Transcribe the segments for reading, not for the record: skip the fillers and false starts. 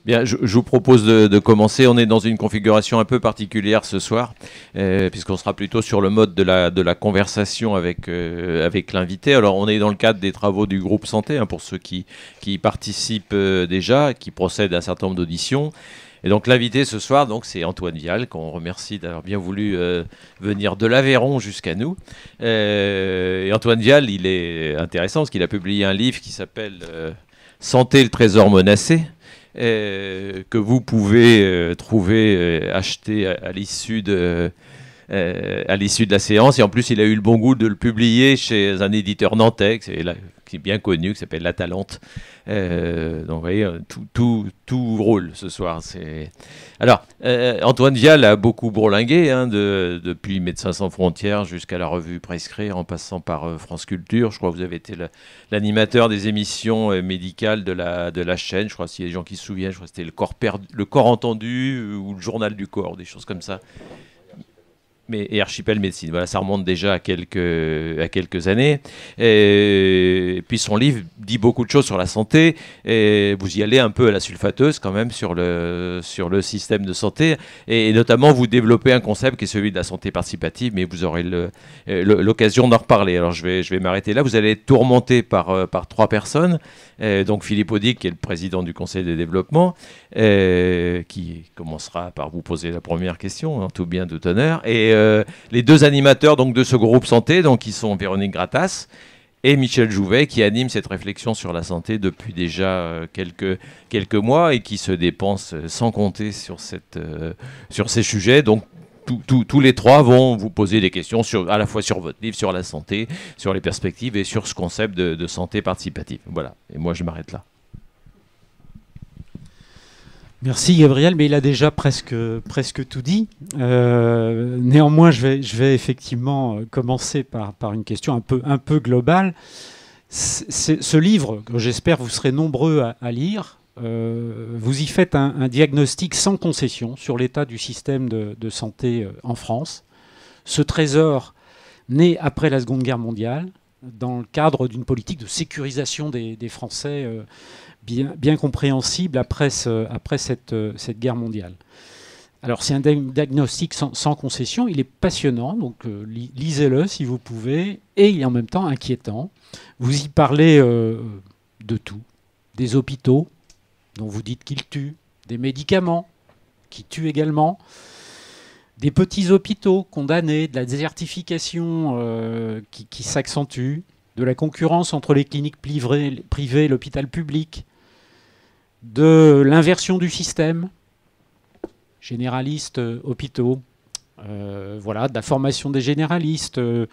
Bien, je vous propose de commencer. On est dans une configuration un peu particulière ce soir, puisqu'on sera plutôt sur le mode de la conversation avec l'invité. Alors, on est dans le cadre des travaux du groupe Santé, hein, pour ceux qui y participent déjà, qui procèdent à un certain nombre d'auditions. Et donc, l'invité ce soir, donc, c'est Antoine Vial, qu'on remercie d'avoir bien voulu venir de l'Aveyron jusqu'à nous. Et Antoine Vial, il est intéressant parce qu'il a publié un livre qui s'appelle Santé, le trésor menacé, que vous pouvez trouver, acheter à l'issue de la séance. Et en plus, il a eu le bon goût de le publier chez un éditeur nantais qui est bien connu, qui s'appelle La Talente. Donc, vous voyez, tout roule ce soir. Alors, Antoine Vial a beaucoup bourlingué, hein, depuis Médecins sans frontières jusqu'à la revue Prescrire, en passant par France Culture. Je crois que vous avez été l'animateur des émissions médicales de la chaîne. Je crois, s'il y a des gens qui se souviennent, je crois que c'était le corps entendu ou le journal du corps, des choses comme ça. Et Archipel Médecine, voilà, ça remonte déjà à quelques années. Et puis son livre dit beaucoup de choses sur la santé. Et vous y allez un peu à la sulfateuse quand même sur le système de santé. Et notamment, vous développez un concept qui est celui de la santé participative, mais vous aurez l'occasion d'en reparler. Alors je vais m'arrêter là. Vous allez être tourmenté par 3 personnes. Donc Philippe Audic, qui est le président du Conseil de développement, qui commencera par vous poser la première question, en tout bien tout honneur. Et les 2 animateurs donc, de ce groupe santé, donc, qui sont Véronique Gratas et Michel Jouvet, qui animent cette réflexion sur la santé depuis déjà quelques mois et qui se dépensent sans compter sur ces sujets. Donc tous les 3 vont vous poser des questions à la fois sur votre livre, sur la santé, sur les perspectives et sur ce concept de santé participative. Voilà, et moi je m'arrête là. Merci Gabriel, mais il a déjà presque tout dit. Néanmoins, je vais effectivement commencer par une question un peu globale. Ce livre, que j'espère vous serez nombreux à lire, vous y faites un diagnostic sans concession sur l'état du système de santé en France. Ce trésor, né après la Seconde Guerre mondiale, dans le cadre d'une politique de sécurisation des Français bien compréhensible après cette guerre mondiale. Alors c'est un diagnostic sans concession, il est passionnant, donc lisez-le si vous pouvez, et il est en même temps inquiétant. Vous y parlez de tout, des hôpitaux, dont vous dites qu'ils tuent, des médicaments, qui tuent également, des petits hôpitaux condamnés, de la désertification qui s'accentue, de la concurrence entre les cliniques privées et l'hôpital public, de l'inversion du système, généralistes, hôpitaux, voilà, de la formation des généralistes, de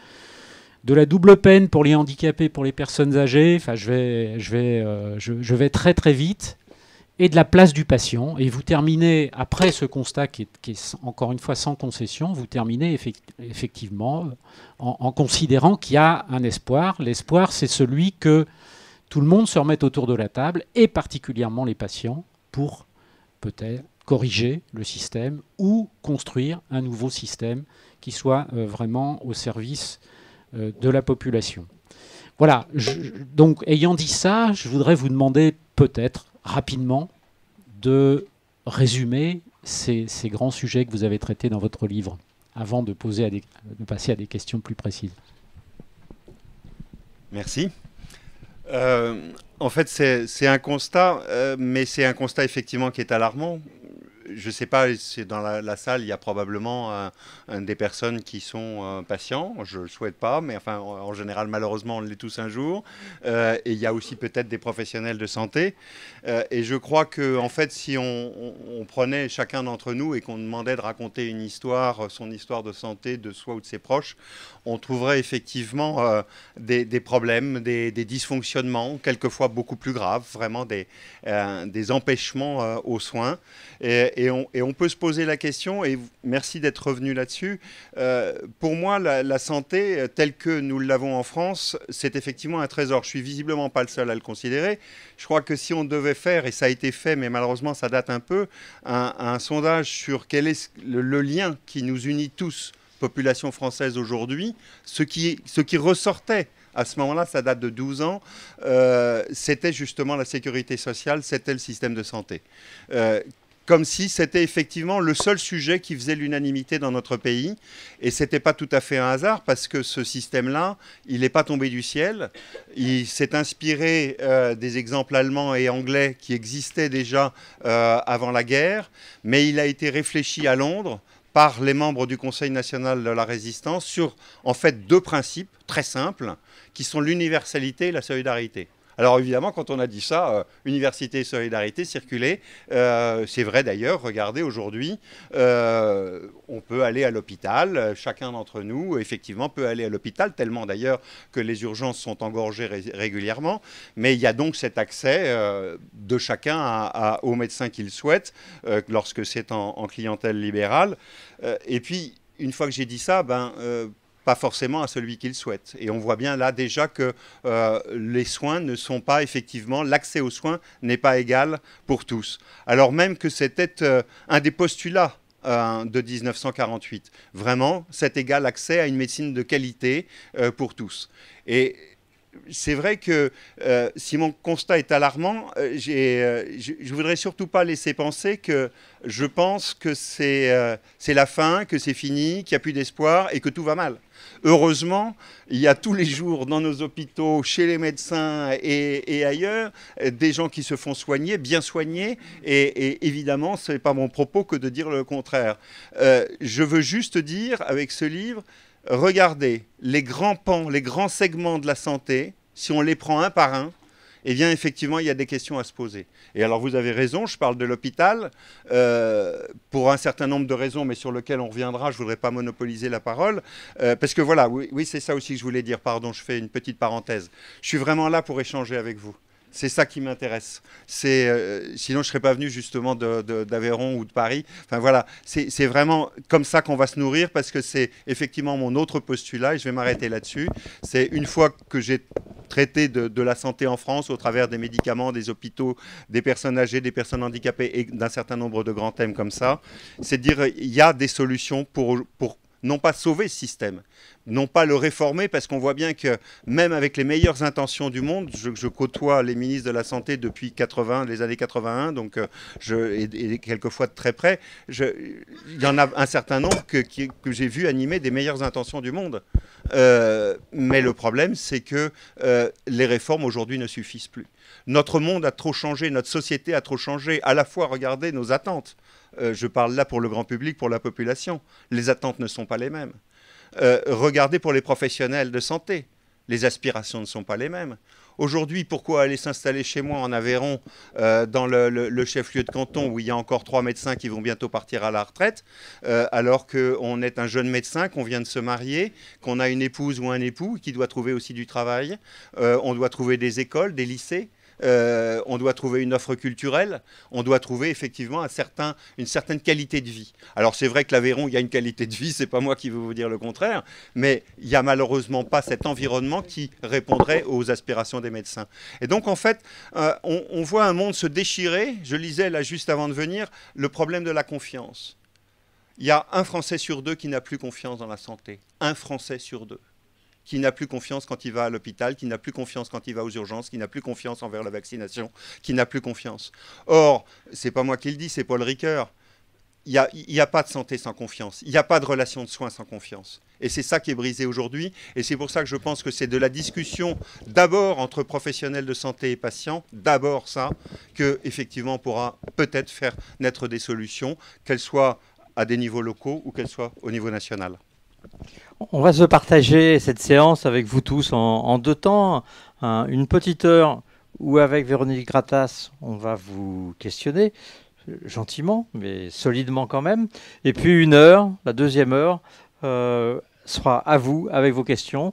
la double peine pour les handicapés, pour les personnes âgées. Enfin, je vais très très vite, et de la place du patient. Et vous terminez, après ce constat qui est encore une fois sans concession, vous terminez effectivement en considérant qu'il y a un espoir. L'espoir, c'est celui que tout le monde se remette autour de la table, et particulièrement les patients, pour peut-être corriger le système ou construire un nouveau système qui soit vraiment au service de la population. Voilà, donc ayant dit ça, je voudrais vous demander peut-être rapidement de résumer ces grands sujets que vous avez traités dans votre livre, avant de passer à des questions plus précises. Merci. En fait, c'est un constat, mais c'est un constat effectivement qui est alarmant. Je ne sais pas, dans la salle, il y a probablement des personnes qui sont patients. Je ne le souhaite pas, mais enfin, en général, malheureusement, on l'est tous un jour. Et il y a aussi peut-être des professionnels de santé. Et je crois que, en fait, si on prenait chacun d'entre nous et qu'on demandait de raconter une histoire, son histoire de santé, de soi ou de ses proches, on trouverait effectivement des problèmes, des dysfonctionnements, quelquefois beaucoup plus graves, vraiment des empêchements aux soins. Et on peut se poser la question, et merci d'être revenu là-dessus, pour moi, la santé, telle que nous l'avons en France, c'est effectivement un trésor. Je suis visiblement pas le seul à le considérer. Je crois que si on devait faire, et ça a été fait, mais malheureusement ça date un peu, un sondage sur quel est le lien qui nous unit tous, population française aujourd'hui, ce qui ressortait À ce moment-là, ça date de 12 ans. C'était justement la sécurité sociale, c'était le système de santé. Comme si c'était effectivement le seul sujet qui faisait l'unanimité dans notre pays. Et ce n'était pas tout à fait un hasard, parce que ce système-là, il n'est pas tombé du ciel. Il s'est inspiré des exemples allemands et anglais qui existaient déjà avant la guerre, mais il a été réfléchi à Londres par les membres du Conseil national de la résistance sur, en fait, 2 principes très simples, qui sont l'universalité et la solidarité. Alors évidemment, quand on a dit ça, université et solidarité circulaient. C'est vrai d'ailleurs, regardez, aujourd'hui, on peut aller à l'hôpital, chacun d'entre nous, effectivement, peut aller à l'hôpital, tellement d'ailleurs que les urgences sont engorgées régulièrement. Mais il y a donc cet accès de chacun au médecin qu'il souhaite, lorsque c'est en clientèle libérale. Et puis, une fois que j'ai dit ça, pas forcément à celui qu'il souhaite. Et on voit bien là déjà que les soins ne sont pas effectivement, l'accès aux soins n'est pas égal pour tous. Alors même que c'était un des postulats de 1948. Vraiment, cet égal accès à une médecine de qualité pour tous. Et c'est vrai que si mon constat est alarmant, je voudrais surtout pas laisser penser que je pense que c'est la fin, que c'est fini, qu'il n'y a plus d'espoir et que tout va mal. Heureusement, il y a tous les jours dans nos hôpitaux, chez les médecins et ailleurs, des gens qui se font soigner, bien soignés. Et évidemment, ce n'est pas mon propos que de dire le contraire. Je veux juste dire, avec ce livre, regardez, les grands pans, les grands segments de la santé, si on les prend un par un, eh bien, effectivement, il y a des questions à se poser. Et alors, vous avez raison, je parle de l'hôpital, pour un certain nombre de raisons, mais sur lesquelles on reviendra, je ne voudrais pas monopoliser la parole, parce que voilà, oui, c'est ça aussi que je voulais dire, pardon, je fais une petite parenthèse. Je suis vraiment là pour échanger avec vous. C'est ça qui m'intéresse. Sinon, je ne serais pas venu justement d'Aveyron ou de Paris. Enfin voilà, c'est vraiment comme ça qu'on va se nourrir, parce que c'est effectivement mon autre postulat, et je vais m'arrêter là-dessus. C'est une fois que j'ai traité de la santé en France au travers des médicaments, des hôpitaux, des personnes âgées, des personnes handicapées et d'un certain nombre de grands thèmes comme ça, c'est de dire il y a des solutions pour non pas sauver ce système, non pas le réformer, parce qu'on voit bien que même avec les meilleures intentions du monde, je côtoie les ministres de la Santé depuis les années 81, donc et quelquefois de très près, il y en a un certain nombre que j'ai vu animer des meilleures intentions du monde. Mais le problème, c'est que les réformes aujourd'hui ne suffisent plus. Notre monde a trop changé, notre société a trop changé, à la fois, regardez nos attentes. Je parle là pour le grand public, pour la population. Les attentes ne sont pas les mêmes. Regardez pour les professionnels de santé. Les aspirations ne sont pas les mêmes. Aujourd'hui, pourquoi aller s'installer chez moi en Aveyron, dans le chef-lieu de canton, où il y a encore 3 médecins qui vont bientôt partir à la retraite, alors qu'on est un jeune médecin, qu'on vient de se marier, qu'on a une épouse ou un époux qui doit trouver aussi du travail, on doit trouver des écoles, des lycées. On doit trouver une offre culturelle, on doit trouver effectivement une certaine qualité de vie. Alors c'est vrai que l'Aveyron, il y a une qualité de vie, c'est pas moi qui veux vous dire le contraire, mais il n'y a malheureusement pas cet environnement qui répondrait aux aspirations des médecins. Et donc en fait, on voit un monde se déchirer. Je lisais là juste avant de venir le problème de la confiance. Il y a un Français sur 2 qui n'a plus confiance dans la santé. Un Français sur 2. Qui n'a plus confiance quand il va à l'hôpital, qui n'a plus confiance quand il va aux urgences, qui n'a plus confiance envers la vaccination, qui n'a plus confiance. Or, c'est pas moi qui le dis, c'est Paul Ricoeur. Il n'y a pas de santé sans confiance. Il n'y a pas de relation de soins sans confiance. Et c'est ça qui est brisé aujourd'hui. Et c'est pour ça que je pense que c'est de la discussion d'abord entre professionnels de santé et patients, d'abord ça, qu'effectivement on pourra peut-être faire naître des solutions, qu'elles soient à des niveaux locaux ou qu'elles soient au niveau national. On va se partager cette séance avec vous tous en 2 temps. Une petite heure où avec Véronique Gratas, on va vous questionner, gentiment, mais solidement quand même. Et puis 1 heure, la 2e heure, sera à vous avec vos questions.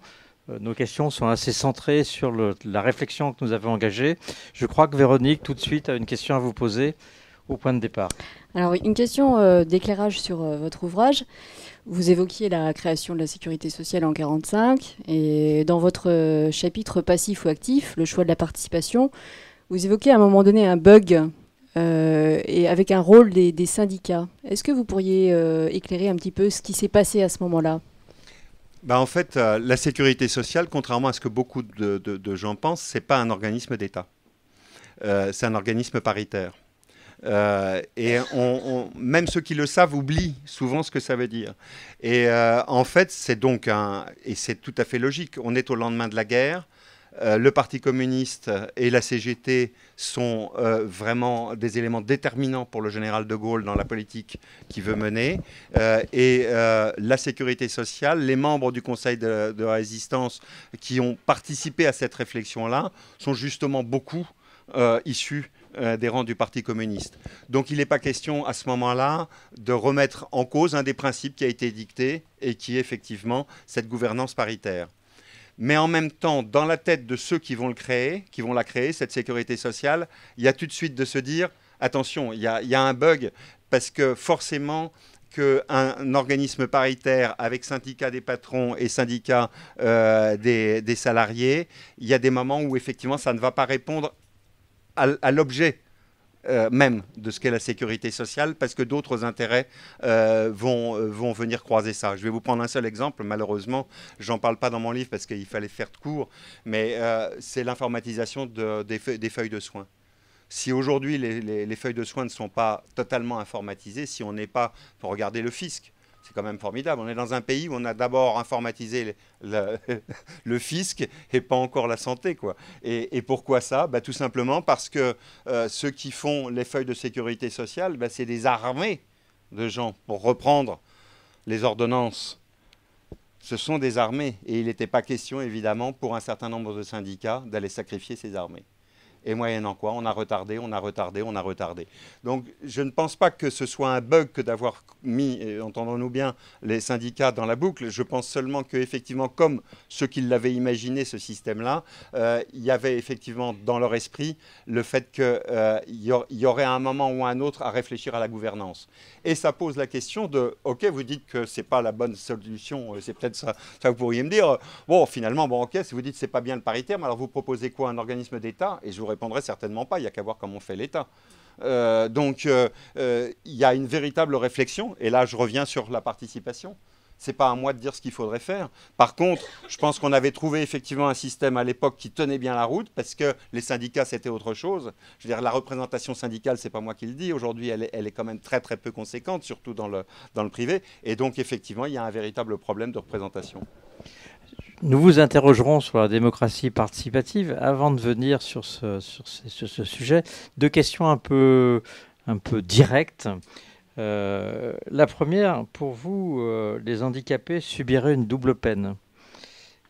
Nos questions sont assez centrées sur la réflexion que nous avons engagée. Je crois que Véronique, tout de suite, a une question à vous poser au point de départ. Alors, une question d'éclairage sur votre ouvrage. Vous évoquiez la création de la sécurité sociale en 1945 et dans votre chapitre passif ou actif, le choix de la participation, vous évoquez à un moment donné un bug et avec un rôle des syndicats. Est-ce que vous pourriez éclairer un petit peu ce qui s'est passé à ce moment-là ? Bah, en fait, la sécurité sociale, contrairement à ce que beaucoup de gens pensent, c'est pas un organisme d'État. C'est un organisme paritaire. Et même ceux qui le savent oublient souvent ce que ça veut dire. Et en fait, c'est donc et c'est tout à fait logique. On est au lendemain de la guerre. Le Parti communiste et la CGT sont vraiment des éléments déterminants pour le général de Gaulle dans la politique qu'il veut mener. Et la sécurité sociale, les membres du Conseil de résistance qui ont participé à cette réflexion-là sont justement beaucoup issus des rangs du Parti communiste. Donc il n'est pas question à ce moment-là de remettre en cause un des principes qui a été dicté et qui est effectivement cette gouvernance paritaire. Mais en même temps, dans la tête de ceux qui vont la créer, cette sécurité sociale, il y a tout de suite de se dire, attention, il y a un bug, parce que forcément qu'un organisme paritaire avec syndicats des patrons et syndicats des salariés, il y a des moments où effectivement ça ne va pas répondre à l'objet même de ce qu'est la sécurité sociale, parce que d'autres intérêts vont venir croiser ça. Je vais vous prendre un seul exemple, malheureusement, j'en parle pas dans mon livre parce qu'il fallait faire de court, mais c'est l'informatisation des feuilles de soins. Si aujourd'hui les feuilles de soins ne sont pas totalement informatisées, si on n'est pas, pour regarder le fisc, c'est quand même formidable. On est dans un pays où on a d'abord informatisé le fisc et pas encore la santé, quoi. Et pourquoi ça? Bah, tout simplement parce que ceux qui font les feuilles de sécurité sociale, bah, c'est des armées de gens. Pour reprendre les ordonnances, ce sont des armées. Et il n'était pas question, évidemment, pour un certain nombre de syndicats, d'aller sacrifier ces armées. Et moyennant quoi, on a retardé. Donc, je ne pense pas que ce soit un bug que d'avoir mis, entendons-nous bien, les syndicats dans la boucle. Je pense seulement qu'effectivement, comme ceux qui l'avaient imaginé, ce système-là, il y avait effectivement dans leur esprit le fait qu'il y aurait un moment ou un autre à réfléchir à la gouvernance. Et ça pose la question de, OK, vous dites que ce n'est pas la bonne solution, c'est peut-être ça vous pourriez me dire. Bon, finalement, bon, OK, si vous dites que ce n'est pas bien le paritaire, mais alors vous proposez quoi, un organisme d'État? Et je vous répondrai certainement pas, il n'y a qu'à voir comment on fait l'État. Donc, il y a une véritable réflexion, et là, je reviens sur la participation. Ce n'est pas à moi de dire ce qu'il faudrait faire. Par contre, je pense qu'on avait trouvé effectivement un système à l'époque qui tenait bien la route, parce que les syndicats, c'était autre chose. Je veux dire, la représentation syndicale, ce n'est pas moi qui le dis. Aujourd'hui, elle est quand même très, très peu conséquente, surtout dans le privé. Et donc, effectivement, il y a un véritable problème de représentation. Nous vous interrogerons sur la démocratie participative. Avant de venir sur ce sujet, deux questions un peu directes. La première, pour vous, les handicapés subiraient une double peine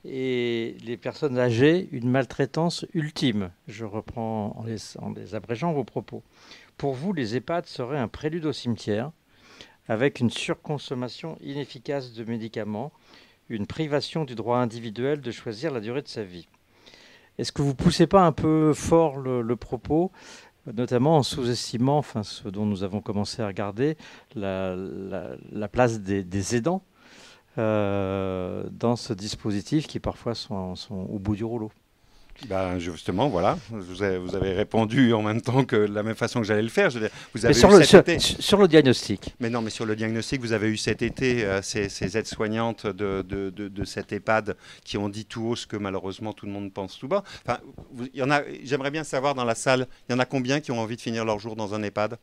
et les personnes âgées une maltraitance ultime. Je reprends en les abrégeant vos propos. Pour vous, les EHPAD seraient un prélude au cimetière avec une surconsommation inefficace de médicaments, une privation du droit individuel de choisir la durée de sa vie. Est-ce que vous ne poussez pas un peu fort le propos, notamment en sous-estimant, enfin, ce dont nous avons commencé à regarder, la place des aidants dans ce dispositif qui parfois sont au bout du rouleau? Ben justement, voilà, vous avez répondu en même temps que de la même façon que j'allais le faire. Vous avez sur le diagnostic. Mais non, mais sur le diagnostic, vous avez eu cet été ces aides-soignantes de cet EHPAD qui ont dit tout haut ce que malheureusement tout le monde pense tout bas. Enfin, j'aimerais bien savoir dans la salle, il y en a combien qui ont envie de finir leur jour dans un EHPAD?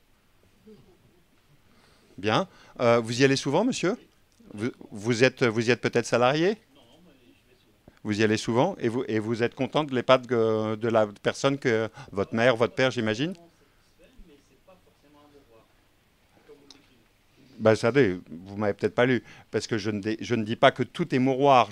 Bien. Vous y allez souvent, monsieur? Vous y êtes peut-être salarié? Vous y allez souvent et vous êtes content de l'EHPAD de la personne que votre mère, votre père, j'imagine? Ben, savez, vous m'avez peut-être pas lu, parce que je ne dis pas que tout est mouroir.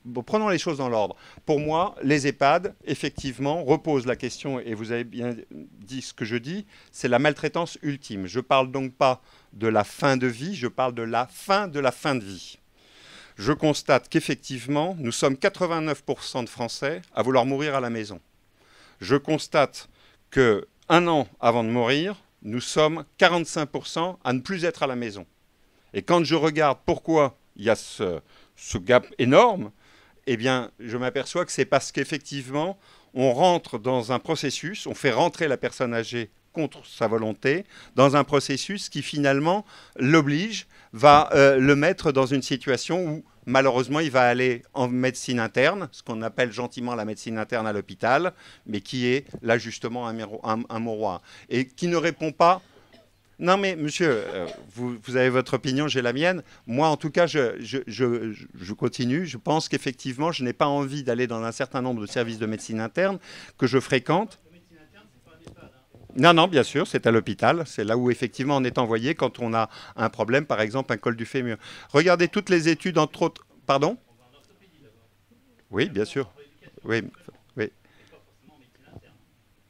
Bon, prenons les choses dans l'ordre. Pour moi, les EHPAD, effectivement, reposent la question, et vous avez bien dit ce que je dis, c'est la maltraitance ultime. Je ne parle donc pas de la fin de vie, je parle de la fin de vie. Je constate qu'effectivement, nous sommes 89% de Français à vouloir mourir à la maison. Je constate qu'un an avant de mourir, nous sommes 45% à ne plus être à la maison. Et quand je regarde pourquoi il y a ce gap énorme, eh bien, je m'aperçois que c'est parce qu'effectivement, on rentre dans un processus, on fait rentrer la personne âgée contre sa volonté, dans un processus qui finalement l'oblige va le mettre dans une situation où, malheureusement, il va aller en médecine interne, ce qu'on appelle gentiment la médecine interne à l'hôpital, mais qui est là justement un mouroir, et qui ne répond pas. Non mais monsieur, vous avez votre opinion, j'ai la mienne. Moi en tout cas, je continue. Je pense qu'effectivement, je n'ai pas envie d'aller dans un certain nombre de services de médecine interne que je fréquente. Non, non, bien sûr, c'est à l'hôpital. C'est là où, effectivement, on est envoyé quand on a un problème, par exemple, un col du fémur. Regardez toutes les études, entre autres... Pardon ? Oui, bien sûr. Oui, oui.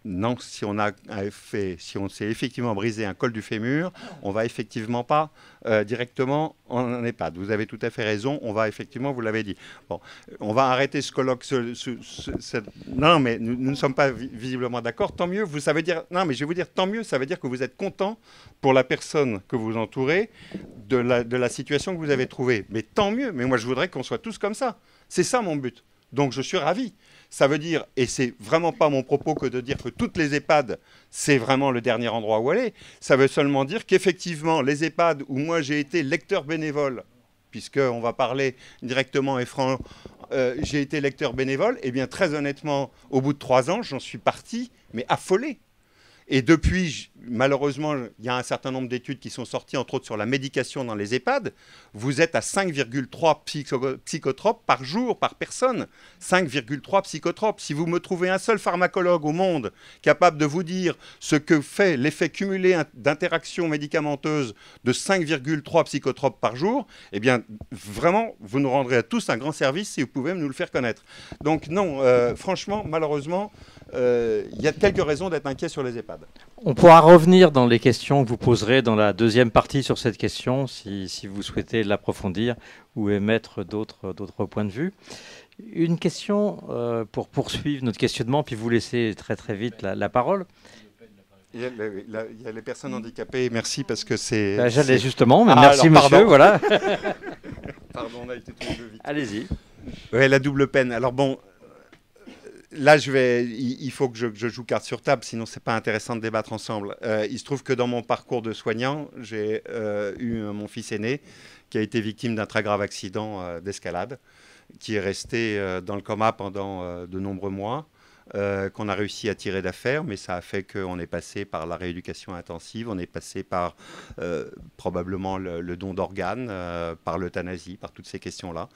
Non, si on s'est effectivement brisé un col du fémur, on va effectivement pas directement en EHPAD. Vous avez tout à fait raison, on va effectivement, vous l'avez dit. Bon, on va arrêter ce colloque. Non, mais nous ne sommes pas visiblement d'accord. Tant mieux, ça veut dire... Non, mais je vais vous dire, tant mieux, ça veut dire que vous êtes content pour la personne que vous entourez de la situation que vous avez trouvée. Mais tant mieux, mais moi je voudrais qu'on soit tous comme ça. C'est ça mon but. Donc je suis ravi. Ça veut dire, et c'est vraiment pas mon propos que de dire que toutes les EHPAD, c'est vraiment le dernier endroit où aller. Ça veut seulement dire qu'effectivement, les EHPAD où moi j'ai été lecteur bénévole, puisqu'on va parler directement et franc, j'ai été lecteur bénévole, et bien très honnêtement, au bout de 3 ans, j'en suis parti, mais affolé. Et depuis, malheureusement, il y a un certain nombre d'études qui sont sorties, entre autres sur la médication dans les EHPAD. Vous êtes à 5,3 psychotropes par jour, par personne. 5,3 psychotropes. Si vous me trouvez un seul pharmacologue au monde capable de vous dire ce que fait l'effet cumulé d'interactions médicamenteuses de 5,3 psychotropes par jour, eh bien, vraiment, vous nous rendrez à tous un grand service si vous pouvez nous le faire connaître. Donc non, franchement, malheureusement, il y a quelques raisons d'être inquiet sur les EHPAD. On pourra revenir dans les questions que vous poserez dans la deuxième partie sur cette question, si vous souhaitez l'approfondir ou émettre d'autres points de vue. Une question pour poursuivre notre questionnement, puis vous laisser très très vite la parole. Il y a les personnes handicapées, merci parce que c'est... Ben, j'allais justement, mais merci alors, monsieur, voilà. Pardon, on a été tous les deux vite. Allez-y. Ouais, la double peine. Alors bon... Là, il faut que je joue carte sur table, sinon c'est pas intéressant de débattre ensemble. Il se trouve que dans mon parcours de soignant, j'ai eu mon fils aîné qui a été victime d'un très grave accident d'escalade, qui est resté dans le coma pendant de nombreux mois, qu'on a réussi à tirer d'affaire, mais ça a fait qu'on est passé par la rééducation intensive, on est passé par probablement le don d'organes, par l'euthanasie, par toutes ces questions-là.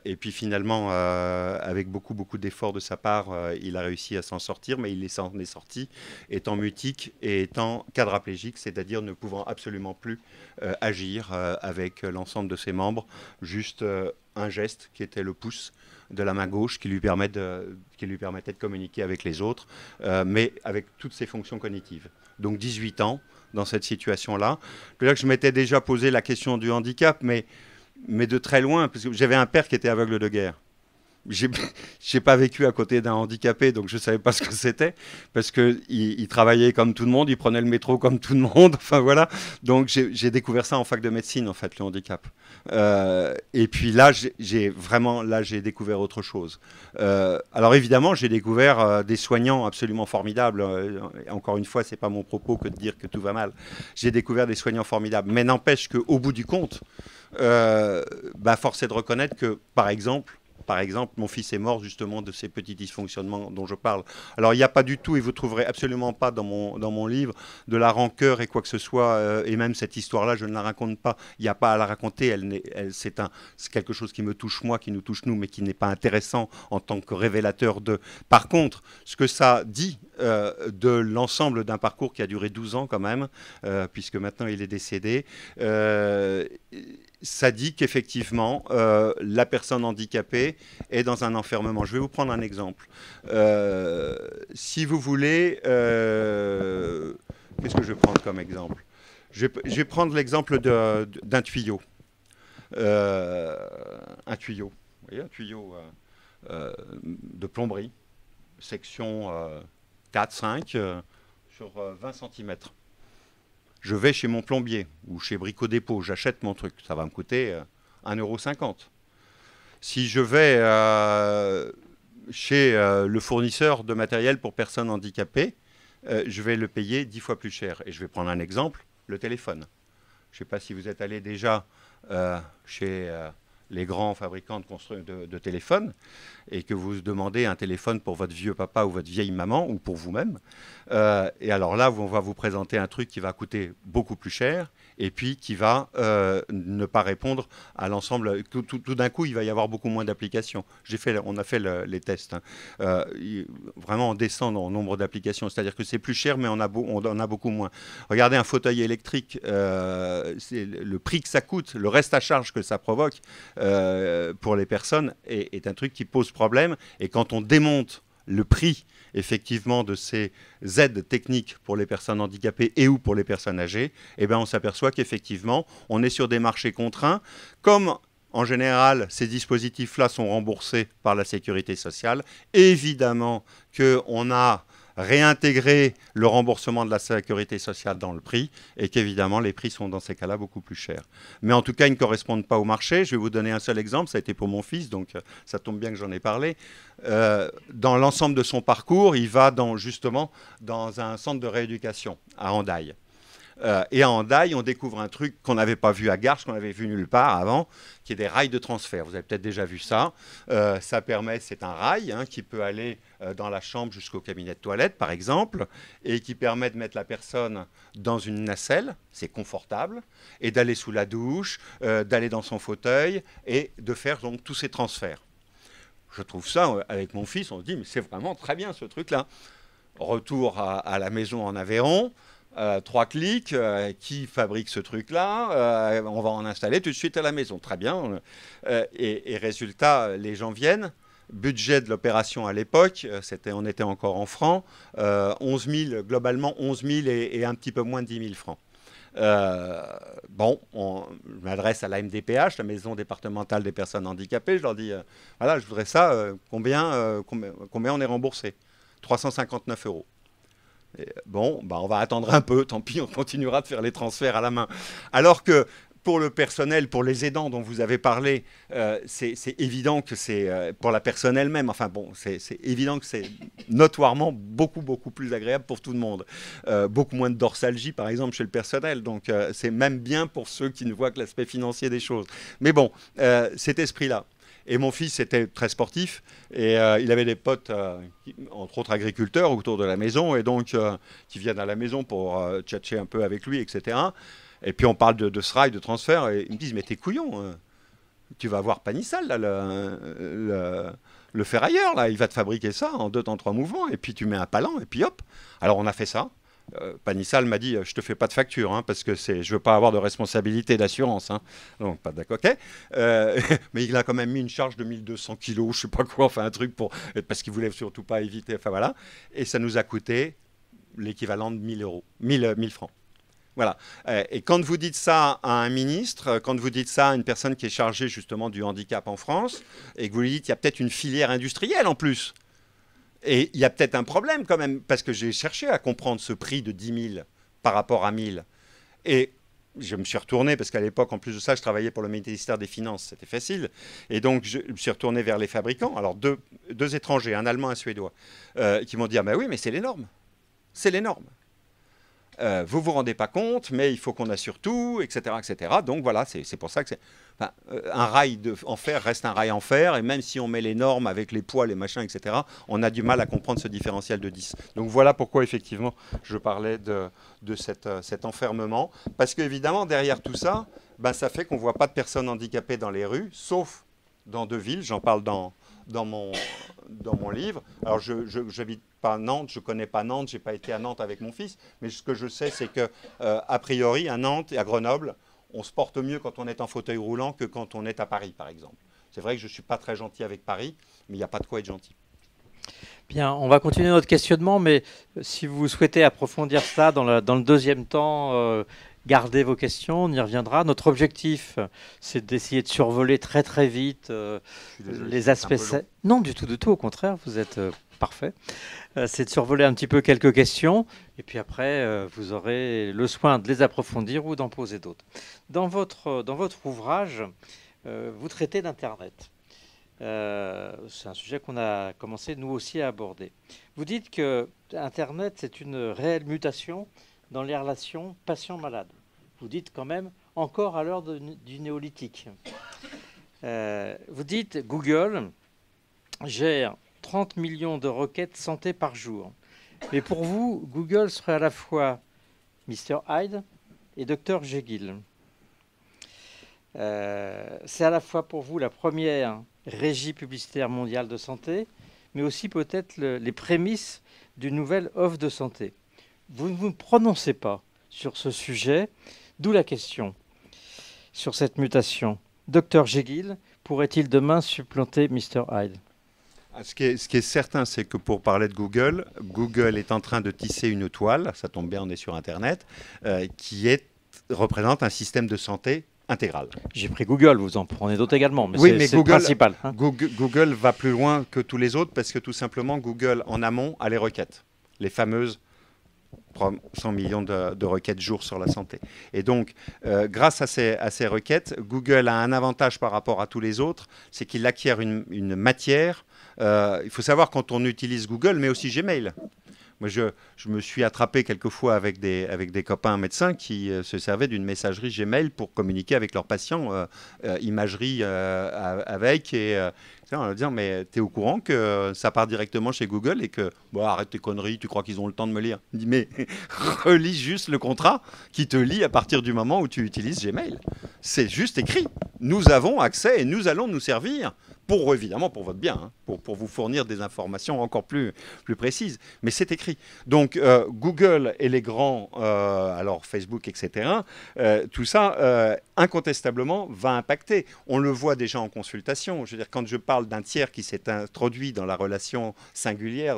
Et puis finalement, avec beaucoup d'efforts de sa part, il a réussi à s'en sortir, mais il s'en est sorti étant mutique et étant quadraplégique, c'est-à-dire ne pouvant absolument plus agir avec l'ensemble de ses membres, juste un geste qui était le pouce de la main gauche qui lui permettait de communiquer avec les autres, mais avec toutes ses fonctions cognitives. Donc 18 ans dans cette situation-là. Je m'étais déjà posé la question du handicap, mais de très loin, parce que j'avais un père qui était aveugle de guerre. J'ai pas vécu à côté d'un handicapé, donc je savais pas ce que c'était, parce que il travaillait comme tout le monde, il prenait le métro comme tout le monde, enfin voilà. Donc j'ai découvert ça en fac de médecine, en fait, le handicap. Et puis là, j'ai découvert autre chose. Alors évidemment, j'ai découvert des soignants absolument formidables. Encore une fois, c'est pas mon propos que de dire que tout va mal. J'ai découvert des soignants formidables, mais n'empêche qu'au bout du compte, force est de reconnaître que, par exemple, mon fils est mort justement de ces petits dysfonctionnements dont je parle. Alors, il n'y a pas du tout, et vous ne trouverez absolument pas dans mon livre, de la rancœur et quoi que ce soit, et même cette histoire-là, je ne la raconte pas. Il n'y a pas à la raconter, c'est quelque chose qui me touche moi, qui nous touche nous, mais qui n'est pas intéressant en tant que révélateur de... Par contre, ce que ça dit de l'ensemble d'un parcours qui a duré 12 ans quand même, puisque maintenant il est décédé, ça dit qu'effectivement, la personne handicapée est dans un enfermement. Je vais vous prendre un exemple. Si vous voulez, qu'est-ce que je vais prendre comme exemple ? Je vais prendre l'exemple d'un tuyau. Un tuyau. Vous voyez, un tuyau de plomberie, section 4-5 sur 20 cm. Je vais chez mon plombier ou chez Brico Dépôt, j'achète mon truc, ça va me coûter 1,50 €. Si je vais chez le fournisseur de matériel pour personnes handicapées, je vais le payer 10 fois plus cher. Et je vais prendre un exemple, le téléphone. Je ne sais pas si vous êtes allé déjà chez les grands fabricants de téléphones et que vous demandez un téléphone pour votre vieux papa ou votre vieille maman ou pour vous-même. Et alors là, on va vous présenter un truc qui va coûter beaucoup plus cher et puis qui va ne pas répondre à l'ensemble. Tout d'un coup, il va y avoir beaucoup moins d'applications. On a fait les tests. Hein. Vraiment, on descend en nombre d'applications. C'est-à-dire que c'est plus cher, mais on en a beaucoup moins. Regardez un fauteuil électrique, le prix que ça coûte, le reste à charge que ça provoque pour les personnes est un truc qui pose problème. Et quand on démonte le prix effectivement de ces aides techniques pour les personnes handicapées et ou pour les personnes âgées, eh bien, on s'aperçoit qu'effectivement, on est sur des marchés contraints. Comme en général, ces dispositifs-là sont remboursés par la sécurité sociale, évidemment qu'on a réintégrer le remboursement de la sécurité sociale dans le prix et qu'évidemment les prix sont dans ces cas-là beaucoup plus chers. Mais en tout cas, ils ne correspondent pas au marché. Je vais vous donner un seul exemple, ça a été pour mon fils, donc ça tombe bien que j'en ai parlé. Dans l'ensemble de son parcours, il va justement dans un centre de rééducation à Hendaye. Et à Hendaye, on découvre un truc qu'on n'avait pas vu à Garches, qu'on n'avait vu nulle part avant, qui est des rails de transfert. Vous avez peut-être déjà vu ça. Ça permet, c'est un rail qui peut aller dans la chambre jusqu'au cabinet de toilette, par exemple, et qui permet de mettre la personne dans une nacelle, c'est confortable, et d'aller sous la douche, d'aller dans son fauteuil, et de faire donc tous ces transferts. Je trouve ça, avec mon fils, on se dit, mais c'est vraiment très bien ce truc-là. Retour à la maison en Aveyron. 3 clics, qui fabrique ce truc-là, on va en installer tout de suite à la maison. Très bien. Et résultat, les gens viennent. Budget de l'opération à l'époque, on était encore en francs, 11 000, globalement 11 000 et un petit peu moins de 10 000 francs. Je m'adresse à la MDPH, la Maison départementale des personnes handicapées. Je leur dis, voilà, je voudrais ça, combien on est remboursé? 359 €. On va attendre un peu, tant pis, on continuera de faire les transferts à la main. Alors que pour le personnel, pour les aidants dont vous avez parlé, c'est évident que c'est, pour la personne elle-même, enfin bon, c'est évident que c'est notoirement beaucoup plus agréable pour tout le monde. Beaucoup moins de dorsalgie, par exemple, chez le personnel. Donc, c'est même bien pour ceux qui ne voient que l'aspect financier des choses. Mais bon, cet esprit-là. Et mon fils était très sportif et il avait des potes, entre autres agriculteurs, autour de la maison et donc qui viennent à la maison pour tchatcher un peu avec lui, etc. Et puis on parle de ce rail de transfert et ils me disent « Mais t'es couillon, tu vas voir Panissal, là, le ferrailleur, là, il va te fabriquer ça en 2 temps 3 mouvements et puis tu mets un palan et puis hop !» Alors on a fait ça. Panissal m'a dit je te fais pas de facture parce que je veux pas avoir de responsabilité d'assurance donc pas d'accord, ok. Mais il a quand même mis une charge de 1200 kilos, je sais pas quoi, enfin un truc parce qu'il voulait surtout pas éviter, enfin voilà, et ça nous a coûté l'équivalent de 1000 francs. Voilà. Et quand vous dites ça à un ministre, quand vous dites ça à une personne qui est chargée justement du handicap en France, et que vous lui dites qu'il y a peut-être une filière industrielle en plus. Et il y a peut-être un problème quand même, parce que j'ai cherché à comprendre ce prix de 10 000 par rapport à 1000. Et je me suis retourné, parce qu'à l'époque, en plus de ça, je travaillais pour le ministère des Finances, c'était facile. Et donc, je me suis retourné vers les fabricants, alors deux étrangers, un Allemand et un Suédois, qui m'ont dit « Ah ben oui, mais c'est les normes. C'est les normes. Vous ne vous rendez pas compte, mais il faut qu'on assure tout, etc. etc. » Donc voilà, c'est pour ça que un rail en fer reste un rail en fer, et même si on met les normes avec les poids, les machins, etc., on a du mal à comprendre ce différentiel de 10. Donc voilà pourquoi effectivement je parlais de cet enfermement, parce qu'évidemment derrière tout ça, ça fait qu'on ne voit pas de personnes handicapées dans les rues, sauf dans 2 villes, j'en parle dans mon livre. Alors je n'habite pas à Nantes, je ne connais pas Nantes, je n'ai pas été à Nantes avec mon fils, mais ce que je sais c'est que a priori à Nantes et à Grenoble, on se porte mieux quand on est en fauteuil roulant que quand on est à Paris, par exemple. C'est vrai que je ne suis pas très gentil avec Paris, mais il n'y a pas de quoi être gentil. Bien, on va continuer notre questionnement, mais si vous souhaitez approfondir ça dans le deuxième temps, gardez vos questions, on y reviendra. Notre objectif, c'est d'essayer de survoler très très vite les aspects... Non, du tout, au contraire, vous êtes parfait. C'est de survoler un petit peu quelques questions, et puis après, vous aurez le soin de les approfondir ou d'en poser d'autres. Dans votre ouvrage, vous traitez d'Internet. C'est un sujet qu'on a commencé, nous aussi, à aborder. Vous dites que Internet, c'est une réelle mutation dans les relations patient-malade. Vous dites quand même encore à l'heure du néolithique. Vous dites Google gère 30 millions de requêtes santé par jour. Mais pour vous, Google serait à la fois Mr. Hyde et Dr. Jekyll. C'est à la fois pour vous la première régie publicitaire mondiale de santé, mais aussi peut-être les prémices d'une nouvelle offre de santé. Vous ne vous prononcez pas sur ce sujet, d'où la question sur cette mutation. Dr. Jekyll pourrait-il demain supplanter Mr. Hyde? Ce qui est certain, c'est que pour parler de Google, Google est en train de tisser une toile, ça tombe bien, on est sur Internet, qui représente un système de santé intégral. J'ai pris Google, vous en prenez d'autres également, mais oui, c'est le principal. Hein. Google va plus loin que tous les autres parce que tout simplement, Google, en amont, a les requêtes, les fameuses 100 millions de requêtes jour sur la santé. Et donc, grâce à ces requêtes, Google a un avantage par rapport à tous les autres, c'est qu'il acquiert une matière. Il faut savoir quand on utilise Google, mais aussi Gmail. Moi, je me suis attrapé quelquefois avec des copains médecins qui se servaient d'une messagerie Gmail pour communiquer avec leurs patients, imagerie avec, et on va dire, mais tu es au courant que ça part directement chez Google et que, bon, arrête tes conneries, tu crois qu'ils ont le temps de me lire. Je dis, mais relis juste le contrat qui te lie à partir du moment où tu utilises Gmail. C'est juste écrit. Nous avons accès et nous allons nous servir évidemment pour votre bien, hein, pour vous fournir des informations encore plus précises. Mais c'est écrit. Donc, Google et les grands, alors Facebook, etc., tout ça, incontestablement, va impacter. On le voit déjà en consultation. Je veux dire, quand je parle d'un tiers qui s'est introduit dans la relation singulière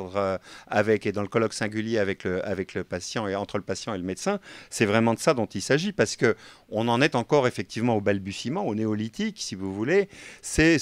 et dans le colloque singulier avec le patient et entre le patient et le médecin, c'est vraiment de ça dont il s'agit, parce qu'on en est encore effectivement au balbutiement, au néolithique, si vous voulez. C'est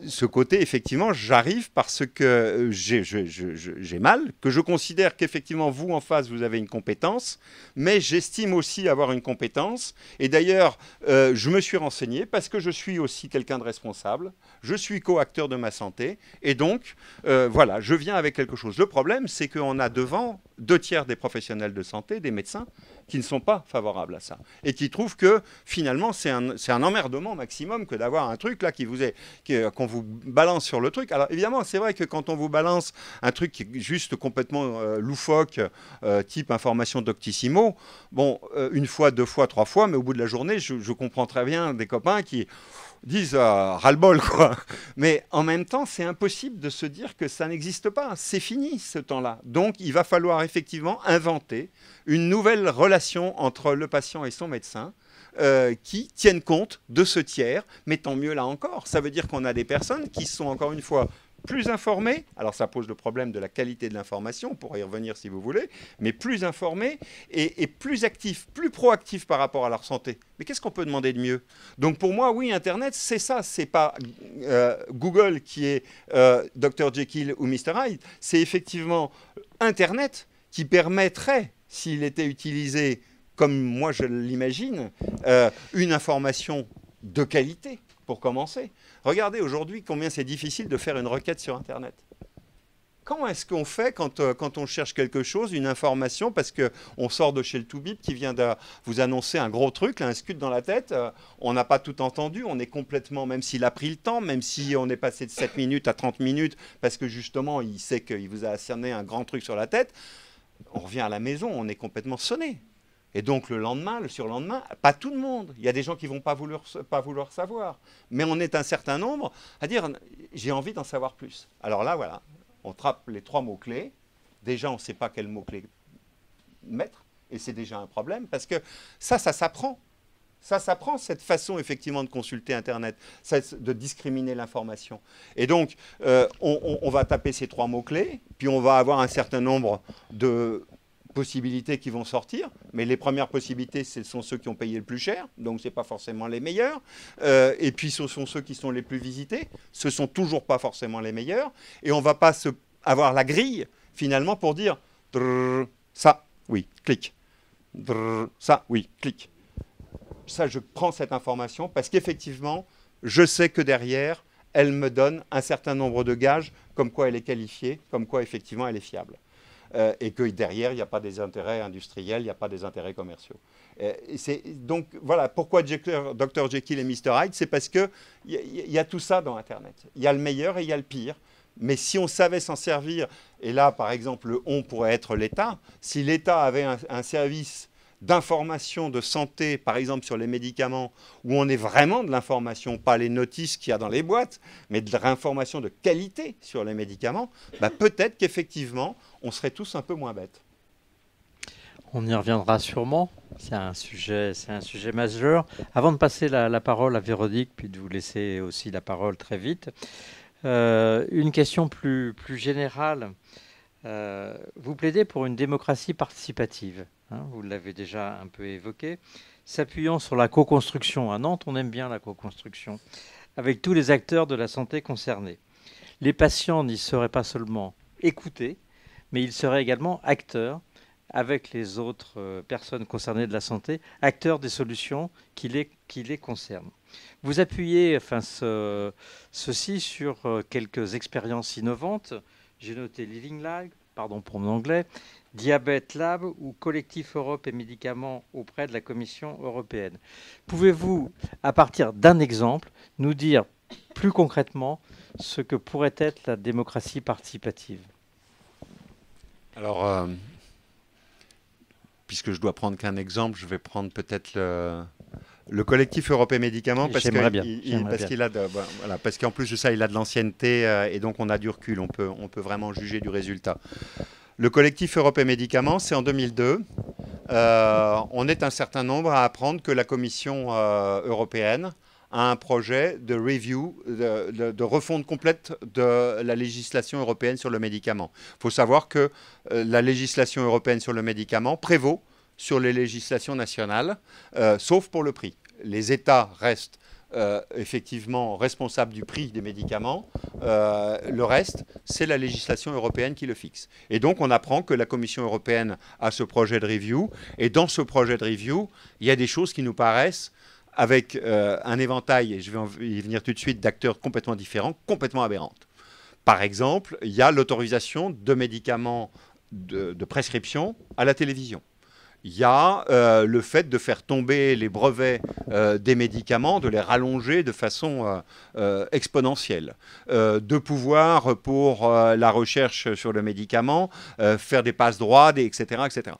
ce côté, effectivement, j'arrive parce que j'ai mal, que je considère qu'effectivement, vous, en face, vous avez une compétence, mais j'estime aussi avoir une compétence. Et d'ailleurs, je me suis renseigné parce que je suis aussi quelqu'un de responsable, je suis co-acteur de ma santé, et donc, voilà, je viens avec quelque chose. Le problème, c'est qu'on a devant 2/3 des professionnels de santé, des médecins, qui ne sont pas favorables à ça, et qui trouvent que, finalement, c'est un emmerdement maximum que d'avoir un truc, là, qu'on vous balance sur le truc. Alors, évidemment, c'est vrai que quand on vous balance un truc qui est juste complètement loufoque, type information Doctissimo, bon, une fois, 2 fois, 3 fois, mais au bout de la journée, je comprends très bien des copains qui disent ras-le-bol, quoi. Mais en même temps, c'est impossible de se dire que ça n'existe pas. C'est fini, ce temps-là. Donc, il va falloir effectivement inventer une nouvelle relation entre le patient et son médecin qui tiennent compte de ce tiers. Mais tant mieux là encore. Ça veut dire qu'on a des personnes qui sont, encore une fois, plus informés, alors ça pose le problème de la qualité de l'information, on pourra y revenir si vous voulez, mais plus informés et plus actifs, plus proactifs par rapport à leur santé. Mais qu'est-ce qu'on peut demander de mieux? Donc pour moi, oui, Internet, c'est ça, c'est pas Google qui est Dr. Jekyll ou Mr. Hyde, c'est effectivement Internet qui permettrait, s'il était utilisé comme moi je l'imagine, une information de qualité, pour commencer. Regardez aujourd'hui combien c'est difficile de faire une requête sur Internet. Comment est-ce qu'on fait quand on cherche quelque chose, une information, parce qu'on sort de chez le Toubib qui vient de vous annoncer un gros truc, là, un scud dans la tête, on n'a pas tout entendu, on est complètement, même s'il a pris le temps, même si on est passé de 7 minutes à 30 minutes, parce que justement, il sait qu'il vous a cerné un grand truc sur la tête, on revient à la maison, on est complètement sonné. Et donc le lendemain, le surlendemain, pas tout le monde. Il y a des gens qui ne vont pas vouloir savoir. Mais on est un certain nombre à dire « j'ai envie d'en savoir plus ». Alors là, voilà, on trappe les 3 mots-clés. Déjà, on ne sait pas quel mot-clé mettre. Et c'est déjà un problème parce que ça s'apprend. Ça s'apprend, cette façon effectivement de consulter Internet, de discriminer l'information. Et donc, on va taper ces 3 mots-clés, puis on va avoir un certain nombre de possibilités qui vont sortir, mais les premières possibilités, ce sont ceux qui ont payé le plus cher, donc ce n'est pas forcément les meilleurs, et puis ce sont ceux qui sont les plus visités, ce ne sont toujours pas forcément les meilleurs, et on ne va pas avoir la grille, finalement, pour dire ça, oui, clique, ça, oui, clique. Ça, je prends cette information parce qu'effectivement, je sais que derrière, elle me donne un certain nombre de gages, comme quoi elle est qualifiée, comme quoi effectivement elle est fiable. et que derrière, il n'y a pas des intérêts industriels, il n'y a pas des intérêts commerciaux. Donc voilà, pourquoi Dr Jekyll et Mr Hyde, c'est parce qu'il y a tout ça dans Internet. Il y a le meilleur et il y a le pire. Mais si on savait s'en servir, et là, par exemple, le « on » pourrait être l'État, si l'État avait un service d'information de santé, par exemple sur les médicaments, où on est vraiment de l'information, pas les notices qu'il y a dans les boîtes, mais de l'information de qualité sur les médicaments, bah peut-être qu'effectivement, on serait tous un peu moins bêtes. On y reviendra sûrement. C'est un sujet majeur. Avant de passer la parole à Véronique, puis de vous laisser aussi la parole très vite, une question plus générale. Vous plaidez pour une démocratie participative, hein, vous l'avez déjà un peu évoqué, s'appuyant sur la co-construction. À Nantes, on aime bien la co-construction, avec tous les acteurs de la santé concernés. Les patients n'y seraient pas seulement écoutés, mais ils seraient également acteurs, avec les autres personnes concernées de la santé, acteurs des solutions qui les concernent. Vous appuyez ceci sur quelques expériences innovantes. J'ai noté Living Lab, pardon pour mon anglais, Diabète Lab ou Collectif Europe et Médicaments auprès de la Commission européenne. Pouvez-vous, à partir d'un exemple, nous dire plus concrètement ce que pourrait être la démocratie participative? Alors, puisque je dois prendre qu'un exemple, je vais prendre peut-être le collectif Europe et Médicaments parce qu'en plus de ça, il a de l'ancienneté et donc on a du recul, on peut vraiment juger du résultat. Le collectif Europe et Médicaments, c'est en 2002. On est un certain nombre à apprendre que la Commission européenne a un projet de review, de refonte complète de la législation européenne sur le médicament. Il faut savoir que la législation européenne sur le médicament prévaut sur les législations nationales, sauf pour le prix. Les États restent effectivement responsables du prix des médicaments. Le reste, c'est la législation européenne qui le fixe. Et donc, on apprend que la Commission européenne a ce projet de review. Et dans ce projet de review, il y a des choses qui nous paraissent avec un éventail, et je vais y venir tout de suite, d'acteurs complètement différents, complètement aberrantes. Par exemple, il y a l'autorisation de médicaments de prescription à la télévision. Il y a le fait de faire tomber les brevets des médicaments, de les rallonger de façon exponentielle, de pouvoir, pour la recherche sur le médicament, faire des passe-droits, etc., etc.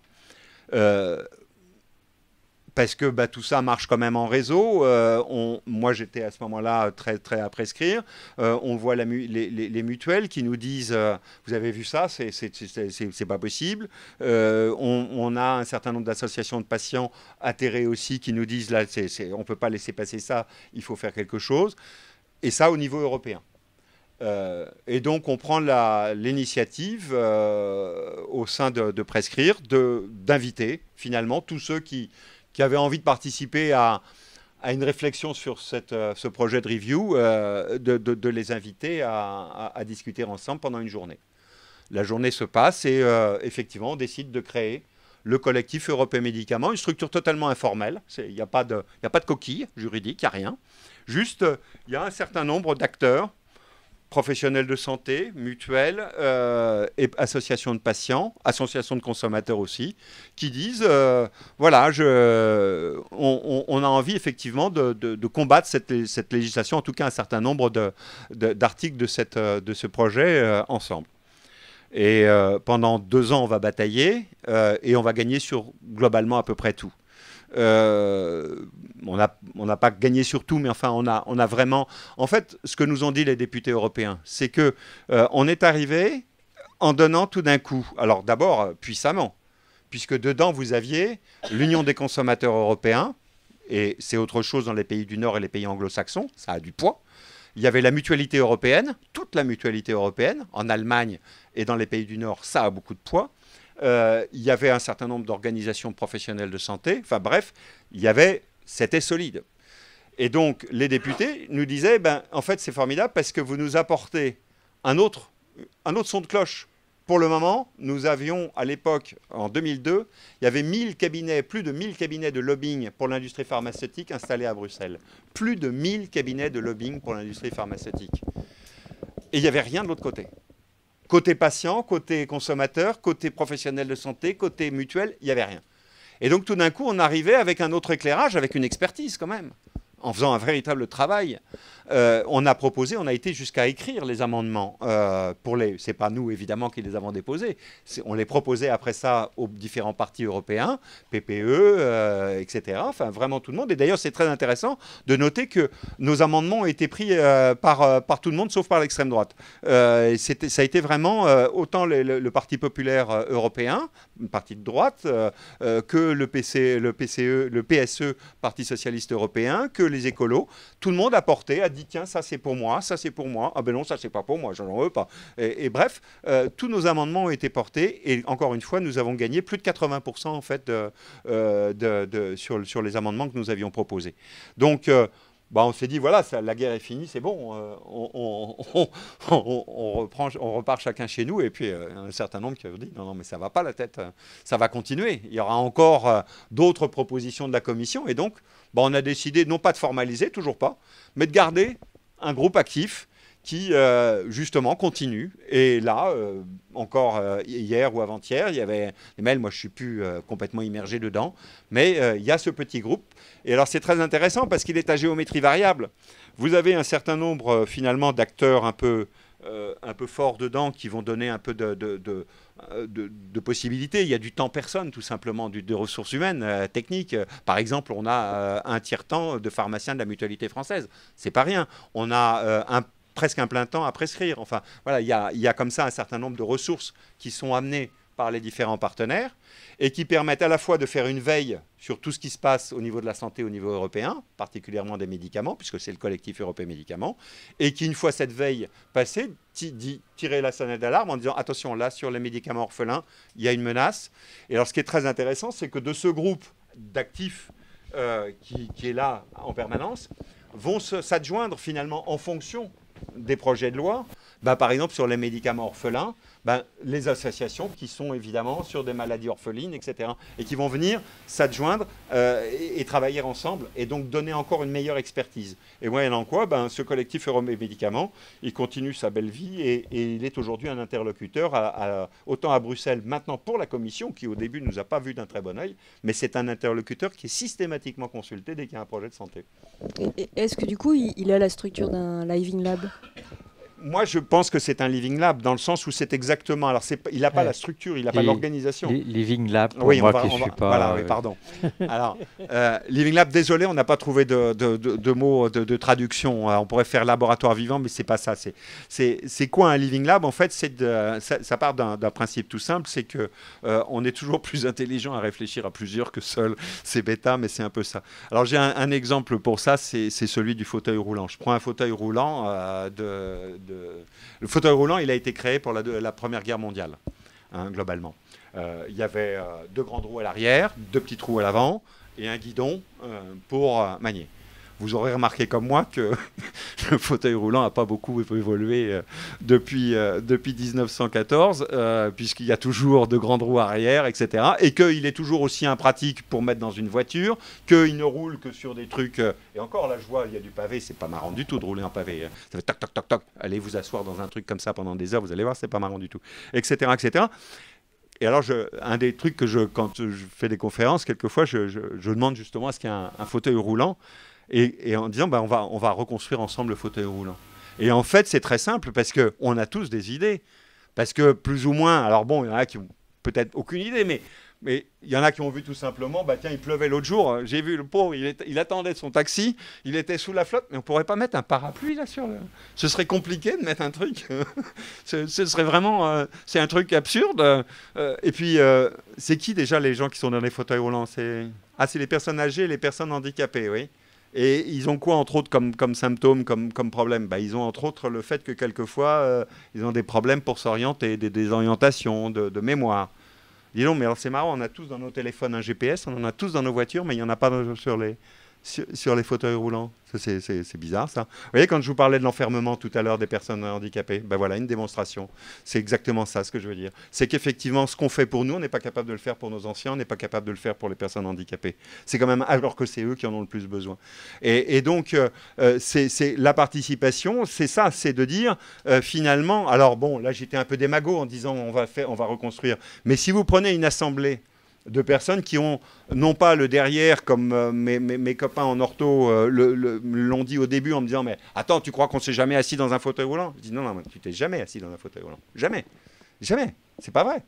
Parce que tout ça marche quand même en réseau. Moi, j'étais à ce moment-là très à prescrire. On voit les mutuelles qui nous disent vous avez vu ça, c'est pas possible. On a un certain nombre d'associations de patients atterrés aussi qui nous disent là, on peut pas laisser passer ça, il faut faire quelque chose. Et ça au niveau européen. Et donc, on prend l'initiative au sein de Prescrire d'inviter finalement tous ceux qui avaient envie de participer à une réflexion sur ce projet de review, de les inviter à discuter ensemble pendant une journée. La journée se passe et effectivement, on décide de créer le collectif Europe et Médicaments, une structure totalement informelle. Il n'y a pas de coquille juridique, il n'y a rien. Juste, il y a un certain nombre d'acteurs, professionnels de santé, mutuelles, et associations de patients, associations de consommateurs aussi, qui disent, voilà, on a envie effectivement de combattre cette législation, en tout cas un certain nombre d'articles de ce projet ensemble. Et pendant 2 ans, on va batailler et on va gagner sur globalement à peu près tout. On n'a pas gagné sur tout, mais enfin, on a vraiment... En fait, ce que nous ont dit les députés européens, c'est que on est arrivé en donnant tout d'un coup. Alors d'abord, puissamment, puisque dedans, vous aviez l'Union des consommateurs européens, et c'est autre chose dans les pays du Nord et les pays anglo-saxons, ça a du poids. Il y avait la mutualité européenne, toute la mutualité européenne, en Allemagne et dans les pays du Nord, ça a beaucoup de poids. Il y avait un certain nombre d'organisations professionnelles de santé. Enfin bref, c'était solide. Et donc, les députés nous disaient, en fait, c'est formidable parce que vous nous apportez un autre son de cloche. Pour le moment, nous avions, à l'époque, en 2002, il y avait plus de 1000 cabinets de lobbying pour l'industrie pharmaceutique installés à Bruxelles. Plus de 1000 cabinets de lobbying pour l'industrie pharmaceutique. Et il n'y avait rien de l'autre côté. Côté patient, côté consommateur, côté professionnel de santé, côté mutuelle, il n'y avait rien. Et donc tout d'un coup, on arrivait avec un autre éclairage, avec une expertise quand même, en faisant un véritable travail. On a proposé, on a été jusqu'à écrire les amendements. C'est pas nous évidemment qui les avons déposés. On les proposait après ça aux différents partis européens, PPE, etc. Enfin vraiment tout le monde. Et d'ailleurs c'est très intéressant de noter que nos amendements ont été pris par tout le monde sauf par l'extrême droite. Ça a été vraiment autant le Parti populaire européen, un parti de droite, que le PSE, Parti socialiste européen, que les écolos. Tout le monde a porté, a dit tiens, ça c'est pour moi, ça c'est pour moi, ah ben non, ça c'est pas pour moi, j'en veux pas. Et bref, tous nos amendements ont été portés et encore une fois, nous avons gagné plus de 80% en fait sur les amendements que nous avions proposés. Donc, on s'est dit voilà, la guerre est finie, c'est bon, on repart chacun chez nous. Et puis un certain nombre qui ont dit non, mais ça va pas la tête, ça va continuer. Il y aura encore d'autres propositions de la commission. Et donc, on a décidé non pas de formaliser, toujours pas, mais de garder un groupe actif qui, justement, continue. Et là, encore hier ou avant-hier, il y avait les mails, moi je ne suis plus complètement immergé dedans, mais il y a ce petit groupe. Et alors c'est très intéressant parce qu'il est à géométrie variable. Vous avez un certain nombre, finalement, d'acteurs un peu forts dedans qui vont donner un peu de possibilités. Il y a du temps personne, tout simplement, de ressources humaines, techniques. Par exemple, on a un tiers-temps de pharmacien de la mutualité française. C'est pas rien. On a presque un plein temps à prescrire. Enfin, voilà, il y a comme ça un certain nombre de ressources qui sont amenées par les différents partenaires et qui permettent à la fois de faire une veille sur tout ce qui se passe au niveau de la santé au niveau européen, particulièrement des médicaments, puisque c'est le collectif européen médicaments, et qui, une fois cette veille passée, tirer la sonnette d'alarme en disant attention, là, sur les médicaments orphelins, il y a une menace. Et alors, ce qui est très intéressant, c'est que de ce groupe d'actifs qui est là en permanence, vont s'adjoindre finalement en fonction des projets de loi, par exemple sur les médicaments orphelins, les associations qui sont évidemment sur des maladies orphelines, etc. et qui vont venir s'adjoindre et travailler ensemble et donc donner encore une meilleure expertise. Et moyennant quoi, ce collectif Europe Médicaments, il continue sa belle vie et il est aujourd'hui un interlocuteur autant à Bruxelles maintenant pour la Commission qui au début ne nous a pas vu d'un très bon œil, mais c'est un interlocuteur qui est systématiquement consulté dès qu'il y a un projet de santé. Et est-ce que du coup il a la structure d'un Living Lab ? Moi, je pense que c'est un Living Lab, dans le sens où c'est exactement... Alors, il n'a pas la structure, il n'a pas l'organisation. Living Lab, pour oui, moi qui ne suis pas... Voilà, oui, pardon. Alors, Living Lab, désolé, on n'a pas trouvé de mots de traduction. On pourrait faire laboratoire vivant, mais ce n'est pas ça. C'est quoi un Living Lab ? En fait, ça part d'un principe tout simple, c'est qu'on est toujours plus intelligent à réfléchir à plusieurs que seul. C'est bêta, mais c'est un peu ça. Alors, j'ai un exemple pour ça, c'est celui du fauteuil roulant. Je prends un fauteuil roulant le fauteuil roulant, il a été créé pour la Première Guerre mondiale, globalement. Il y avait 2 grandes roues à l'arrière, 2 petites roues à l'avant et un guidon pour manier. Vous aurez remarqué comme moi que le fauteuil roulant n'a pas beaucoup évolué depuis 1914, puisqu'il y a toujours 2 grandes roues arrière, etc. Et qu'il est toujours aussi impratique pour mettre dans une voiture, qu'il ne roule que sur des trucs... et encore, là, je vois, il y a du pavé, c'est pas marrant du tout de rouler en pavé. Ça fait toc, toc, toc, toc. Allez vous asseoir dans un truc comme ça pendant des heures, vous allez voir, c'est pas marrant du tout. Etc., etc. Et alors, un des trucs que quand je fais des conférences, quelquefois, je demande justement à ce qu'il y ait un fauteuil roulant, et en disant on va reconstruire ensemble le fauteuil roulant. Et en fait, c'est très simple parce qu'on a tous des idées. Parce que plus ou moins, alors bon, il y en a qui n'ont peut-être aucune idée, mais il y en a qui ont vu tout simplement, tiens, il pleuvait l'autre jour, j'ai vu le pauvre, il attendait son taxi, il était sous la flotte, mais on ne pourrait pas mettre un parapluie là sur le... Ce serait compliqué de mettre un truc. Ce serait vraiment... c'est un truc absurde. Et puis, c'est qui déjà les gens qui sont dans les fauteuils roulants ? C'est les personnes âgées et les personnes handicapées, oui. Et ils ont quoi, entre autres, comme symptômes, comme problème ? Ils ont, entre autres, le fait que, quelquefois, ils ont des problèmes pour s'orienter, des désorientations, de mémoire. Dis donc, mais alors c'est marrant, on a tous dans nos téléphones un GPS, on en a tous dans nos voitures, mais il n'y en a pas sur sur les fauteuils roulants. C'est bizarre, ça. Vous voyez, quand je vous parlais de l'enfermement tout à l'heure des personnes handicapées, ben voilà, une démonstration. C'est exactement ça, ce que je veux dire. C'est qu'effectivement, ce qu'on fait pour nous, on n'est pas capable de le faire pour nos anciens, on n'est pas capable de le faire pour les personnes handicapées. C'est quand même alors que c'est eux qui en ont le plus besoin. Et donc, c'est la participation, c'est ça, c'est de dire, finalement, alors bon, là, j'étais un peu démago en disant, on va reconstruire. Mais si vous prenez une assemblée de personnes qui ont, non pas le derrière, comme mes copains en ortho l'ont dit au début en me disant, mais attends, tu crois qu'on s'est jamais assis dans un fauteuil roulant? Je dis, non, tu t'es jamais assis dans un fauteuil roulant. Jamais. Jamais. C'est pas vrai.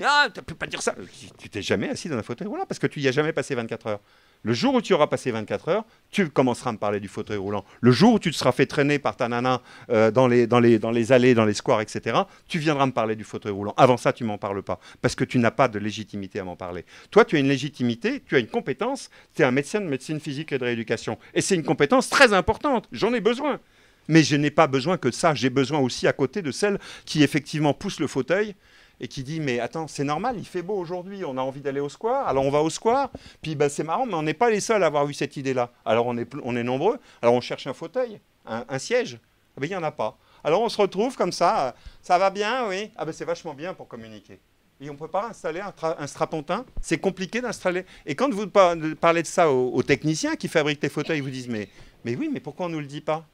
Ah, tu peux pas dire ça. Tu t'es jamais assis dans un fauteuil roulant parce que tu y as jamais passé 24 heures. Le jour où tu auras passé 24 heures, tu commenceras à me parler du fauteuil roulant. Le jour où tu te seras fait traîner par ta nana dans les allées, dans les squares, etc., tu viendras me parler du fauteuil roulant. Avant ça, tu m'en parles pas, parce que tu n'as pas de légitimité à m'en parler. Toi, tu as une légitimité, tu as une compétence, tu es un médecin de médecine physique et de rééducation. Et c'est une compétence très importante, j'en ai besoin. Mais je n'ai pas besoin que de ça, j'ai besoin aussi à côté de celle qui effectivement pousse le fauteuil, et qui dit, mais attends, c'est normal, il fait beau aujourd'hui, on a envie d'aller au square, alors on va au square, puis ben, c'est marrant, mais on n'est pas les seuls à avoir eu cette idée-là. Alors on est nombreux, alors on cherche un fauteuil, un siège, ah ben, il n'y en a pas. Alors on se retrouve comme ça va bien, oui, ah ben, c'est vachement bien pour communiquer. Et on ne peut pas installer un strapontin, c'est compliqué d'installer. Et quand vous parlez de ça aux techniciens qui fabriquent les fauteuils, ils vous disent, mais oui, mais pourquoi on ne nous le dit pas?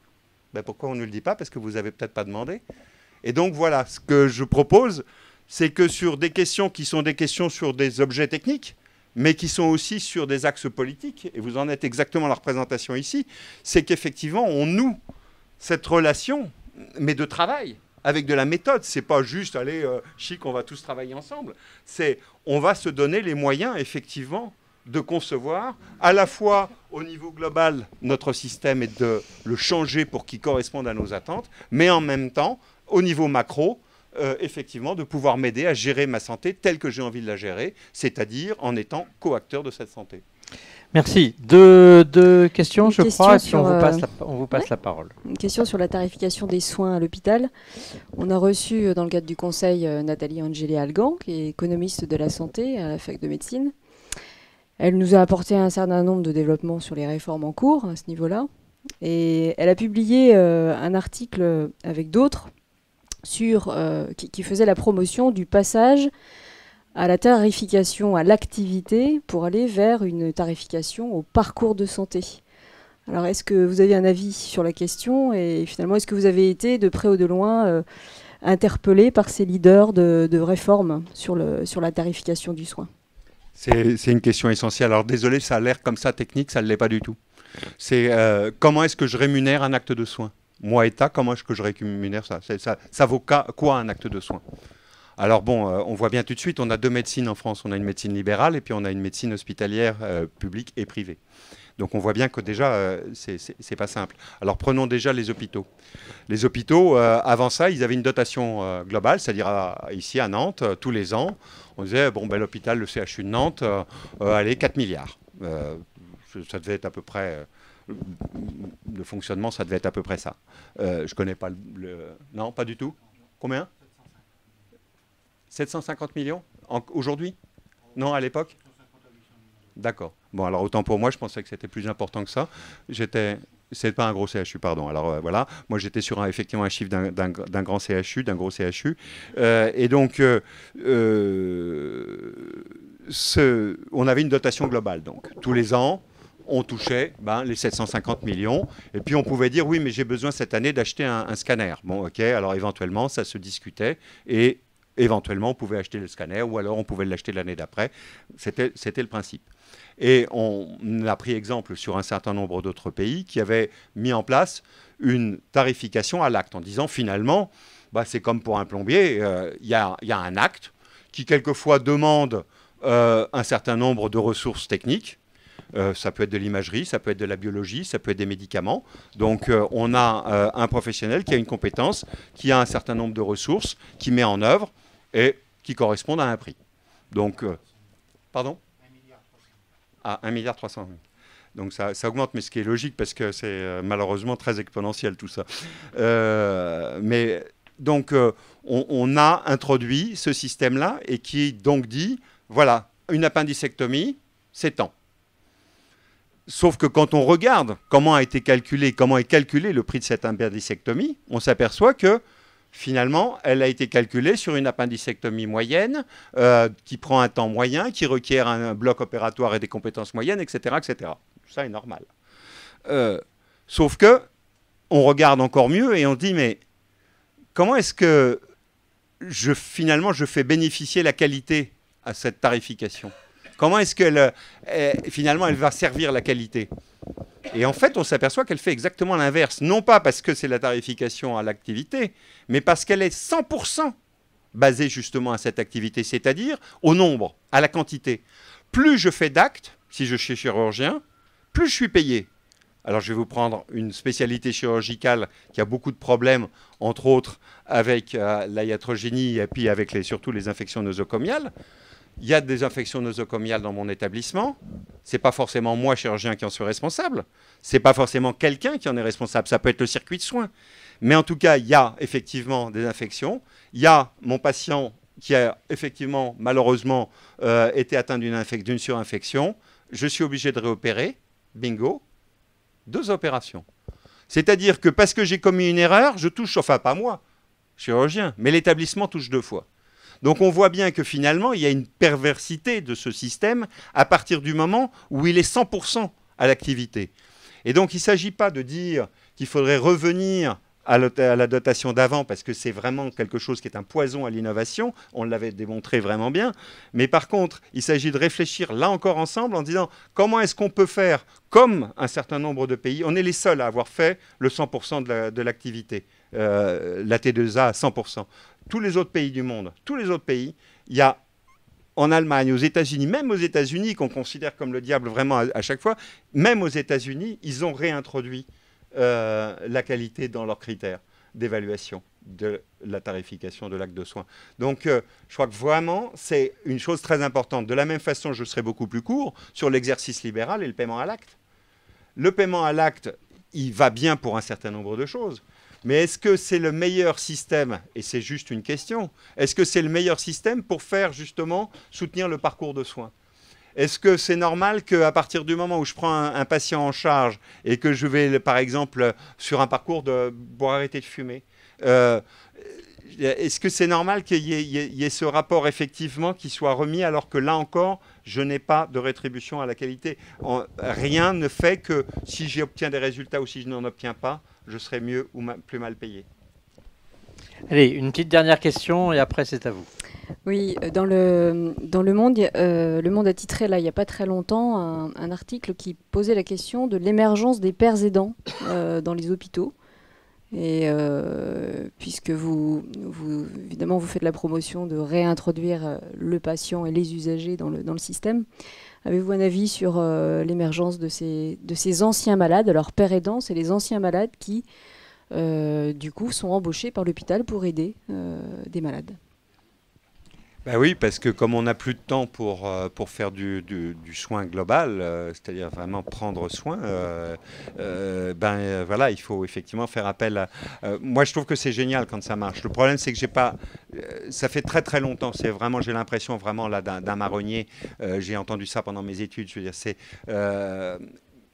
Ben, pourquoi on ne nous le dit pas? Parce que vous n'avez peut-être pas demandé. Et donc voilà, ce que je propose, c'est que sur des questions qui sont des questions sur des objets techniques, mais qui sont aussi sur des axes politiques, et vous en êtes exactement la représentation ici, c'est qu'effectivement, on noue cette relation, mais de travail, avec de la méthode. C'est pas juste, allez, chic, on va tous travailler ensemble. C'est, on va se donner les moyens, effectivement, de concevoir, à la fois au niveau global, notre système et de le changer pour qu'il corresponde à nos attentes, mais en même temps, au niveau macro, effectivement, de pouvoir m'aider à gérer ma santé telle que j'ai envie de la gérer, c'est-à-dire en étant co-acteur de cette santé. Merci. Deux questions, Une je question crois, et sur, puis on vous passe ouais. la parole. Une question sur la tarification des soins à l'hôpital. On a reçu dans le cadre du conseil Nathalie Angeli-Algan, qui est économiste de la santé à la fac de médecine. Elle nous a apporté un certain nombre de développements sur les réformes en cours à ce niveau-là. Et elle a publié un article avec d'autres qui faisait la promotion du passage à la tarification à l'activité pour aller vers une tarification au parcours de santé. Alors, est-ce que vous avez un avis sur la question et finalement, est-ce que vous avez été de près ou de loin interpellé par ces leaders de réforme sur la tarification du soin? C'est une question essentielle. Alors désolé, ça a l'air comme ça technique, ça ne l'est pas du tout. C'est comment est-ce que je rémunère un acte de soin? Moi, État, comment est-ce que je rémunère ça? Ça vaut quoi un acte de soin? Alors bon, on voit bien tout de suite, on a deux médecines en France. On a une médecine libérale et puis on a une médecine hospitalière publique et privée. Donc on voit bien que déjà, c'est pas simple. Alors prenons déjà les hôpitaux. Les hôpitaux, avant ça, ils avaient une dotation globale, c'est-à-dire ici à Nantes, tous les ans, on disait, bon, ben, l'hôpital, le CHU de Nantes, allez, 4 milliards. Ça devait être à peu près... le fonctionnement, ça devait être à peu près ça. Je connais pas Non, pas du tout. Combien? 750 millions aujourd'hui? Non, à l'époque? D'accord. Bon, alors autant pour moi, je pensais que c'était plus important que ça. C'est pas un gros CHU, pardon. Alors voilà, moi j'étais sur effectivement un chiffre d'un grand CHU, d'un gros CHU. Et donc, on avait une dotation globale. Donc, tous les ans, on touchait les 750 millions. Et puis on pouvait dire, oui, mais j'ai besoin cette année d'acheter un scanner. Bon, ok, alors éventuellement, ça se discutait. Et éventuellement, on pouvait acheter le scanner ou alors on pouvait l'acheter l'année d'après. C'était le principe. Et on a pris exemple sur un certain nombre d'autres pays qui avaient mis en place une tarification à l'acte en disant finalement, c'est comme pour un plombier, il y a un acte qui quelquefois demande un certain nombre de ressources techniques. Ça peut être de l'imagerie, ça peut être de la biologie, ça peut être des médicaments. Donc on a un professionnel qui a une compétence, qui a un certain nombre de ressources, qui met en œuvre et qui correspondent à un prix. Donc, pardon ? 1,3 milliard. Donc ça augmente, mais ce qui est logique parce que c'est malheureusement très exponentiel tout ça. Mais donc on a introduit ce système-là et qui donc dit, voilà, une appendicectomie, c'est tant. Sauf que quand on regarde comment est calculé le prix de cette appendicectomie, on s'aperçoit que finalement, elle a été calculée sur une appendicectomie moyenne, qui prend un temps moyen, qui requiert un bloc opératoire et des compétences moyennes, etc., etc. Tout ça est normal. Sauf que on regarde encore mieux et on se dit, mais comment est-ce que finalement je fais bénéficier la qualité à cette tarification? Comment est-ce qu'elle finalement elle va servir la qualité? Et en fait, on s'aperçoit qu'elle fait exactement l'inverse. Non pas parce que c'est la tarification à l'activité, mais parce qu'elle est 100% basée justement à cette activité, c'est-à-dire au nombre, à la quantité. Plus je fais d'actes, si je suis chirurgien, plus je suis payé. Alors je vais vous prendre une spécialité chirurgicale qui a beaucoup de problèmes, entre autres avec la iatrogénie et puis avec surtout les infections nosocomiales. Il y a des infections nosocomiales dans mon établissement. Ce n'est pas forcément moi, chirurgien, qui en suis responsable. Ce n'est pas forcément quelqu'un qui en est responsable. Ça peut être le circuit de soins. Mais en tout cas, il y a effectivement des infections. Il y a mon patient qui a effectivement, malheureusement, été atteint d'une surinfection. Je suis obligé de réopérer. Bingo. 2 opérations. C'est-à-dire que parce que j'ai commis une erreur, je touche, enfin pas moi, chirurgien, mais l'établissement touche 2 fois. Donc on voit bien que finalement, il y a une perversité de ce système à partir du moment où il est 100% à l'activité. Et donc il ne s'agit pas de dire qu'il faudrait revenir à la dotation d'avant, parce que c'est vraiment quelque chose qui est un poison à l'innovation, on l'avait démontré vraiment bien, mais par contre, il s'agit de réfléchir là encore ensemble en disant comment est-ce qu'on peut faire comme un certain nombre de pays, on est les seuls à avoir fait le 100% de l'activité, la T2A à 100%. Tous les autres pays du monde, tous les autres pays, il y a en Allemagne, aux États-Unis, même aux États-Unis, qu'on considère comme le diable vraiment à chaque fois, même aux États-Unis, ils ont réintroduit la qualité dans leurs critères d'évaluation de la tarification de l'acte de soins. Donc, je crois que vraiment, c'est une chose très importante. De la même façon, je serai beaucoup plus court sur l'exercice libéral et le paiement à l'acte. Le paiement à l'acte, il va bien pour un certain nombre de choses. Mais est-ce que c'est le meilleur système, et c'est juste une question, est-ce que c'est le meilleur système pour faire justement soutenir le parcours de soins? Est-ce que c'est normal qu'à partir du moment où je prends un patient en charge et que je vais, par exemple, sur un parcours pour arrêter de fumer, est-ce que c'est normal qu'il y ait ce rapport effectivement qui soit remis alors que là encore, je n'ai pas de rétribution à la qualité? Rien ne fait que si j'obtiens des résultats ou si je n'en obtiens pas, je serai mieux ou plus mal payé. Allez, une petite dernière question et après c'est à vous. Oui, dans le Monde a titré là il n'y a pas très longtemps un article qui posait la question de l'émergence des pères aidants dans les hôpitaux. Et puisque vous évidemment vous faites la promotion de réintroduire le patient et les usagers dans le système, avez-vous un avis sur l'émergence de ces anciens malades? Alors pères aidants, c'est les anciens malades qui du coup sont embauchés par l'hôpital pour aider des malades. Ben oui, parce que comme on n'a plus de temps pour faire du soin global, c'est-à-dire vraiment prendre soin, voilà, il faut effectivement faire appel à... moi, je trouve que c'est génial quand ça marche. Le problème, c'est que j'ai pas... ça fait très très longtemps, c'est vraiment, j'ai l'impression vraiment là d'un marronnier. J'ai entendu ça pendant mes études, je veux dire, c'est...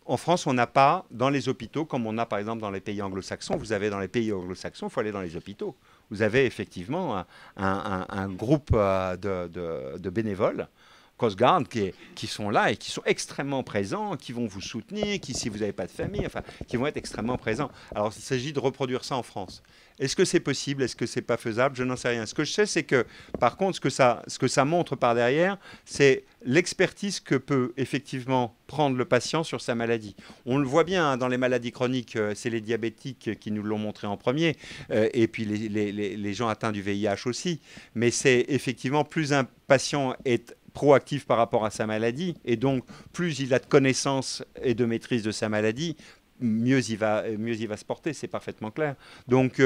en France, on n'a pas dans les hôpitaux, comme on a par exemple dans les pays anglo-saxons, vous avez dans les pays anglo-saxons, il faut aller dans les hôpitaux. Vous avez effectivement un groupe de bénévoles, Coast Guard, qui sont là et qui sont extrêmement présents, qui vont vous soutenir, qui, si vous n'avez pas de famille, enfin, qui vont être extrêmement présents. Alors, il s'agit de reproduire ça en France. Est-ce que c'est possible? Est-ce que c'est pas faisable? Je n'en sais rien. Ce que je sais, c'est que, par contre, ce que ça montre par derrière, c'est l'expertise que peut effectivement prendre le patient sur sa maladie. On le voit bien hein, dans les maladies chroniques, c'est les diabétiques qui nous l'ont montré en premier, et puis les gens atteints du VIH aussi. Mais c'est effectivement plus un patient est proactif par rapport à sa maladie, et donc plus il a de connaissances et de maîtrise de sa maladie, mieux il va se porter, c'est parfaitement clair. Donc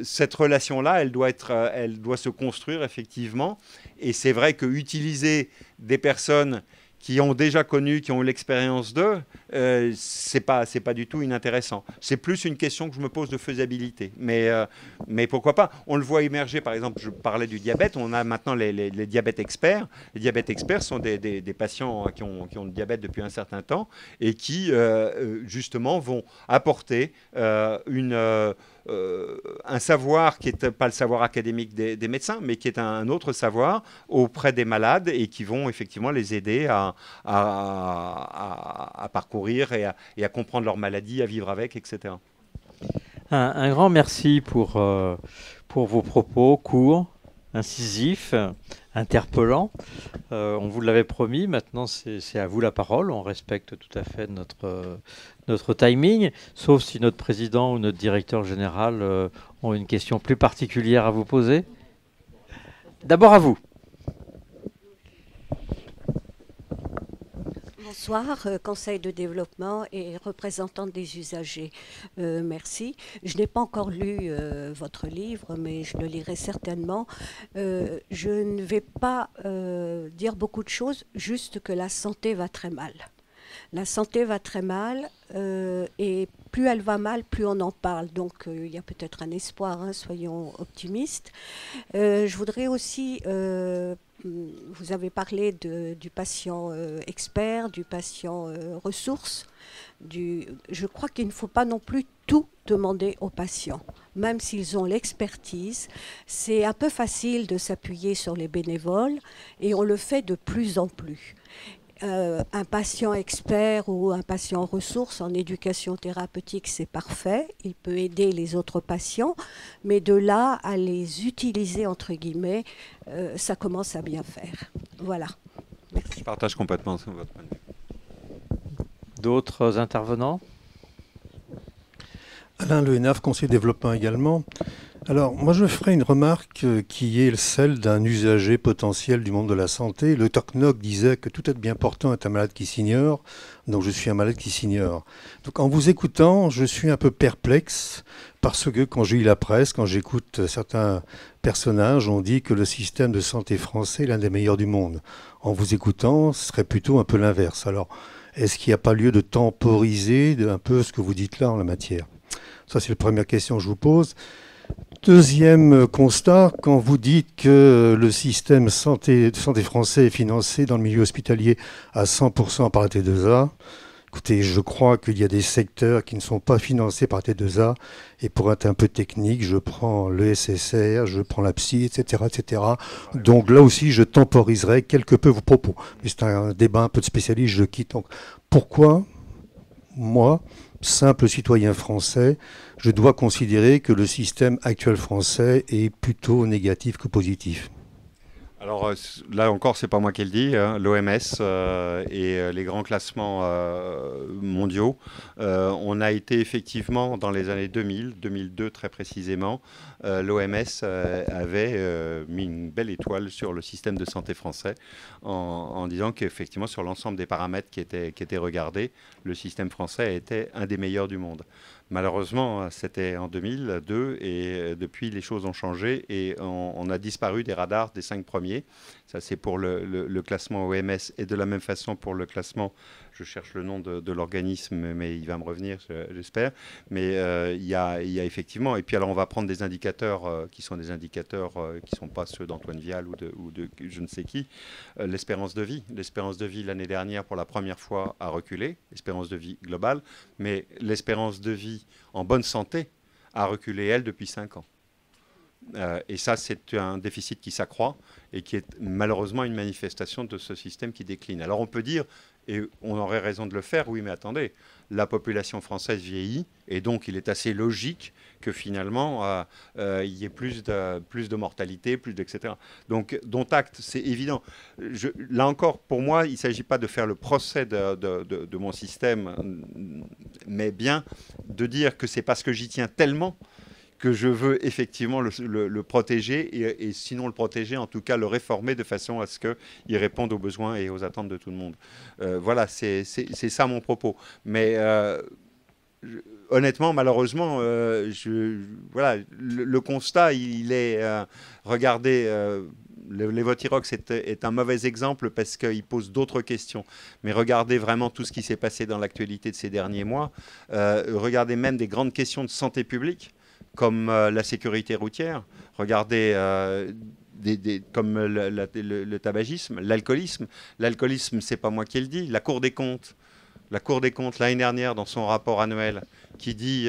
cette relation-là, elle doit se construire effectivement, et c'est vrai que utiliser des personnes qui ont déjà connu, qui ont eu l'expérience d'eux, c'est pas du tout inintéressant. C'est plus une question que je me pose de faisabilité. Mais pourquoi pas? On le voit émerger, par exemple, je parlais du diabète, on a maintenant les diabètes experts. Les diabètes experts sont des patients qui ont le diabète depuis un certain temps et qui, justement, vont apporter un savoir qui n'est pas le savoir académique des médecins, mais qui est un autre savoir auprès des malades et qui vont effectivement les aider à parcourir et à comprendre leur maladie, à vivre avec, etc. Un grand merci pour vos propos courts, incisifs, interpellants. On vous l'avait promis, maintenant c'est à vous la parole. On respecte tout à fait notre timing, sauf si notre président ou notre directeur général ont une question plus particulière à vous poser. D'abord à vous. Bonsoir, conseil de développement et représentante des usagers. Merci. Je n'ai pas encore lu votre livre, mais je le lirai certainement. Je ne vais pas dire beaucoup de choses, juste que la santé va très mal. La santé va très mal et plus elle va mal, plus on en parle. Donc il y a peut-être un espoir, hein, soyons optimistes. Je voudrais aussi... vous avez parlé du patient expert, du patient ressource. Je crois qu'il ne faut pas non plus tout demander aux patients, même s'ils ont l'expertise. C'est un peu facile de s'appuyer sur les bénévoles et on le fait de plus en plus. Un patient expert ou un patient ressource en éducation thérapeutique, c'est parfait. Il peut aider les autres patients, mais de là à les utiliser, entre guillemets, ça commence à bien faire. Voilà. Merci. Je partage complètement votre point de vue. D'autres intervenants? Alain Lehenaf, conseiller développement également. Alors, moi, je ferai une remarque qui est celle d'un usager potentiel du monde de la santé. Le docteur Knock disait que tout être bien portant est un malade qui s'ignore, donc je suis un malade qui s'ignore. Donc, en vous écoutant, je suis un peu perplexe parce que quand j'ai lu la presse, quand j'écoute certains personnages, on dit que le système de santé français est l'un des meilleurs du monde. En vous écoutant, ce serait plutôt un peu l'inverse. Alors, est-ce qu'il n'y a pas lieu de temporiser un peu ce que vous dites là en la matière? Ça, c'est la première question que je vous pose. Deuxième constat, quand vous dites que le système santé français est financé dans le milieu hospitalier à 100% par la T2A, écoutez, je crois qu'il y a des secteurs qui ne sont pas financés par la T2A, et pour être un peu technique, je prends le SSR, je prends la psy, etc., etc. Donc là aussi, je temporiserai quelque peu vos propos. Mais c'est un débat un peu de spécialiste, je quitte. Donc, pourquoi, moi, simple citoyen français, je dois considérer que le système actuel français est plutôt négatif que positif? Alors là encore, c'est pas moi qui le dis, hein. L'OMS et les grands classements mondiaux, on a été effectivement dans les années 2000, 2002 très précisément, l'OMS avait mis une belle étoile sur le système de santé français en disant qu'effectivement sur l'ensemble des paramètres qui étaient regardés, le système français était un des meilleurs du monde. Malheureusement, c'était en 2002 et depuis, les choses ont changé et on a disparu des radars des 5 premiers. Ça, c'est pour le classement OMS et de la même façon pour le classement, je cherche le nom de l'organisme, mais il va me revenir, j'espère. Mais il y a effectivement, et puis alors on va prendre des indicateurs qui sont des indicateurs qui ne sont pas ceux d'Antoine Vial ou de je ne sais qui. L'espérance de vie. L'espérance de vie l'année dernière pour la première fois a reculé, l'espérance de vie globale, mais l'espérance de vie en bonne santé a reculé, elle, depuis 5 ans. Et ça, c'est un déficit qui s'accroît et qui est malheureusement une manifestation de ce système qui décline. Alors on peut dire, et on aurait raison de le faire, oui mais attendez, la population française vieillit et donc il est assez logique que finalement il y ait plus de mortalité, etc. Donc dont acte, c'est évident. Là encore, pour moi, il ne s'agit pas de faire le procès de mon système, mais bien de dire que c'est parce que j'y tiens tellement que je veux effectivement le protéger et sinon le protéger, en tout cas le réformer de façon à ce qu'il réponde aux besoins et aux attentes de tout le monde. Voilà, c'est ça mon propos. Mais honnêtement, malheureusement, voilà, le constat, il est regardez le lévothyrox est un mauvais exemple parce qu'il pose d'autres questions. Mais regardez vraiment tout ce qui s'est passé dans l'actualité de ces derniers mois. Regardez même des grandes questions de santé publique, comme la sécurité routière. Regardez comme le tabagisme, l'alcoolisme. L'alcoolisme, c'est pas moi qui le dis. La Cour des comptes l'année dernière, dans son rapport annuel, qui dit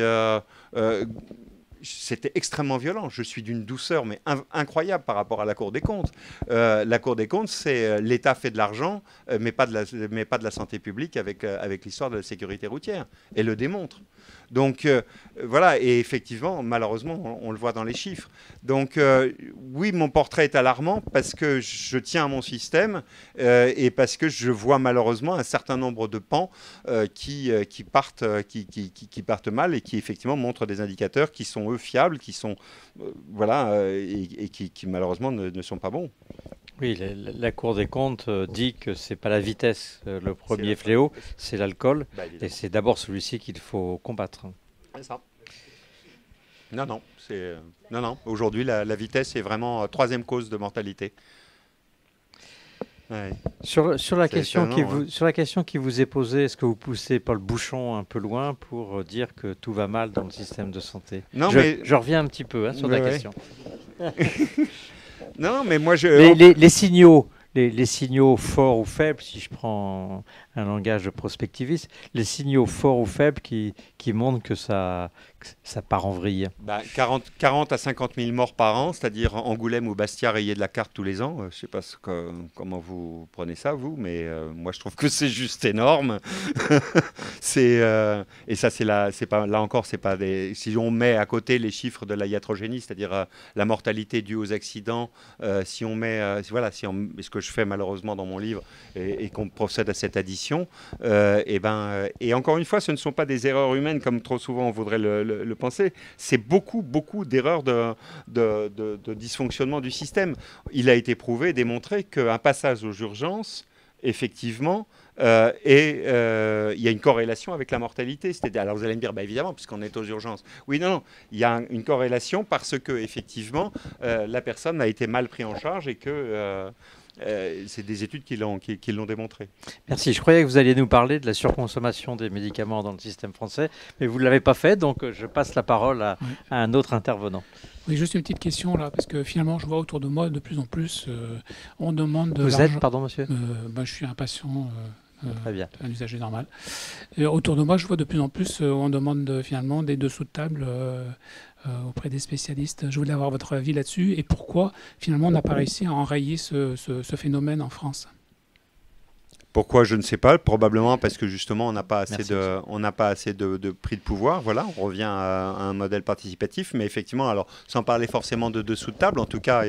c'était extrêmement violent. Je suis d'une douceur mais incroyable par rapport à la Cour des comptes. La Cour des comptes, c'est l'État fait de l'argent, mais pas de la santé publique avec l'histoire de la sécurité routière. Et le démontre. Donc voilà, et effectivement, malheureusement, on le voit dans les chiffres. Donc oui, mon portrait est alarmant parce que je tiens à mon système et parce que je vois malheureusement un certain nombre de pans qui partent mal et qui effectivement montrent des indicateurs qui sont eux fiables, qui sont et qui malheureusement ne sont pas bons. Oui, la Cour des comptes dit que c'est pas la vitesse le premier fléau, c'est l'alcool, et c'est d'abord celui-ci qu'il faut combattre. C'est ça. Non. Aujourd'hui, la vitesse est vraiment troisième cause de mortalité. Ouais. Sur la question qui vous est posée, est-ce que vous poussez pas le bouchon un peu loin pour dire que tout va mal dans le système de santé? Non, je reviens un petit peu sur la question. Non, mais moi les signaux, les signaux forts ou faibles, si je prends un langage de prospectiviste, les signaux forts ou faibles qui montrent que ça part en vrille. 40 à 50 000 morts par an, c'est-à-dire Angoulême ou Bastia rayés de la carte tous les ans. Je ne sais pas comment vous prenez ça, vous, mais moi je trouve que c'est juste énorme. Et ça, là encore, c'est pas des. Si on met à côté les chiffres de la iatrogénie, c'est-à-dire la mortalité due aux accidents, si on met, ce que je fais malheureusement dans mon livre, et qu'on procède à cette addition, et encore une fois, ce ne sont pas des erreurs humaines comme trop souvent on voudrait le penser. C'est beaucoup d'erreurs de dysfonctionnement du système. Il a été prouvé, démontré qu'un passage aux urgences, effectivement, il y a une corrélation avec la mortalité. Alors vous allez me dire, évidemment, puisqu'on est aux urgences. Oui, non, il y a une corrélation parce que effectivement, la personne a été mal prise en charge et que c'est des études qui l'ont démontré. Merci. Je croyais que vous alliez nous parler de la surconsommation des médicaments dans le système français, mais vous ne l'avez pas fait, donc je passe la parole à un autre intervenant. Oui, juste une petite question là, parce que finalement, je vois autour de moi de plus en plus, on demande de Vous êtes, pardon, monsieur je suis un patient, très bien. un usager normal. Et autour de moi, je vois de plus en plus, on demande finalement des dessous de table auprès des spécialistes. Je voulais avoir votre avis là-dessus et pourquoi finalement on n'a pas réussi à enrayer ce phénomène en France. Pourquoi, je ne sais pas. Probablement parce que justement, on n'a pas assez de prix de pouvoir. Voilà, on revient à un modèle participatif. Mais effectivement, alors, sans parler forcément de dessous de table, en tout cas,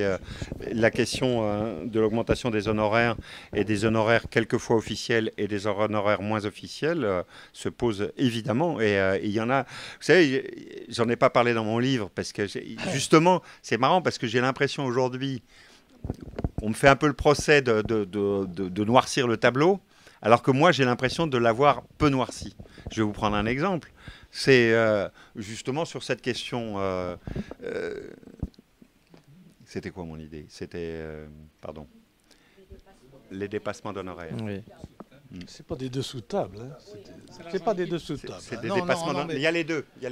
la question de l'augmentation des honoraires et des honoraires quelquefois officiels et des honoraires moins officiels se pose évidemment. Et il y en a... Vous savez, j'en ai pas parlé dans mon livre parce que, justement, c'est marrant parce que j'ai l'impression aujourd'hui... On me fait un peu le procès de noircir le tableau, alors que moi, j'ai l'impression de l'avoir peu noirci. Je vais vous prendre un exemple. C'est justement sur cette question... c'était quoi mon idée? C'était... pardon. Les dépassements d'honoraires. Oui. C'est pas des dessous de table. C'est pas des dessous de table. C'est des dépassements d'honoraires. Il y a les deux. Il y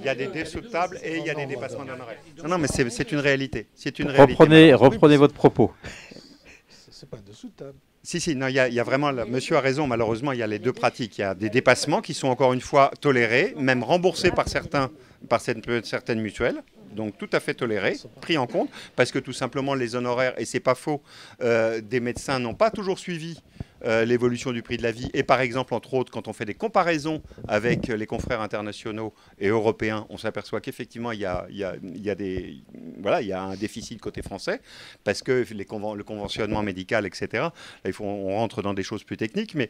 a des dessous de table et il y a des dépassements d'honoraires. Non, mais c'est une réalité. Reprenez votre propos. C'est pas dessous de table. Si, non, il y a vraiment, monsieur a raison, malheureusement, il y a les deux pratiques. Il y a des dépassements qui sont encore une fois tolérés, même remboursés par certaines mutuelles. Donc tout à fait toléré, pris en compte, parce que tout simplement les honoraires, et c'est pas faux, des médecins n'ont pas toujours suivi l'évolution du prix de la vie. Et par exemple, entre autres, quand on fait des comparaisons avec les confrères internationaux et européens, on s'aperçoit qu'effectivement, il y a un déficit côté français, parce que le conventionnement médical, etc., là, on rentre dans des choses plus techniques, mais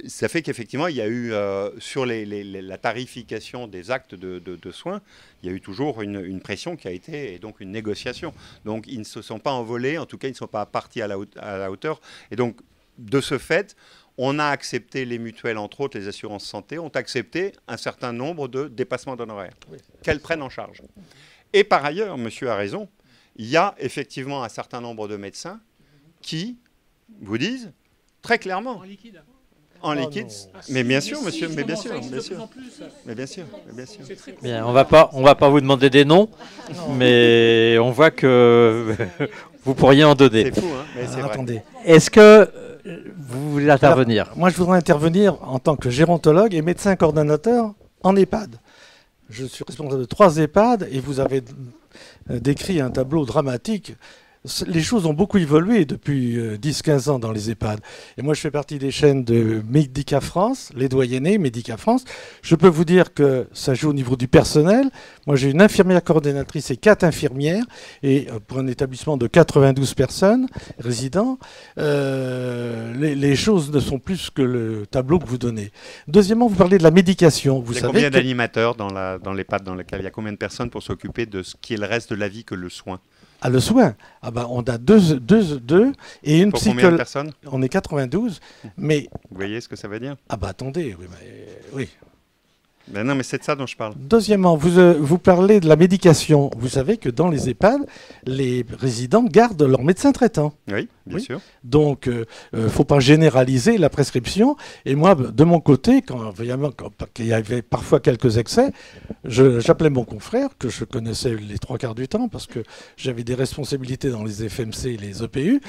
ça fait qu'effectivement, il y a eu, sur la tarification des actes de soins, il y a eu toujours une pression qui a été, et donc une négociation. Donc, ils ne se sont pas envolés, en tout cas, ils ne sont pas partis à la hauteur. Et donc, de ce fait, on a accepté, les mutuelles, entre autres les assurances santé, ont accepté un certain nombre de dépassements d'honoraires qu'elles prennent en charge. Et par ailleurs, monsieur a raison, il y a effectivement un certain nombre de médecins qui vous disent très clairement, en liquide, mais bien sûr, monsieur, mais bien sûr, bien sûr, mais bien sûr, bien sûr. Bien, on va pas vous demander des noms, mais on voit que vous pourriez en donner. C'est fou, hein, mais c'est vrai. Attendez. Est-ce que vous voulez intervenir? Alors, moi, je voudrais intervenir en tant que gérontologue et médecin coordonnateur en EHPAD. Je suis responsable de 3 EHPAD et vous avez décrit un tableau dramatique. Les choses ont beaucoup évolué depuis 10-15 ans dans les EHPAD. Et moi, je fais partie des chaînes de Médica France, les doyennés, Médica France. Je peux vous dire que ça joue au niveau du personnel. Moi, j'ai une infirmière coordonnatrice et 4 infirmières. Et pour un établissement de 92 personnes, résidents, les choses ne sont plus que le tableau que vous donnez. Deuxièmement, vous parlez de la médication. Vous il y a savez combien d'animateurs dans l'EHPAD dans lequel il y a combien de personnes pour s'occuper de ce qui est le reste de la vie que le soin? Ah, le soin. Ah ben, on a deux et une Pour psychologue. combien de personnes? On est 92, mais... Vous voyez ce que ça veut dire? Ah bah attendez, oui. Ben non, mais c'est de ça dont je parle. Deuxièmement, vous parlez de la médication. Vous savez que dans les EHPAD, les résidents gardent leur médecin traitant. Oui, bien sûr. Donc, il ne faut pas généraliser la prescription. Et moi, de mon côté, quand il y avait parfois quelques excès, j'appelais mon confrère, que je connaissais les 3/4 du temps, parce que j'avais des responsabilités dans les FMC et les EPU.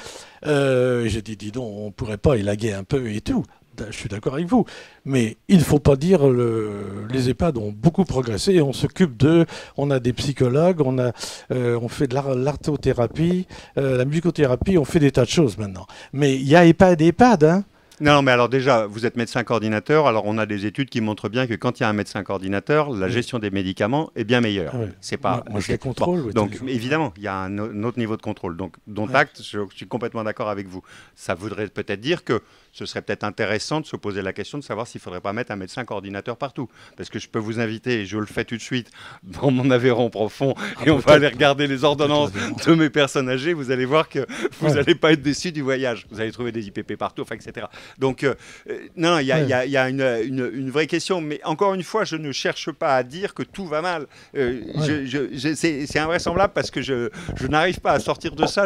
J'ai dit, dis donc, on ne pourrait pas élaguer un peu et tout. Je suis d'accord avec vous, mais il ne faut pas dire les EHPAD ont beaucoup progressé, on s'occupe d'eux, on a des psychologues, on fait de l'artothérapie, la musicothérapie, on fait des tas de choses maintenant. Mais il y a EHPAD et EHPAD, hein. Non, mais alors déjà, vous êtes médecin coordinateur, alors on a des études qui montrent bien que quand il y a un médecin coordinateur, la gestion des médicaments est bien meilleure. Ouais. C'est pas. Moi je les contrôle. Bon, oui, donc évidemment, il y a un autre niveau de contrôle. Donc, dont acte, je suis complètement d'accord avec vous. Ça voudrait peut-être dire que ce serait peut-être intéressant de se poser la question de savoir s'il ne faudrait pas mettre un médecin coordinateur partout. Parce que je peux vous inviter, et je le fais tout de suite, dans mon Aveyron profond, et on va aller regarder les ordonnances de mes personnes âgées. Vous allez voir que vous n'allez pas être déçus du voyage. Vous allez trouver des IPP partout, enfin, etc. Donc, non, il y a une vraie question. Mais encore une fois, je ne cherche pas à dire que tout va mal. C'est invraisemblable parce que je n'arrive pas à sortir de ça.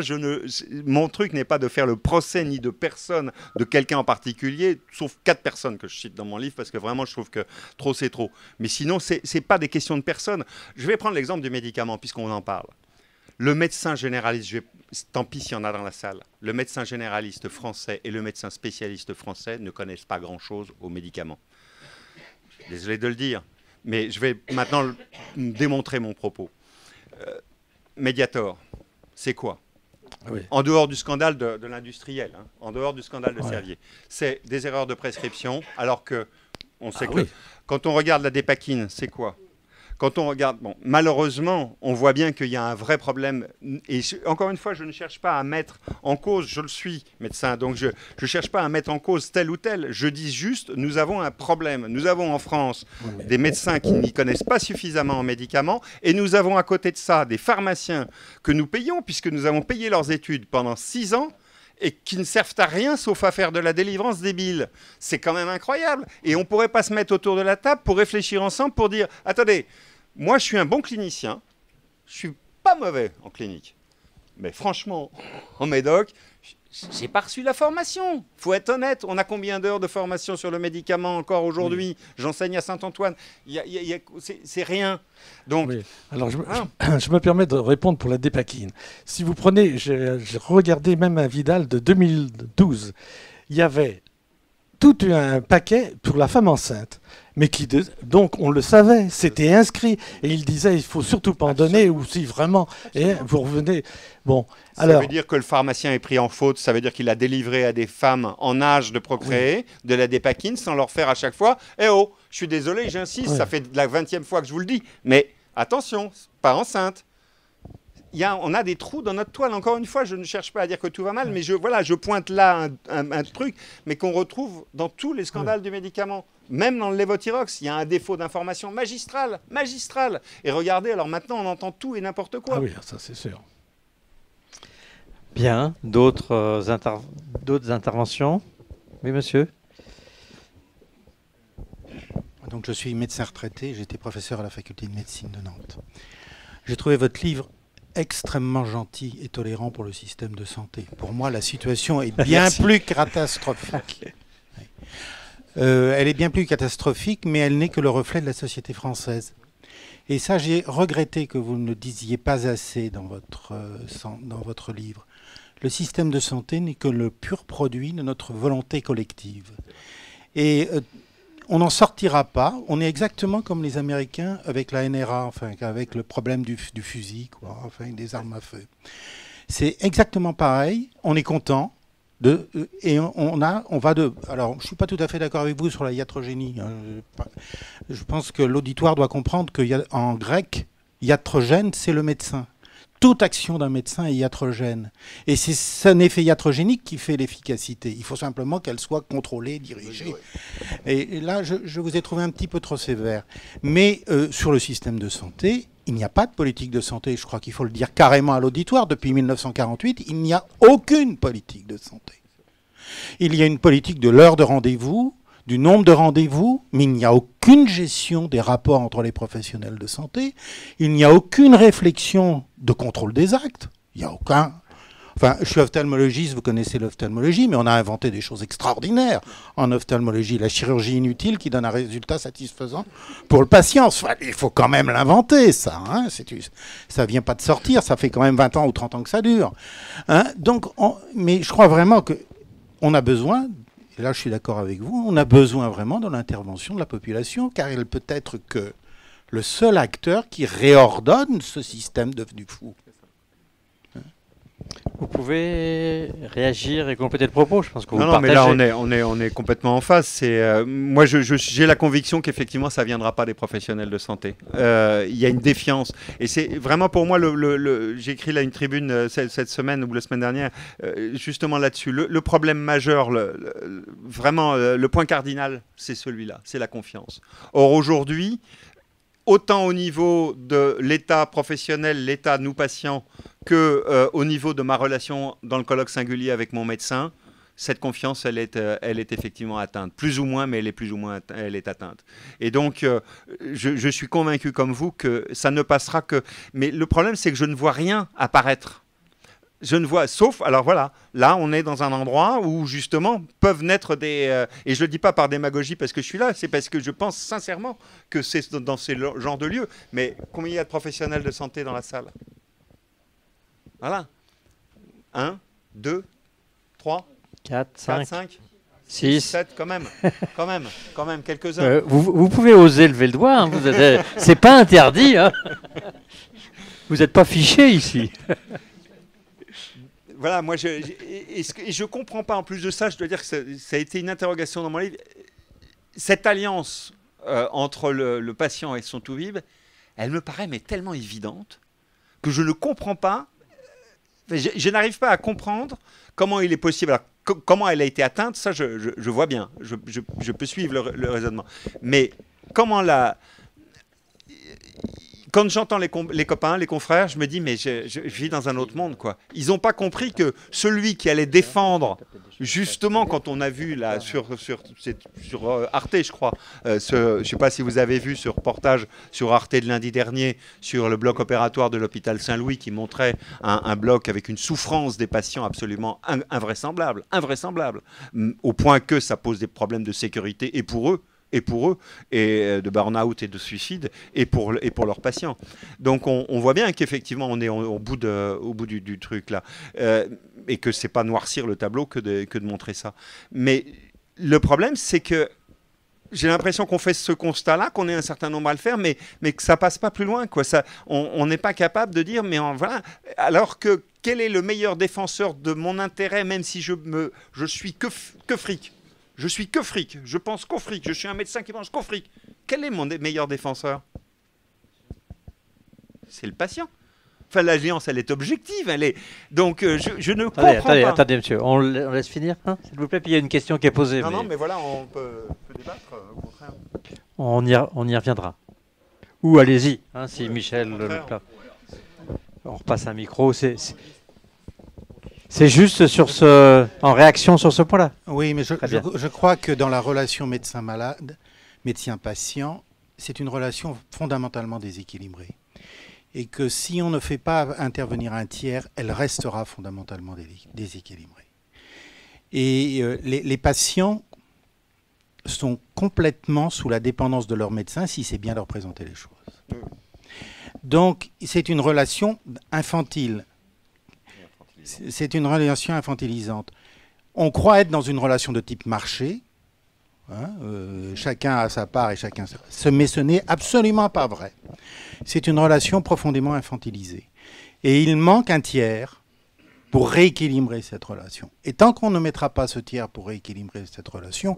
Mon truc n'est pas de faire le procès ni de personne, de quelqu'un en particulier, sauf 4 personnes que je cite dans mon livre, parce que vraiment, je trouve que trop, c'est trop. Mais sinon, c'est pas des questions de personnes. Je vais prendre l'exemple du médicament, puisqu'on en parle. Le médecin généraliste, tant pis s'il y en a dans la salle, le médecin généraliste français et le médecin spécialiste français ne connaissent pas grand-chose aux médicaments. Désolé de le dire, mais je vais maintenant démontrer mon propos. Mediator, c'est quoi ? Oui. En dehors du scandale de l'industriel, hein, en dehors du scandale de Servier, c'est des erreurs de prescription, alors que on sait que quand on regarde la dépakine, c'est quoi ? Quand on regarde, bon, malheureusement, on voit bien qu'il y a un vrai problème. Et encore une fois, je ne cherche pas à mettre en cause, je le suis médecin, donc je ne cherche pas à mettre en cause tel ou tel. Je dis juste, nous avons un problème. Nous avons en France des médecins qui n'y connaissent pas suffisamment en médicaments, et nous avons à côté de ça des pharmaciens que nous payons, puisque nous avons payé leurs études pendant 6 ans, et qui ne servent à rien sauf à faire de la délivrance débile. C'est quand même incroyable. Et on ne pourrait pas se mettre autour de la table pour réfléchir ensemble, pour dire, attendez, moi je suis un bon clinicien, je ne suis pas mauvais en clinique. Mais franchement, en médoc, j'ai pas reçu la formation. Faut être honnête. On a combien d'heures de formation sur le médicament encore aujourd'hui? J'enseigne à Saint-Antoine. C'est rien. Donc, alors je me permets de répondre pour la dépakine. Si vous prenez, j'ai regardé même un Vidal de 2012. Il y avait tout un paquet pour la femme enceinte. Mais donc on le savait, c'était inscrit. Et il disait, il ne faut surtout pas en donner, ou si vraiment, et vous revenez. Bon, ça veut dire que le pharmacien est pris en faute, ça veut dire qu'il a délivré à des femmes en âge de procréer de la dépakine sans leur faire à chaque fois, eh oh, je suis désolé, j'insiste, ça fait la 20e fois que je vous le dis, mais attention, pas enceinte. On a des trous dans notre toile. Encore une fois, je ne cherche pas à dire que tout va mal, mais je pointe là un truc, mais qu'on retrouve dans tous les scandales du médicament. Même dans le lévothyrox, il y a un défaut d'information magistral. Et regardez, alors maintenant, on entend tout et n'importe quoi. Ah oui, ça c'est sûr. Bien, d'autres interventions? Oui, monsieur. Donc, je suis médecin retraité, j'étais professeur à la faculté de médecine de Nantes. J'ai trouvé votre livre extrêmement gentil et tolérant pour le système de santé. Pour moi, la situation est bien plus catastrophique. Elle est bien plus catastrophique, mais elle n'est que le reflet de la société française. Et ça, j'ai regretté que vous ne le disiez pas assez dans votre livre. Le système de santé n'est que le pur produit de notre volonté collective. Et on n'en sortira pas. On est exactement comme les Américains avec la NRA, enfin, avec le problème du fusil, quoi, enfin, des armes à feu. C'est exactement pareil. On est content. Alors, je suis pas tout à fait d'accord avec vous sur la iatrogénie. Je pense que l'auditoire doit comprendre qu'en grec, iatrogène, c'est le médecin. Toute action d'un médecin est iatrogène. Et c'est un effet iatrogénique qui fait l'efficacité. Il faut simplement qu'elle soit contrôlée, dirigée. Et là, je vous ai trouvé un petit peu trop sévère. Mais sur le système de santé, il n'y a pas de politique de santé. Je crois qu'il faut le dire carrément à l'auditoire. Depuis 1948, il n'y a aucune politique de santé. Il y a une politique de l'heure de rendez-vous, du nombre de rendez-vous, mais il n'y a aucune gestion des rapports entre les professionnels de santé. Il n'y a aucune réflexion de contrôle des actes. Il n'y a aucun... Enfin, je suis ophtalmologiste, vous connaissez l'ophtalmologie, mais on a inventé des choses extraordinaires en ophtalmologie. La chirurgie inutile qui donne un résultat satisfaisant pour le patient. Enfin, il faut quand même l'inventer, ça. Hein, ça ne vient pas de sortir, ça fait quand même 20 ans ou 30 ans que ça dure. Hein, donc, mais je crois vraiment qu'on a besoin, et là je suis d'accord avec vous, on a besoin vraiment de l'intervention de la population, car elle peut être que le seul acteur qui réordonne ce système devenu fou. Vous pouvez réagir et compléter le propos, je pense que vous partagez. Mais là, on est complètement en face. Moi, j'ai la conviction qu'effectivement, ça ne viendra pas des professionnels de santé. Il y a une défiance. Et c'est vraiment pour moi, j'ai écrit là une tribune cette semaine ou la semaine dernière, justement là-dessus. Le problème majeur, vraiment, le point cardinal, c'est celui-là, c'est la confiance. Or, aujourd'hui, autant au niveau de l'état professionnel, l'état nous patients, qu'au niveau de ma relation dans le colloque singulier avec mon médecin, cette confiance, elle est effectivement atteinte. Plus ou moins, mais elle est atteinte. Et donc, je suis convaincu comme vous que ça ne passera que... Mais le problème, c'est que je ne vois rien apparaître. Je ne vois... Sauf... Alors voilà, là, on est dans un endroit où, justement, peuvent naître des... et je ne le dis pas par démagogie parce que je suis là, c'est parce que je pense sincèrement que c'est dans ces genres de lieux. Mais combien il y a de professionnels de santé dans la salle ? Voilà. 1, 2, 3, 4, 5, 6, 7, quand même, quelques-uns. Vous pouvez oser lever le doigt, hein, c'est pas interdit. Hein. Vous n'êtes pas fiché ici. Voilà, moi, je comprends pas, en plus de ça, je dois dire que ça a été une interrogation dans mon livre. Cette alliance entre le patient et son tout-vivre, elle me paraît mais tellement évidente que je ne comprends pas. Je n'arrive pas à comprendre comment il est possible. Alors, comment elle a été atteinte, ça je vois bien. Je peux suivre le raisonnement. Mais comment quand j'entends les copains, les confrères, je me dis, mais je vis dans un autre monde, quoi. Ils n'ont pas compris que celui qui allait défendre, justement, quand on a vu là, sur Arte, je crois, je ne sais pas si vous avez vu ce reportage sur Arte de lundi dernier, sur le bloc opératoire de l'hôpital Saint-Louis, qui montrait un bloc avec une souffrance des patients absolument invraisemblable, au point que ça pose des problèmes de sécurité et pour eux, et de burn-out et de suicide, et pour leurs patients. Donc on voit bien qu'effectivement on est au bout du truc là, et que c'est pas noircir le tableau que de montrer ça. Mais le problème, c'est que j'ai l'impression qu'on fait ce constat-là, qu'on est un certain nombre à le faire, mais que ça passe pas plus loin, quoi. On n'est pas capable de dire, mais voilà, alors que quel est le meilleur défenseur de mon intérêt, même si je suis que fric. Je suis que fric, je pense qu'au fric, je suis un médecin qui pense qu'au fric. Quel est mon meilleur défenseur ? C'est le patient. Enfin, l'alliance, elle est objective, elle est... Donc, je ne comprends pas. Attendez, monsieur, on laisse finir, hein, s'il vous plaît, puis il y a une question qui est posée. Non, mais voilà, on peut débattre, au contraire. On y reviendra. Ou allez-y, hein, si Michel... on repasse un micro, c'est juste en réaction sur ce point-là. Oui, mais je crois que dans la relation médecin-malade, médecin-patient, c'est une relation fondamentalement déséquilibrée. et que si on ne fait pas intervenir un tiers, elle restera fondamentalement déséquilibrée. Et les patients sont complètement sous la dépendance de leur médecin si c'est bien leur présenter les choses. Donc c'est une relation infantile. C'est une relation infantilisante. On croit être dans une relation de type marché. Hein, chacun a sa part et chacun mais ce n'est absolument pas vrai. C'est une relation profondément infantilisée. Et il manque un tiers pour rééquilibrer cette relation. Et tant qu'on ne mettra pas ce tiers pour rééquilibrer cette relation,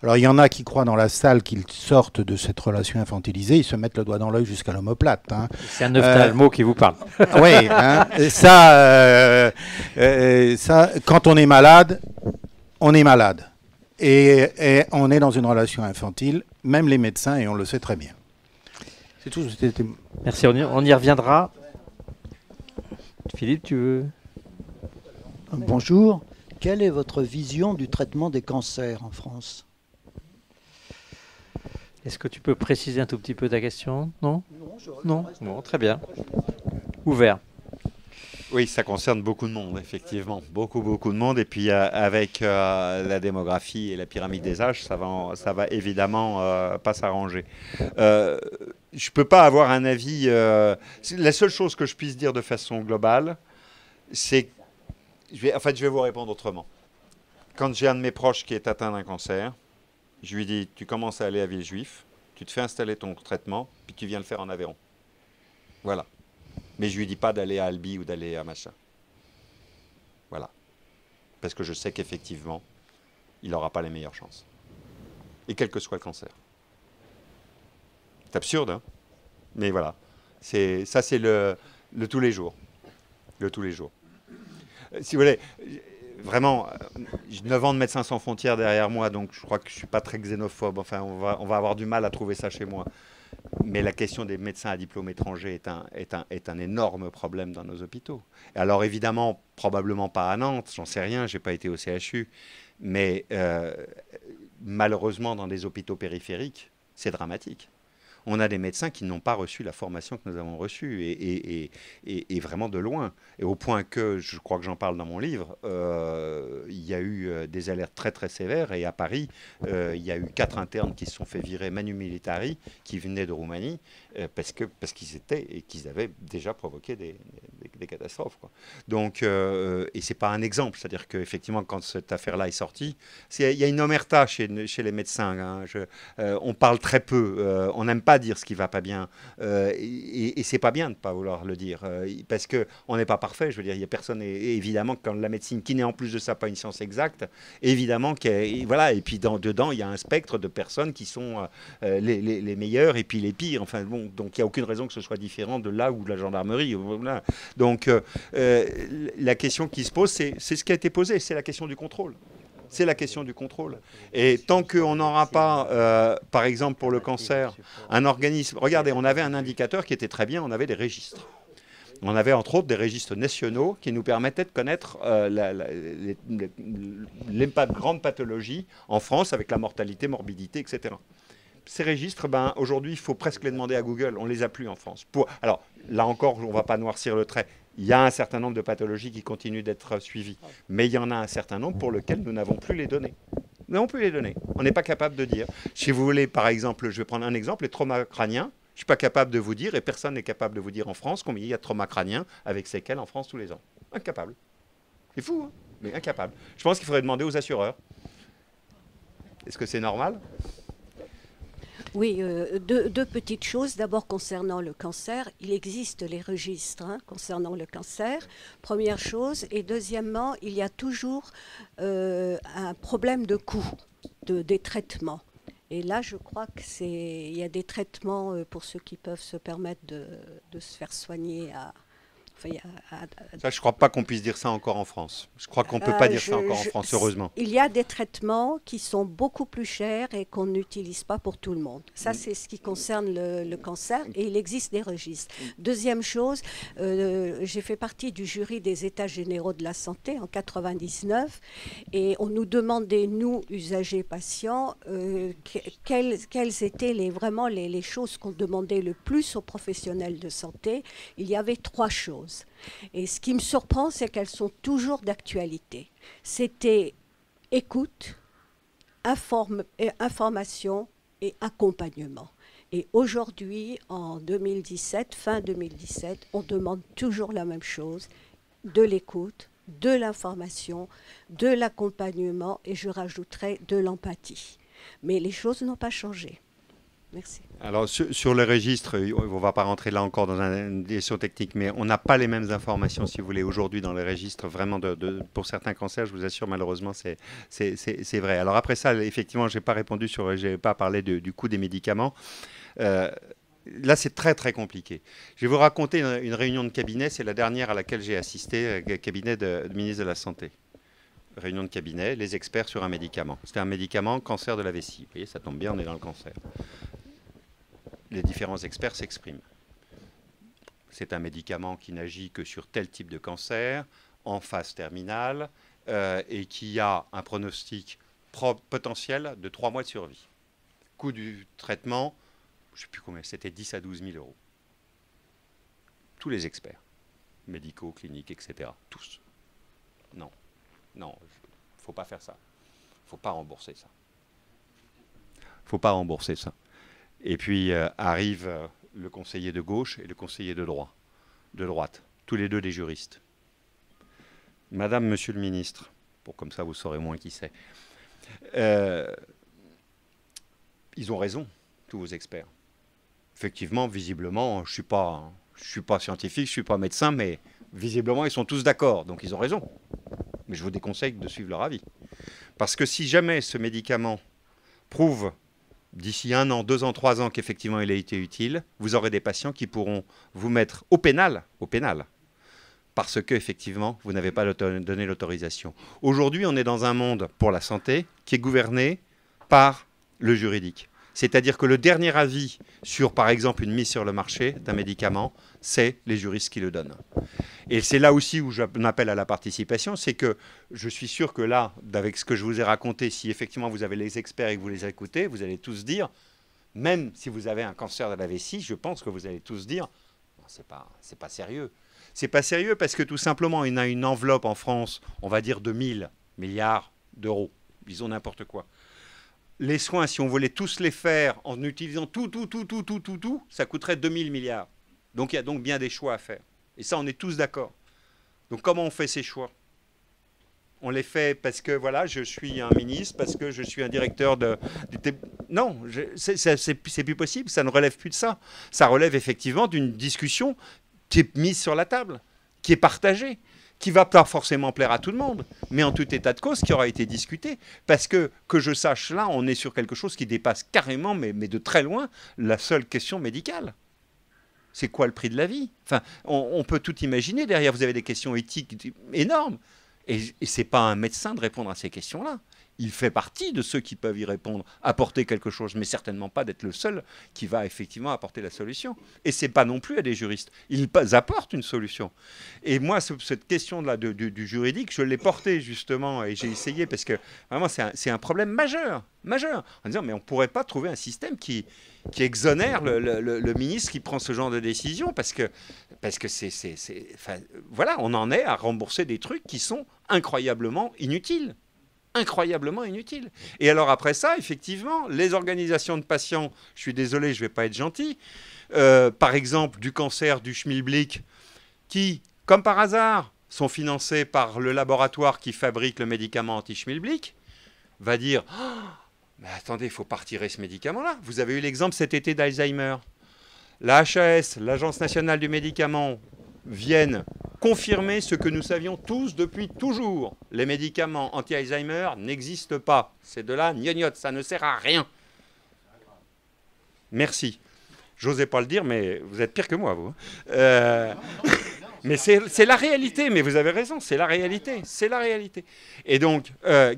alors il y en a qui croient dans la salle qu'ils sortent de cette relation infantilisée, ils se mettent le doigt dans l'œil jusqu'à l'omoplate. Hein. C'est un ophtalmo qui vous parle. Oui, hein, ça, quand on est malade, on est malade. Et on est dans une relation infantile, même les médecins, et on le sait très bien. C'est tout. Merci, on y reviendra. Philippe, tu veux? Bonjour. Quelle est votre vision du traitement des cancers en France? Est-ce que tu peux préciser un tout petit peu ta question? Non? Non. Bon, très bien. Ouvert. Oui, ça concerne beaucoup de monde, effectivement. Beaucoup de monde. Et puis, avec la démographie et la pyramide des âges, ça va évidemment pas s'arranger. Je ne peux pas avoir un avis... la seule chose que je puisse dire de façon globale, c'est... je vais vous répondre autrement. Quand j'ai un de mes proches qui est atteint d'un cancer, je lui dis, tu commences à aller à Villejuif, tu te fais installer ton traitement, puis tu viens le faire en Aveyron. Voilà. Mais je lui dis pas d'aller à Albi ou d'aller à machin. Voilà. Parce que je sais qu'effectivement, il n'aura pas les meilleures chances. Et quel que soit le cancer. C'est absurde, hein? Mais voilà. Ça, c'est le tous les jours. Le tous les jours. Si vous voulez, vraiment, 9 ans de Médecins sans frontières derrière moi, donc je crois que je ne suis pas très xénophobe. Enfin, on va avoir du mal à trouver ça chez moi. Mais la question des médecins à diplôme étranger est un énorme problème dans nos hôpitaux. Alors évidemment, probablement pas à Nantes, j'en sais rien, je n'ai pas été au CHU, mais malheureusement dans des hôpitaux périphériques, c'est dramatique. On a des médecins qui n'ont pas reçu la formation que nous avons reçue, et vraiment de loin. Et au point que, je crois que j'en parle dans mon livre, il y a eu des alertes très très sévères, et à Paris, il y a eu 4 internes qui se sont fait virer manu militari, qui venaient de Roumanie, parce qu'ils avaient déjà provoqué des catastrophes, quoi. Donc, et c'est pas un exemple, c'est-à-dire qu'effectivement, quand cette affaire-là est sortie, il y a une omerta chez les médecins, hein. On parle très peu, on n'aime pas dire ce qui va pas bien, et c'est pas bien de pas vouloir le dire, parce que on n'est pas parfait. Je veux dire, il y a personne, et évidemment, quand la médecine, qui n'est en plus de ça pas une science exacte, évidemment voilà, et puis dedans il y a un spectre de personnes qui sont les meilleures et puis les pires. Enfin bon, donc il n'y a aucune raison que ce soit différent de là ou de la gendarmerie. Voilà. Donc la question qui se pose, c'est ce qui a été posé, c'est la question du contrôle. C'est la question du contrôle. Et tant qu'on n'aura pas, par exemple pour le cancer, un organisme... Regardez, on avait un indicateur qui était très bien, on avait des registres. On avait entre autres des registres nationaux qui nous permettaient de connaître les grandes pathologies en France avec la mortalité, morbidité, etc. Ces registres, aujourd'hui, il faut presque les demander à Google. On ne les a plus en France. Alors, là encore, on ne va pas noircir le trait. Il y a un certain nombre de pathologies qui continuent d'être suivies. Mais il y en a un certain nombre pour lesquelles nous n'avons plus les données. Nous n'avons plus les données. On n'est pas capable de dire. Si vous voulez, par exemple, je vais prendre un exemple, les traumas crâniens. Je ne suis pas capable de vous dire, et personne n'est capable de vous dire en France, combien il y a de traumas crâniens avec séquelles en France tous les ans. Incapable. C'est fou, hein, mais incapable. Je pense qu'il faudrait demander aux assureurs. Est-ce que c'est normal ? Oui, deux petites choses. D'abord, concernant le cancer, il existe les registres concernant le cancer, première chose. Et deuxièmement, il y a toujours un problème de coût des traitements. Et là, je crois qu'il y a des traitements pour ceux qui peuvent se permettre de se faire soigner Enfin, ça, je ne crois pas qu'on puisse dire ça encore en France. Je crois qu'on ne peut pas dire ça encore en France, heureusement. Il y a des traitements qui sont beaucoup plus chers et qu'on n'utilise pas pour tout le monde. Ça, c'est ce qui concerne le cancer, et il existe des registres. Deuxième chose, j'ai fait partie du jury des États généraux de la santé en 99, et on nous demandait, nous, usagers patients, quelles étaient vraiment les choses qu'on demandait le plus aux professionnels de santé. Il y avait 3 choses. Et ce qui me surprend, c'est qu'elles sont toujours d'actualité. C'était écoute, information et accompagnement. Et aujourd'hui, en 2017, fin 2017, on demande toujours la même chose, de l'écoute, de l'information, de l'accompagnement, et je rajouterai de l'empathie. Mais les choses n'ont pas changé. Merci. Alors, sur le registre, on ne va pas rentrer là encore dans une question technique, mais on n'a pas les mêmes informations, si vous voulez, aujourd'hui dans les registres, vraiment, pour certains cancers, je vous assure, malheureusement, c'est vrai. Alors après ça, effectivement, je n'ai pas répondu je n'ai pas parlé du coût des médicaments. Là, c'est très, très compliqué. Je vais vous raconter une réunion de cabinet, c'est la dernière à laquelle j'ai assisté, cabinet de ministre de la Santé. Réunion de cabinet, les experts sur un médicament. C'était un médicament, cancer de la vessie. Vous voyez, ça tombe bien, on est dans le cancer. Les différents experts s'expriment. C'est un médicament qui n'agit que sur tel type de cancer, en phase terminale, et qui a un pronostic potentiel de 3 mois de survie. Coût du traitement, je ne sais plus combien, c'était 10 à 12 000 euros. Tous les experts, médicaux, cliniques, etc. Tous. Non. Non, il ne faut pas faire ça. Il ne faut pas rembourser ça. Il ne faut pas rembourser ça. Et puis arrive le conseiller de gauche et le conseiller de droite, tous les deux des juristes. Madame, monsieur le ministre, pour comme ça vous saurez moins qui c'est, ils ont raison, tous vos experts. Effectivement, visiblement, je suis pas scientifique, je ne suis pas médecin, mais visiblement, ils sont tous d'accord, donc ils ont raison. Mais je vous déconseille de suivre leur avis. Parce que si jamais ce médicament prouve d'ici 1 an, 2 ans, 3 ans qu'effectivement il a été utile, vous aurez des patients qui pourront vous mettre au pénal, parce qu'effectivement, vous n'avez pas donné l'autorisation. Aujourd'hui, on est dans un monde pour la santé qui est gouverné par le juridique. C'est-à-dire que le dernier avis sur, par exemple, une mise sur le marché d'un médicament, c'est les juristes qui le donnent. Et c'est là aussi où j'appelle à la participation, c'est que je suis sûr que là, avec ce que je vous ai raconté, si effectivement vous avez les experts et que vous les écoutez, vous allez tous dire, même si vous avez un cancer de la vessie, je pense que vous allez tous dire, c'est pas sérieux. C'est pas sérieux parce que tout simplement, il y a une enveloppe en France, on va dire de 1000 milliards d'euros, disons n'importe quoi. Les soins, si on voulait tous les faire en utilisant tout, ça coûterait 2000 milliards. Donc il y a donc bien des choix à faire. Et ça, on est tous d'accord. Donc comment on fait ces choix? On les fait parce que voilà, je suis un ministre, parce que je suis un directeur Non, c'est plus possible, ça ne relève plus de ça. Ça relève effectivement d'une discussion qui est mise sur la table, qui est partagée, qui ne va pas forcément plaire à tout le monde, mais en tout état de cause, qui aura été discuté. Parce que je sache, là, on est sur quelque chose qui dépasse carrément, mais de très loin, la seule question médicale. C'est quoi le prix de la vie? Enfin, on peut tout imaginer. Derrière, vous avez des questions éthiques énormes. Et ce n'est pas un médecin de répondre à ces questions-là. Il fait partie de ceux qui peuvent y répondre, apporter quelque chose, mais certainement pas d'être le seul qui va effectivement apporter la solution. Et ce n'est pas non plus à des juristes. Ils apportent une solution. Et moi, cette question-là du juridique, je l'ai portée justement, et j'ai essayé, parce que vraiment, c'est un problème majeur, en disant, mais on ne pourrait pas trouver un système qui exonère le ministre qui prend ce genre de décision, parce que enfin, voilà, on en est à rembourser des trucs qui sont incroyablement inutiles. Et alors après ça, effectivement, les organisations de patients, je suis désolé, je ne vais pas être gentil, par exemple du cancer du schmilblick, qui, comme par hasard, sont financés par le laboratoire qui fabrique le médicament anti-schmilblick, va dire oh, mais attendez, il faut pas retirer ce médicament-là. Vous avez eu l'exemple cet été d'Alzheimer. La HAS, l'Agence nationale du médicament, viennent confirmer ce que nous savions tous depuis toujours. Les médicaments anti-Alzheimer n'existent pas. C'est de la gnognotte, ça ne sert à rien. Merci. J'osais pas le dire, mais vous êtes pire que moi, vous. Mais c'est la réalité, mais vous avez raison, c'est la réalité, c'est la réalité. Et donc,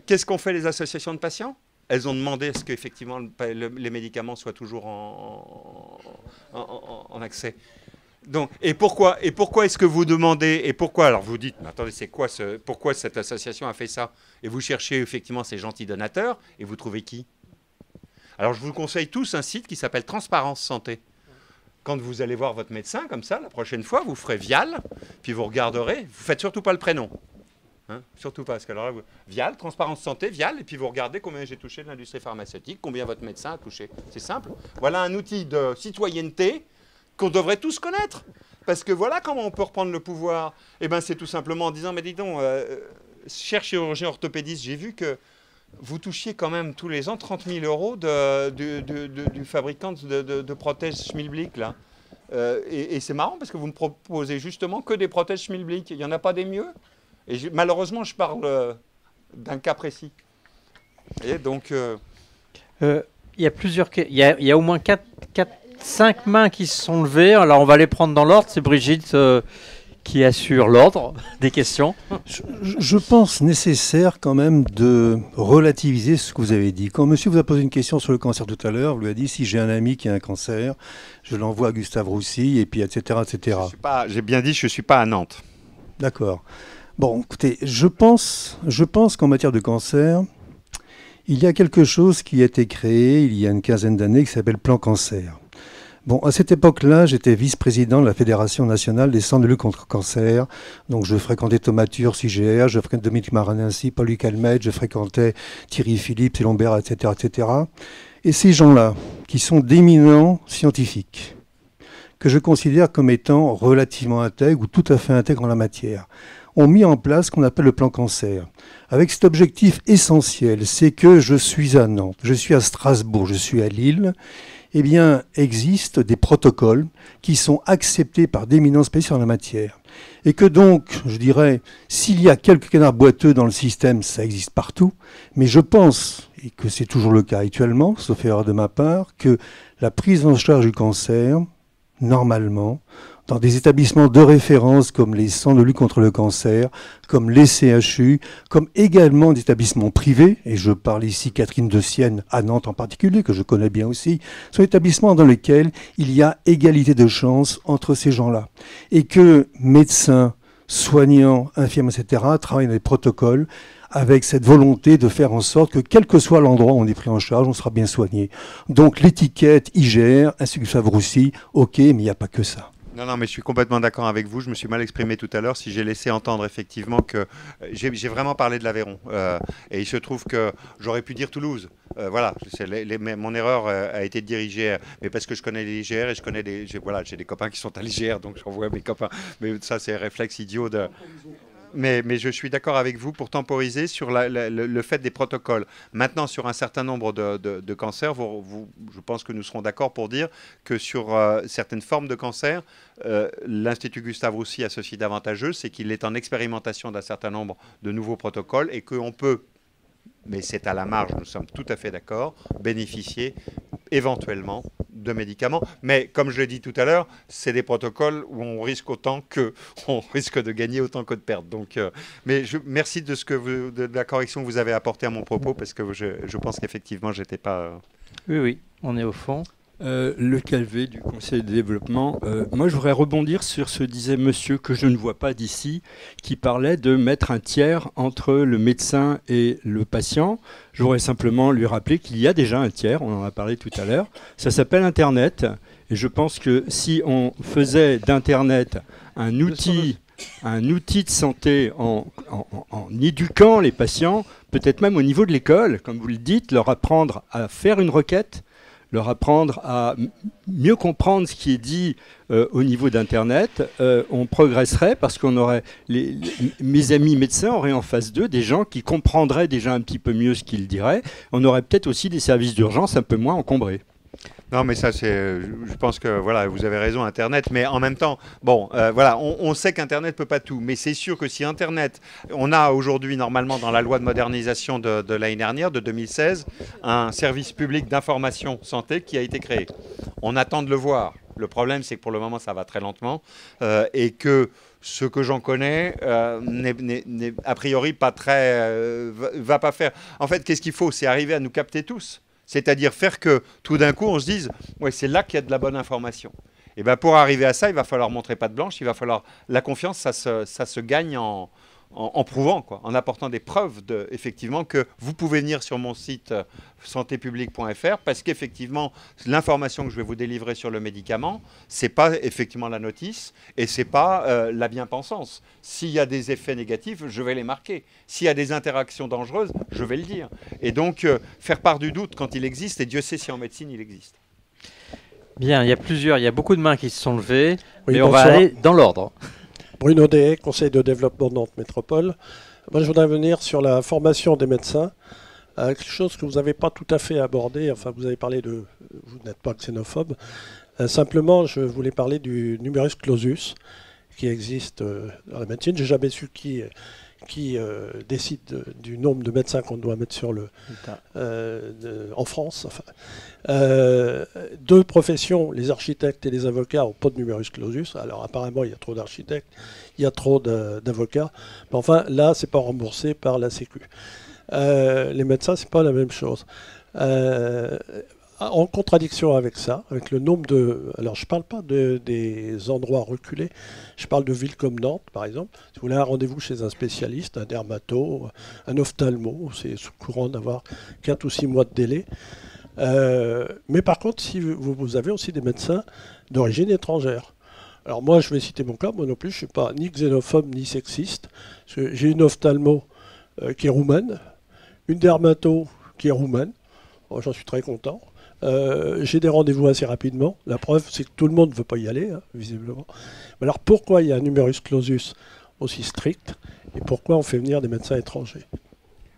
qu'est-ce qu'ont fait les associations de patients? Elles ont demandé à ce qu'effectivement les médicaments soient toujours en accès. Donc, et pourquoi est-ce que vous demandez, et pourquoi, alors vous dites, mais attendez, c'est quoi pourquoi cette association a fait ça? Et vous cherchez effectivement ces gentils donateurs, et vous trouvez qui? Alors je vous conseille tous un site qui s'appelle Transparence Santé. Quand vous allez voir votre médecin, comme ça, la prochaine fois, vous ferez Vial, puis vous regarderez, vous faites surtout pas le prénom. Hein, surtout pas, parce que alors là, Vial, Transparence Santé, Vial, et puis vous regardez combien j'ai touché de l'industrie pharmaceutique, combien votre médecin a touché. C'est simple. Voilà un outil de citoyenneté qu'on devrait tous connaître. Parce que voilà comment on peut reprendre le pouvoir. Eh bien, c'est tout simplement en disant, mais dis donc, cher chirurgien orthopédiste, j'ai vu que vous touchiez quand même tous les ans 30 000 euros du fabricant de prothèses Schmilblick, là. Et c'est marrant parce que vous me proposez justement que des prothèses Schmilblick. Il n'y en a pas des mieux. Et malheureusement, je parle d'un cas précis. Et donc... il y a plusieurs... Il y a au moins 5 mains qui se sont levées. Alors, on va les prendre dans l'ordre. C'est Brigitte qui assure l'ordre des questions. Je pense nécessaire quand même de relativiser ce que vous avez dit. Quand monsieur vous a posé une question sur le cancer tout à l'heure, vous lui a dit si j'ai un ami qui a un cancer, je l'envoie à Gustave Roussy, et puis etc. etc. J'ai bien dit, je ne suis pas à Nantes. D'accord. Bon, écoutez, je pense qu'en matière de cancer, il y a quelque chose qui a été créé il y a une quinzaine d'années qui s'appelle Plan Cancer. Bon, à cette époque-là, j'étais vice-président de la Fédération nationale des centres de lutte contre le cancer. Donc, je fréquentais Thomas Turc, IGR, je fréquentais Dominique Maranensi, Paul-Luc Calmette, je fréquentais Thierry Philippe, Lombert, etc., etc. Et ces gens-là, qui sont d'éminents scientifiques, que je considère comme étant relativement intègres ou tout à fait intègres en la matière, ont mis en place ce qu'on appelle le plan cancer. Avec cet objectif essentiel, c'est que je suis à Nantes, je suis à Strasbourg, je suis à Lille, eh bien, existent des protocoles qui sont acceptés par d'éminents spécialistes en la matière. Et que donc, je dirais, s'il y a quelques canards boiteux dans le système, ça existe partout, mais je pense, et que c'est toujours le cas actuellement, sauf erreur de ma part, que la prise en charge du cancer, normalement, dans des établissements de référence comme les centres de lutte contre le cancer, comme les CHU, comme également des établissements privés, et je parle ici Catherine de Sienne, à Nantes en particulier, que je connais bien aussi, sont établissements dans lesquels il y a égalité de chance entre ces gens-là. Et que médecins, soignants, infirmiers, etc., travaillent dans des protocoles avec cette volonté de faire en sorte que, quel que soit l'endroit où on est pris en charge, on sera bien soigné. Donc l'étiquette IGR, Institut Gustave Roussy, ok, mais il n'y a pas que ça. Non, non, mais je suis complètement d'accord avec vous. Je me suis mal exprimé tout à l'heure. Si j'ai laissé entendre effectivement que j'ai vraiment parlé de l'Aveyron. Et il se trouve que j'aurais pu dire Toulouse. Voilà, mon erreur a été de diriger, mais parce que je connais les IGR et je connais j'ai des copains qui sont à l'IGR, donc j'envoie mes copains. Mais ça, c'est un réflexe idiot de... Mais je suis d'accord avec vous pour temporiser sur le fait des protocoles. Maintenant, sur un certain nombre de cancers, je pense que nous serons d'accord pour dire que sur certaines formes de cancer, l'Institut Gustave Roussy a ceci d'avantageux, c'est qu'il est en expérimentation d'un certain nombre de nouveaux protocoles et qu'on peut, mais c'est à la marge, nous sommes tout à fait d'accord, bénéficier éventuellement de médicaments. Mais comme je l'ai dit tout à l'heure, c'est des protocoles où on risque on risque de gagner autant que de perdre. Donc, mais merci de la correction que vous avez apportée à mon propos, parce que je pense qu'effectivement, j'étais pas... Oui, on est au fond. Le Calvé du Conseil de développement. Moi, je voudrais rebondir sur ce que disait monsieur que je ne vois pas d'ici, qui parlait de mettre un tiers entre le médecin et le patient. Je voudrais simplement lui rappeler qu'il y a déjà un tiers, on en a parlé tout à l'heure. Ça s'appelle Internet. Et je pense que si on faisait d'Internet un outil de santé en éduquant les patients, peut-être même au niveau de l'école, comme vous le dites, leur apprendre à faire une requête, leur apprendre à mieux comprendre ce qui est dit au niveau d'Internet, on progresserait parce qu'on aurait, mes amis médecins auraient en face d'eux des gens qui comprendraient déjà un petit peu mieux ce qu'ils diraient. On aurait peut-être aussi des services d'urgence un peu moins encombrés. Non, mais ça, je pense que voilà, vous avez raison, Internet. Mais en même temps, bon, voilà, on sait qu'Internet peut pas tout. Mais c'est sûr que si Internet, on a aujourd'hui normalement dans la loi de modernisation de l'année dernière, de 2016, un service public d'information santé qui a été créé. On attend de le voir. Le problème, c'est que pour le moment, ça va très lentement et que ce que j'en connais n'est a priori pas très... va pas faire... En fait, qu'est-ce qu'il faut? C'est arriver à nous capter tous. C'est-à-dire faire que tout d'un coup, on se dise « ouais, c'est là qu'il y a de la bonne information ». Et ben pour arriver à ça, il va falloir montrer patte blanche, il va falloir... La confiance, ça se gagne en prouvant, quoi, en apportant des preuves effectivement que vous pouvez venir sur mon site santépublique.fr parce qu'effectivement l'information que je vais vous délivrer sur le médicament, c'est pas effectivement la notice et c'est pas la bien-pensance. S'il y a des effets négatifs, je vais les marquer. S'il y a des interactions dangereuses, je vais le dire. Et donc faire part du doute quand il existe, et Dieu sait si en médecine il existe. Bien, il y a beaucoup de mains qui se sont levées, Oui, mais on va aller dans l'ordre. Bruno Dehaye, Conseil de développement de Nantes Métropole. Moi, je voudrais venir sur la formation des médecins. Quelque chose que vous n'avez pas tout à fait abordé. Enfin, vous avez parlé de... Vous n'êtes pas xénophobe. Simplement, je voulais parler du numerus clausus qui existe dans la médecine. J'ai jamais su qui décide du nombre de médecins qu'on doit mettre sur en France. Enfin, deux professions, les architectes et les avocats, n'ont pas de numerus clausus. Alors apparemment, il y a trop d'architectes, il y a trop d'avocats. Mais enfin, là, c'est pas remboursé par la Sécu. Les médecins, c'est pas la même chose. En contradiction avec ça, avec le nombre de... Alors, je ne parle pas des endroits reculés, je parle de villes comme Nantes, par exemple. Si vous voulez un rendez-vous chez un spécialiste, un dermato, un ophtalmo, c'est courant d'avoir 4 ou 6 mois de délai. Mais par contre, si vous avez aussi des médecins d'origine étrangère. Alors moi, je vais citer mon cas, moi non plus, je ne suis pas ni xénophobe ni sexiste. J'ai une ophtalmo qui est roumaine, une dermato qui est roumaine. Oh, j'en suis très content. J'ai des rendez-vous assez rapidement. La preuve, c'est que tout le monde ne veut pas y aller, hein, visiblement. Mais alors pourquoi il y a un numerus clausus aussi strict et pourquoi on fait venir des médecins étrangers?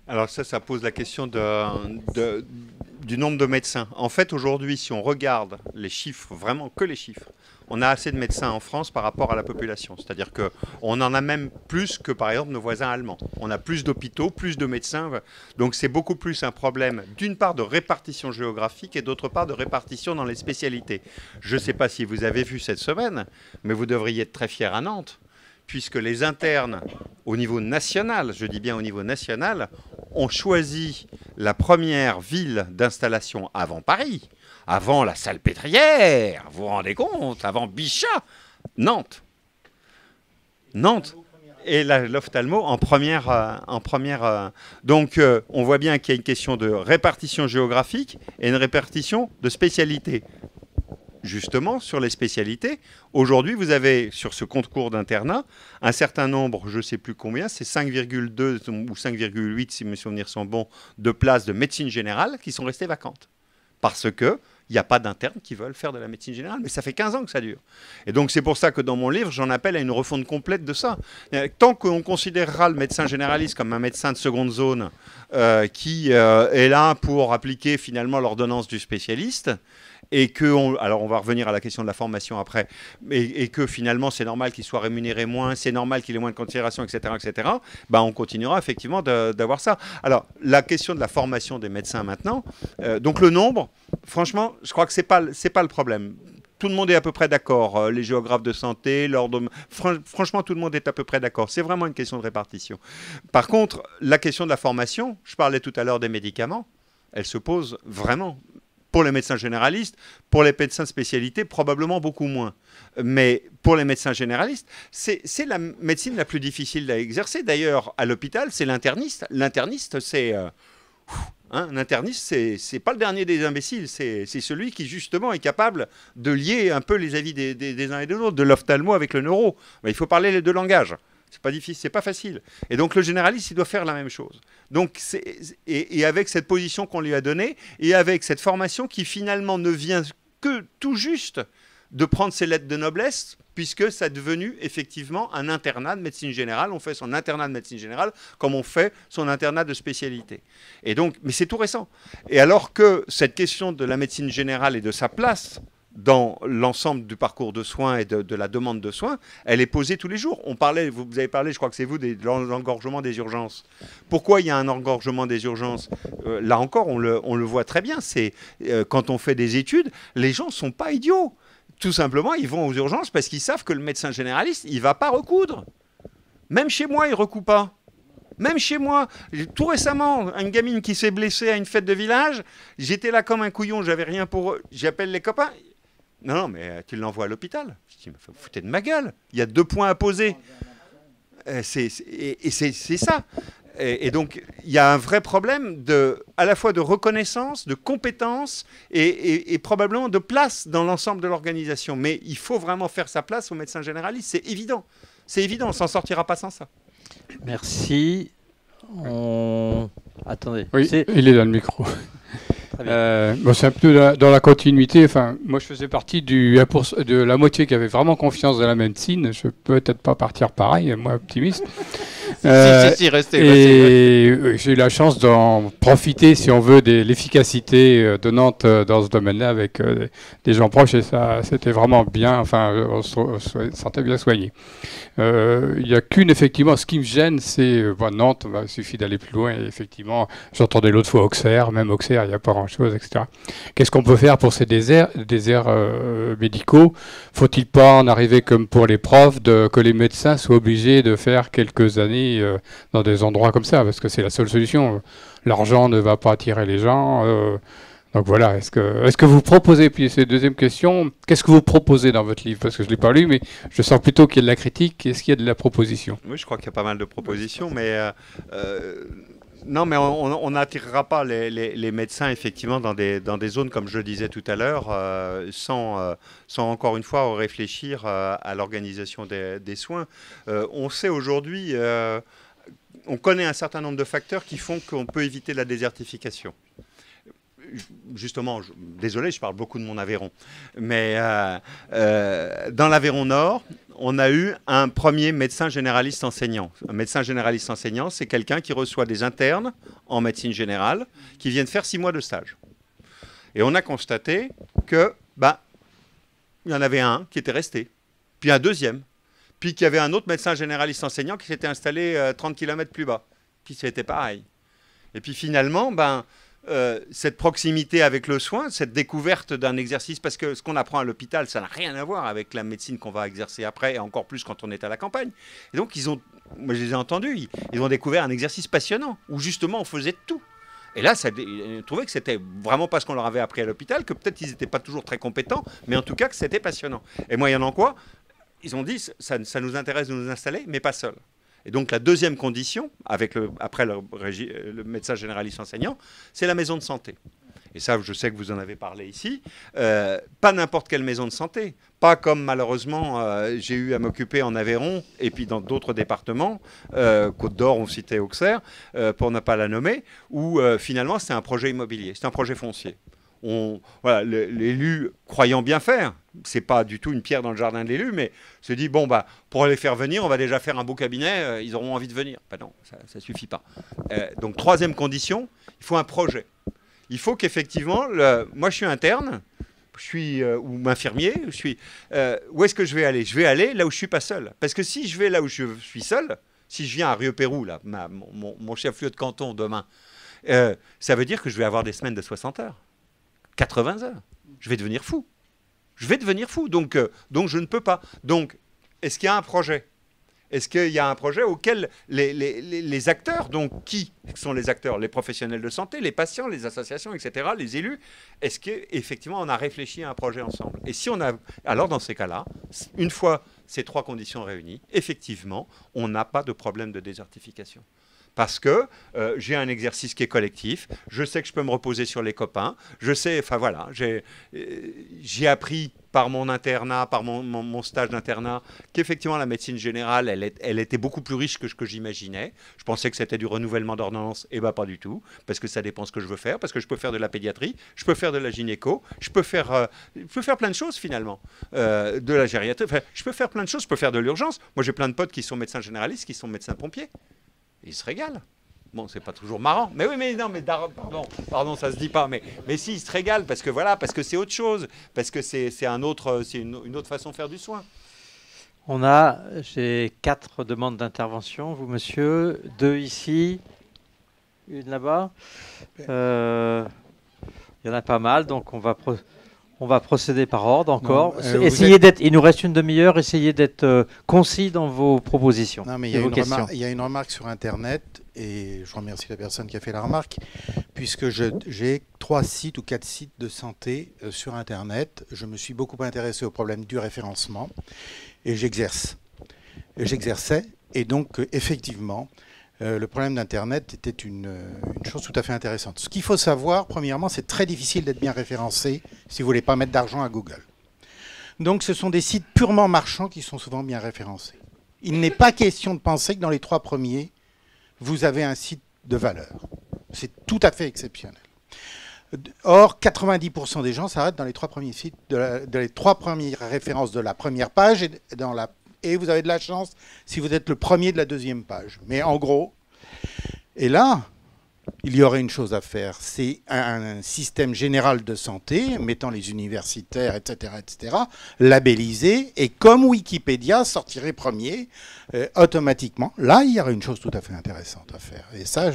Alors ça pose la question du nombre de médecins. En fait, aujourd'hui, si on regarde les chiffres, vraiment que les chiffres, on a assez de médecins en France par rapport à la population. C'est-à-dire qu'on en a même plus que, par exemple, nos voisins allemands. On a plus d'hôpitaux, plus de médecins. Donc c'est beaucoup plus un problème, d'une part, de répartition géographique et d'autre part, de répartition dans les spécialités. Je ne sais pas si vous avez vu cette semaine, mais vous devriez être très fiers à Nantes, puisque les internes, au niveau national, je dis bien au niveau national, ont choisi la première ville d'installation avant Paris, avant la Salpêtrière, vous vous rendez compte, avant Bichat, Nantes. Nantes. Et l'ophtalmo en première. Donc, on voit bien qu'il y a une question de répartition géographique et une répartition de spécialité. Justement, sur les spécialités, aujourd'hui, vous avez, sur ce concours d'internat, un certain nombre, je ne sais plus combien, c'est 5,2 ou 5,8, si mes souvenirs sont bons, de places de médecine générale qui sont restées vacantes. Parce qu'il n'y a pas d'internes qui veulent faire de la médecine générale, mais ça fait 15 ans que ça dure. Et donc, c'est pour ça que dans mon livre, j'en appelle à une refonte complète de ça. Tant qu'on considérera le médecin généraliste comme un médecin de seconde zone qui est là pour appliquer finalement l'ordonnance du spécialiste, et que, alors on va revenir à la question de la formation après, et que finalement c'est normal qu'il soit rémunéré moins, c'est normal qu'il ait moins de considération, etc., ben on continuera effectivement d'avoir ça. Alors la question de la formation des médecins maintenant, donc le nombre, franchement, je crois que c'est pas le problème. Tout le monde est à peu près d'accord, les géographes de santé, franchement tout le monde est à peu près d'accord. C'est vraiment une question de répartition. Par contre, la question de la formation, je parlais tout à l'heure des médicaments, elle se pose vraiment. Pour les médecins généralistes, pour les médecins de spécialité, probablement beaucoup moins. Mais pour les médecins généralistes, c'est la médecine la plus difficile à exercer. D'ailleurs, à l'hôpital, c'est l'interniste. L'interniste, c'est... un interniste, c'est pas le dernier des imbéciles. C'est celui qui, justement, est capable de lier un peu les avis des uns et des autres, de l'ophtalmo avec le neuro. Mais il faut parler les deux langages. C'est pas difficile, c'est pas facile. Et donc le généraliste, il doit faire la même chose. Donc et avec cette position qu'on lui a donnée, et avec cette formation qui finalement ne vient que tout juste de prendre ses lettres de noblesse, puisque ça est devenu effectivement un internat de médecine générale. On fait son internat de médecine générale comme on fait son internat de spécialité. Et donc, mais c'est tout récent. Et alors que cette question de la médecine générale et de sa place dans l'ensemble du parcours de soins et de la demande de soins, elle est posée tous les jours. Vous avez parlé, je crois que c'est vous, de l'engorgement des urgences. Pourquoi il y a un engorgement des urgences? Là encore, on le voit très bien. C'est quand on fait des études, les gens ne sont pas idiots. tout simplement, ils vont aux urgences parce qu'ils savent que le médecin généraliste, il ne va pas recoudre. Même chez moi, il ne recoud pas. Même chez moi, tout récemment, une gamine qui s'est blessée à une fête de village, j'étais là comme un couillon, j'avais rien pour eux. J'appelle les copains. Non, mais tu l'envoies à l'hôpital. Je dis, vous foutez de ma gueule. Il y a 2 points à poser. Et c'est ça. Et donc, il y a un vrai problème à la fois de reconnaissance, de compétence et probablement de place dans l'ensemble de l'organisation. Mais il faut vraiment faire sa place au médecin généraliste. C'est évident. C'est évident, on ne s'en sortira pas sans ça. Merci. Attendez. Oui, il est dans le micro. Bon, c'est un peu dans la continuité. Enfin, moi, je faisais partie de la moitié qui avait vraiment confiance dans la médecine. Je peux peut-être pas partir pareil, moi, optimiste. Si, restez. Et j'ai eu la chance d'en profiter, si on veut, de l'efficacité de Nantes dans ce domaine-là avec des gens proches. Et ça, c'était vraiment bien. Enfin, on se sentait bien soigné. Il n'y a qu'une, effectivement, ce qui me gêne, c'est Nantes, il suffit d'aller plus loin. Et effectivement, j'entendais l'autre fois Auxerre, même Auxerre, il n'y a pas grand-chose, etc. Qu'est-ce qu'on peut faire pour ces déserts médicaux? Faut-il pas en arriver comme pour les profs, que les médecins soient obligés de faire quelques années dans des endroits comme ça, parce que c'est la seule solution. L'argent ne va pas attirer les gens. Donc voilà, est-ce que vous proposez, puis c'est la deuxième question, qu'est-ce que vous proposez dans votre livre? Parce que je ne l'ai pas lu, mais je sens plutôt qu'il y a de la critique. Est-ce qu'il y a de la proposition? Oui, je crois qu'il y a pas mal de propositions, mais non, mais on n'attirera pas les médecins, effectivement, dans des zones, comme je le disais tout à l'heure, sans encore une fois réfléchir à l'organisation des soins. On sait aujourd'hui, on connaît un certain nombre de facteurs qui font qu'on peut éviter la désertification. Justement, désolé, je parle beaucoup de mon Aveyron, mais dans l'Aveyron Nord, on a eu un premier médecin généraliste enseignant. Un médecin généraliste enseignant, c'est quelqu'un qui reçoit des internes en médecine générale qui viennent faire 6 mois de stage. Et on a constaté que, il y en avait un qui était resté, puis un deuxième, puis qu'il y avait un autre médecin généraliste enseignant qui s'était installé 30 km plus bas. Puis c'était pareil. Et puis finalement, cette proximité avec le soin, cette découverte d'un exercice, parce que ce qu'on apprend à l'hôpital, ça n'a rien à voir avec la médecine qu'on va exercer après, et encore plus quand on est à la campagne. Et donc, moi je les ai entendus, ils ont découvert un exercice passionnant, où justement on faisait tout. Et là, ils trouvaient que c'était vraiment pas ce qu'on leur avait appris à l'hôpital, que peut-être ils n'étaient pas toujours très compétents, mais en tout cas que c'était passionnant. Et moyennant quoi, ils ont dit, ça nous intéresse de nous installer, mais pas seuls. Et donc la deuxième condition, après le médecin généraliste enseignant, c'est la maison de santé. Et ça, je sais que vous en avez parlé ici. Pas n'importe quelle maison de santé. Pas comme malheureusement j'ai eu à m'occuper en Aveyron et puis dans d'autres départements, Côte d'Or, on citait Auxerre, pour ne pas la nommer, où finalement c'est un projet immobilier, c'est un projet foncier. L'élu croyant bien faire, c'est pas du tout une pierre dans le jardin de l'élu, mais se dit pour les faire venir, on va déjà faire un beau cabinet, ils auront envie de venir. Non, ça suffit pas. Donc troisième condition, il faut un projet. Il faut qu'effectivement, moi je suis interne, ou infirmier, où est-ce que je vais aller? Je vais aller là où je suis pas seul. Parce que si je vais là où je suis seul, si je viens à Rieux-Pérou, là, mon chef-lieu de canton demain, ça veut dire que je vais avoir des semaines de 60 heures. 80 heures. Je vais devenir fou. Donc je ne peux pas. Donc, est-ce qu'il y a un projet? Est-ce qu'il y a un projet auquel les acteurs, donc qui sont les acteurs? Les professionnels de santé, les patients, les associations, etc., les élus, est-ce qu'effectivement on a réfléchi à un projet ensemble? Et si on a... Alors dans ces cas-là, une fois ces 3 conditions réunies, effectivement, on n'a pas de problème de désertification. Parce que j'ai un exercice qui est collectif, je sais que je peux me reposer sur les copains, je sais, j'ai appris par mon internat, par mon stage d'internat, qu'effectivement la médecine générale, elle était beaucoup plus riche que ce que j'imaginais. Je pensais que c'était du renouvellement d'ordonnance, et pas du tout, parce que ça dépend ce que je veux faire, parce que je peux faire de la pédiatrie, je peux faire de la gynéco, je peux faire plein de choses finalement, de la gériatrie, je peux faire plein de choses, je peux faire de l'urgence. Moi j'ai plein de potes qui sont médecins généralistes, qui sont médecins pompiers. Ils se régalent. Bon, c'est pas toujours marrant. Mais oui, mais non, mais pardon, ça se dit pas. Mais si, ils se régalent parce que c'est autre chose, parce que c'est une autre façon de faire du soin. J'ai 4 demandes d'intervention. Vous, monsieur, 2 ici, une là-bas. Il y en a pas mal, donc on On va procéder par ordre encore. Non, Essayez d'être. Il nous reste une demi-heure. Essayez d'être concis dans vos propositions. Non, mais il y a une remarque sur Internet, et je remercie la personne qui a fait la remarque, puisque j'ai 3 sites ou 4 sites de santé sur Internet. Je me suis beaucoup intéressé au problème du référencement, et j'exerçais. Et donc, effectivement, le problème d'Internet était une chose tout à fait intéressante. Ce qu'il faut savoir, premièrement, c'est très difficile d'être bien référencé si vous ne voulez pas mettre d'argent à Google. Donc ce sont des sites purement marchands qui sont souvent bien référencés. Il n'est pas question de penser que dans les 3 premiers, vous avez un site de valeur. C'est tout à fait exceptionnel. Or, 90% des gens s'arrêtent dans les 3 premiers sites, les 3 premières références de la première page et vous avez de la chance si vous êtes le premier de la deuxième page. Mais en gros, et là, il y aurait une chose à faire, c'est un système général de santé, mettant les universitaires, etc., labellisés, et comme Wikipédia sortirait premier, automatiquement, là, il y aurait une chose tout à fait intéressante à faire. Et ça,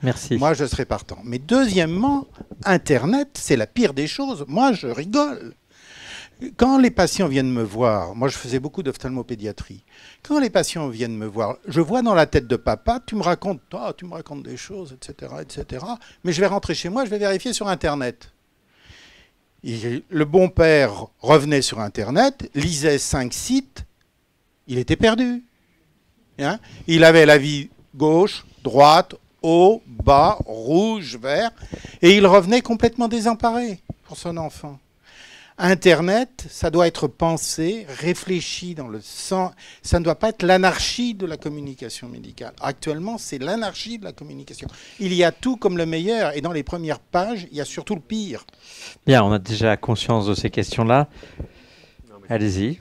Merci. Moi, je serais partant. Mais deuxièmement, Internet, c'est la pire des choses. Moi, je rigole. Quand les patients viennent me voir, moi je faisais beaucoup d'ophtalmopédiatrie, quand les patients viennent me voir, je vois dans la tête de papa, tu me racontes des choses, etc., mais je vais rentrer chez moi, je vais vérifier sur Internet. Le bon père revenait sur Internet, lisait 5 sites, il était perdu. Hein, il avait l'avis gauche, droite, haut, bas, rouge, vert, et il revenait complètement désemparé pour son enfant. Internet, ça doit être pensé, réfléchi dans le sens. Ça ne doit pas être l'anarchie de la communication médicale. Actuellement, c'est l'anarchie de la communication. Il y a tout comme le meilleur, et dans les premières pages, il y a surtout le pire. Bien, on a déjà conscience de ces questions-là. Allez-y.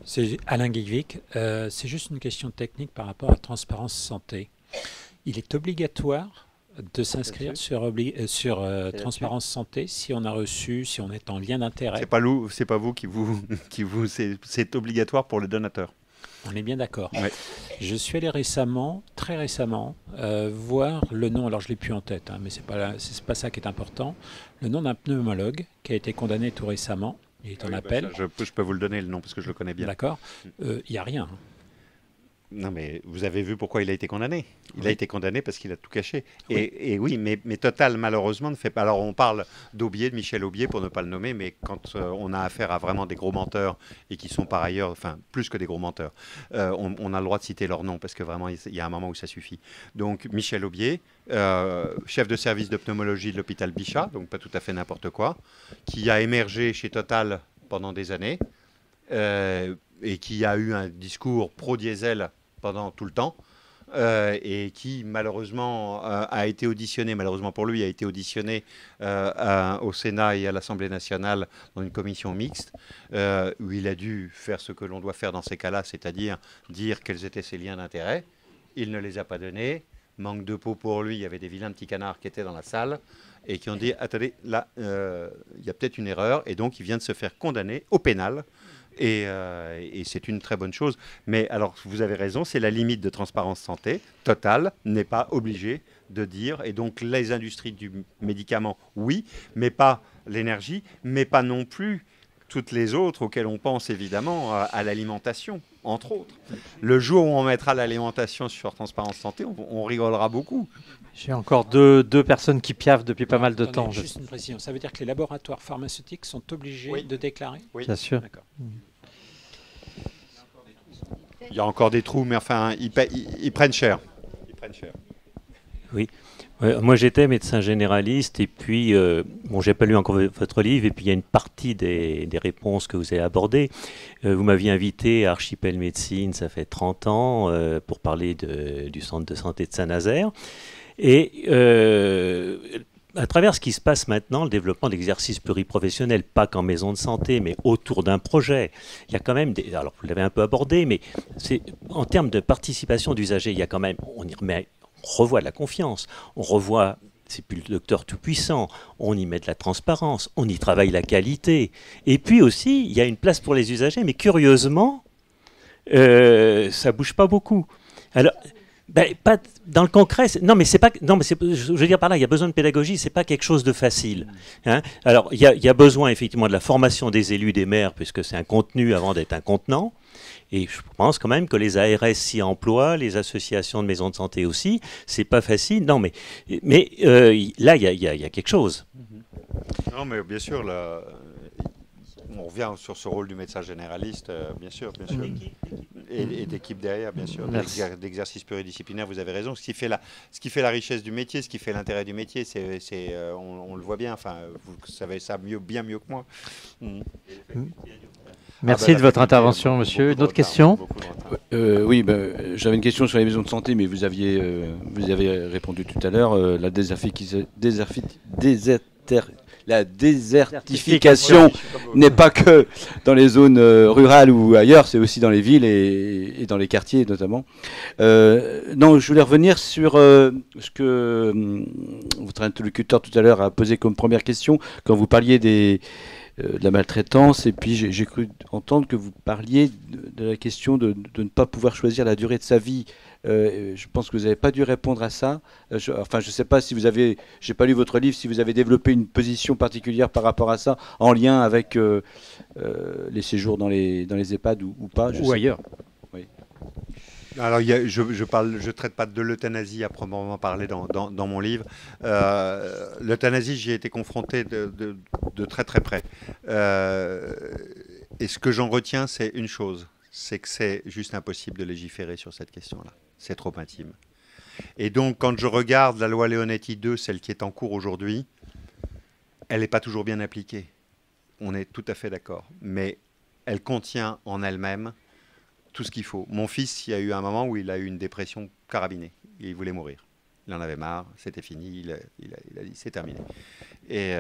C'est Alain Guigvic. C'est juste une question technique par rapport à Transparence Santé. Il est obligatoire de s'inscrire sur Transparence Santé si on a reçu, si on est en lien d'intérêt. C'est pas vous c'est obligatoire pour les donateurs. On est bien d'accord. Ouais. Je suis allé très récemment, voir le nom, alors je ne l'ai plus en tête, mais c'est pas ça qui est important, le nom d'un pneumologue qui a été condamné tout récemment. Il est en appel. Je peux vous le donner le nom parce que je le connais bien. D'accord. Il n'y a rien. Non, mais vous avez vu pourquoi il a été condamné. Il a été condamné parce qu'il a tout caché. Oui. Et oui, mais Total, malheureusement, ne fait pas... Alors, on parle d'Aubier, de Michel Aubier, pour ne pas le nommer, mais quand on a affaire à vraiment des gros menteurs, et qui sont par ailleurs, enfin, plus que des gros menteurs, on a le droit de citer leur nom, parce que vraiment, il y a un moment où ça suffit. Donc, Michel Aubier, chef de service de pneumologie de l'hôpital Bichat, donc pas tout à fait n'importe quoi, qui a émergé chez Total pendant des années, et qui a eu un discours pro-diesel pendant tout le temps, et qui malheureusement a été auditionné, malheureusement pour lui, a été auditionné au Sénat et à l'Assemblée nationale dans une commission mixte, où il a dû faire ce que l'on doit faire dans ces cas-là, c'est-à-dire dire quels étaient ses liens d'intérêt. Il ne les a pas donnés. Manque de peau pour lui, il y avait des vilains petits canards qui étaient dans la salle et qui ont dit « Attendez, là, il y a peut-être une erreur », et donc il vient de se faire condamner au pénal. Et c'est une très bonne chose. Mais alors, vous avez raison, c'est la limite de Transparence Santé. Total n'est pas obligé de dire, et donc les industries du médicament, oui, mais pas l'énergie, mais pas non plus toutes les autres auxquelles on pense évidemment à l'alimentation, entre autres. Le jour où on mettra l'alimentation sur Transparence Santé, on rigolera beaucoup. J'ai encore deux personnes qui piaffent depuis pas mal de temps. Juste une précision. Ça veut dire que les laboratoires pharmaceutiques sont obligés de déclarer ? Oui, bien sûr. D'accord. Il y a encore des trous, mais enfin, ils prennent cher. Oui. Moi, j'étais médecin généraliste et puis, bon, j'ai pas lu encore votre livre et puis il y a une partie des réponses que vous avez abordées. Vous m'aviez invité à Archipel Médecine, ça fait 30 ans, pour parler du centre de santé de Saint-Nazaire. Et à travers ce qui se passe maintenant, le développement d'exercices pluriprofessionnels, pas qu'en maison de santé, mais autour d'un projet, il y a quand même alors vous l'avez un peu abordé, mais c'est en termes de participation d'usagers, il y a quand même, on revoit de la confiance, on revoit, c'est plus le docteur tout-puissant, on y met de la transparence, on y travaille la qualité. Et puis aussi, il y a une place pour les usagers, mais curieusement, ça bouge pas beaucoup. Alors, Pas dans le concret. Non, mais c'est pas. Non, mais je veux dire par là, il y a besoin de pédagogie. C'est pas quelque chose de facile. Hein. Alors, il y a besoin effectivement de la formation des élus, des maires, puisque c'est un contenu avant d'être un contenant. Et je pense quand même que les ARS s'y emploient, les associations de maisons de santé aussi. C'est pas facile. Non, mais là, il y a quelque chose. Non, mais bien sûr, là, on revient sur ce rôle du médecin généraliste, bien sûr. Et d'équipe derrière, bien sûr, d'exercice pluridisciplinaire, vous avez raison. Ce qui fait la richesse du métier, ce qui fait l'intérêt du métier, on le voit bien, enfin, vous savez ça bien mieux que moi. Merci de votre intervention, monsieur. Une autre question? Oui, j'avais une question sur les maisons de santé, mais vous avez répondu tout à l'heure. La désertification n'est pas que dans les zones rurales ou ailleurs, c'est aussi dans les villes et dans les quartiers notamment. Non, je voulais revenir sur ce que votre interlocuteur tout à l'heure a posé comme première question quand vous parliez de la maltraitance, et puis j'ai cru entendre que vous parliez de la question de ne pas pouvoir choisir la durée de sa vie. Je pense que vous n'avez pas dû répondre à ça. Je ne sais pas si vous avez, j'ai pas lu votre livre, si vous avez développé une position particulière par rapport à ça, en lien avec les séjours dans les EHPAD ou pas. Ou ailleurs. Oui. Alors, je traite pas de l'euthanasie à proprement parler dans mon livre. L'euthanasie, j'y ai été confronté de très très près. Et ce que j'en retiens, c'est une chose, c'est que c'est juste impossible de légiférer sur cette question-là. C'est trop intime. Et donc, quand je regarde la loi Leonetti 2, celle qui est en cours aujourd'hui, elle n'est pas toujours bien appliquée. On est tout à fait d'accord. Mais elle contient en elle-même tout ce qu'il faut. Mon fils, il y a eu un moment où il a eu une dépression carabinée. Et il voulait mourir. Il en avait marre, c'était fini, il a dit c'est terminé. Et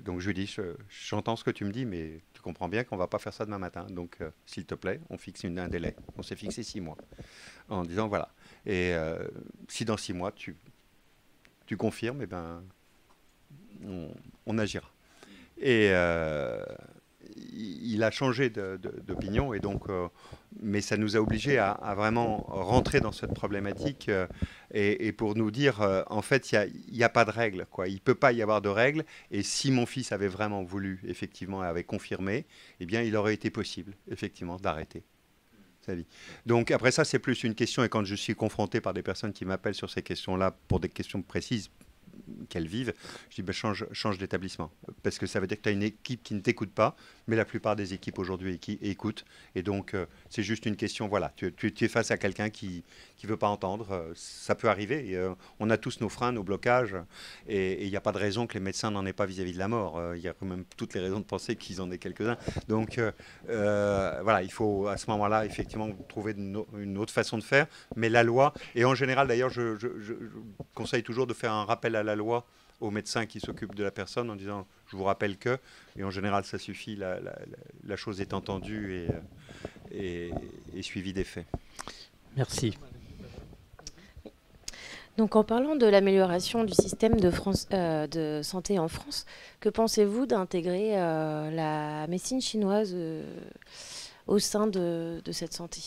donc je lui dis, j'entends ce que tu me dis, mais tu comprends bien qu'on ne va pas faire ça demain matin. Donc s'il te plaît, on fixe un délai. On s'est fixé 6 mois. En disant voilà. Et si dans 6 mois tu confirmes, eh ben, on agira. Et il a changé d'opinion, et donc, mais ça nous a obligés à vraiment rentrer dans cette problématique et pour nous dire, en fait, il n'y a pas de règle, quoi. Il ne peut pas y avoir de règle, et si mon fils avait vraiment voulu, effectivement, avait confirmé, eh bien, il aurait été possible, effectivement, d'arrêter sa vie. Donc, après ça, c'est plus une question, et quand je suis confronté par des personnes qui m'appellent sur ces questions-là, pour des questions précises, qu'elles vivent, je dis change d'établissement, parce que ça veut dire que tu as une équipe qui ne t'écoute pas, mais la plupart des équipes aujourd'hui écoutent, et donc c'est juste une question, voilà, tu es face à quelqu'un qui ne veut pas entendre, ça peut arriver, et, on a tous nos freins, nos blocages, et il n'y a pas de raison que les médecins n'en aient pas vis-à-vis de la mort, il y a quand même toutes les raisons de penser qu'ils en aient quelques-uns, donc voilà, il faut à ce moment-là effectivement trouver une autre façon de faire, mais la loi, et en général d'ailleurs je conseille toujours de faire un rappel à la loi aux médecins qui s'occupent de la personne en disant je vous rappelle que, et en général ça suffit, la chose est entendue et suivie des faits. Merci. Donc en parlant de l'amélioration du système de santé en France, que pensez-vous d'intégrer la médecine chinoise au sein de cette santé ?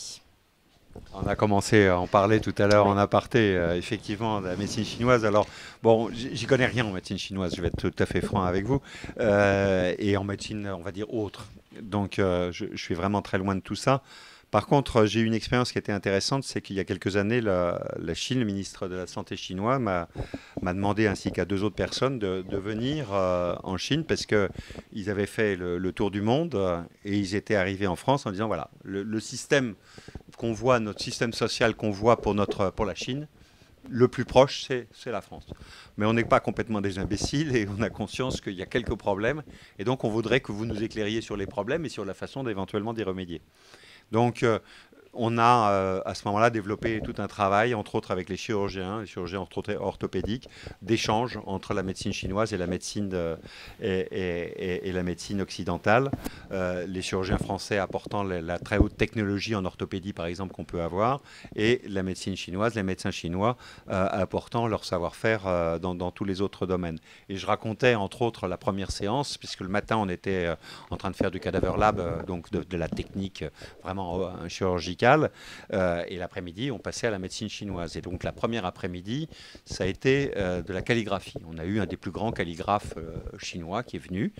On a commencé à en parler tout à l'heure en aparté, effectivement, de la médecine chinoise. Alors, bon, j'y connais rien en médecine chinoise, je vais être tout à fait franc avec vous. Et en médecine, on va dire, autre. Donc, je suis vraiment très loin de tout ça. Par contre, j'ai eu une expérience qui était intéressante, c'est qu'il y a quelques années, la Chine, le ministre de la Santé chinois, m'a demandé, ainsi qu'à 2 autres personnes, de venir en Chine, parce qu'ils avaient fait le tour du monde et ils étaient arrivés en France en disant, voilà, le système qu'on voit, notre système social qu'on voit pour la Chine, le plus proche, c'est la France. Mais on n'est pas complètement des imbéciles et on a conscience qu'il y a quelques problèmes. Et donc, on voudrait que vous nous éclairiez sur les problèmes et sur la façon d'éventuellement d'y remédier. Donc, on a à ce moment-là développé tout un travail, entre autres avec les chirurgiens orthopédiques, d'échange entre la médecine chinoise et la médecine, et la médecine occidentale. Les chirurgiens français apportant la très haute technologie en orthopédie, par exemple, qu'on peut avoir, et la médecine chinoise, les médecins chinois apportant leur savoir-faire dans tous les autres domaines. Et je racontais, entre autres, la première séance, puisque le matin, on était en train de faire du cadaver lab, donc de la technique vraiment chirurgicale. médicale. Et l'après-midi, on passait à la médecine chinoise. Et donc la première après-midi, ça a été de la calligraphie. On a eu un des plus grands calligraphes chinois qui est venu,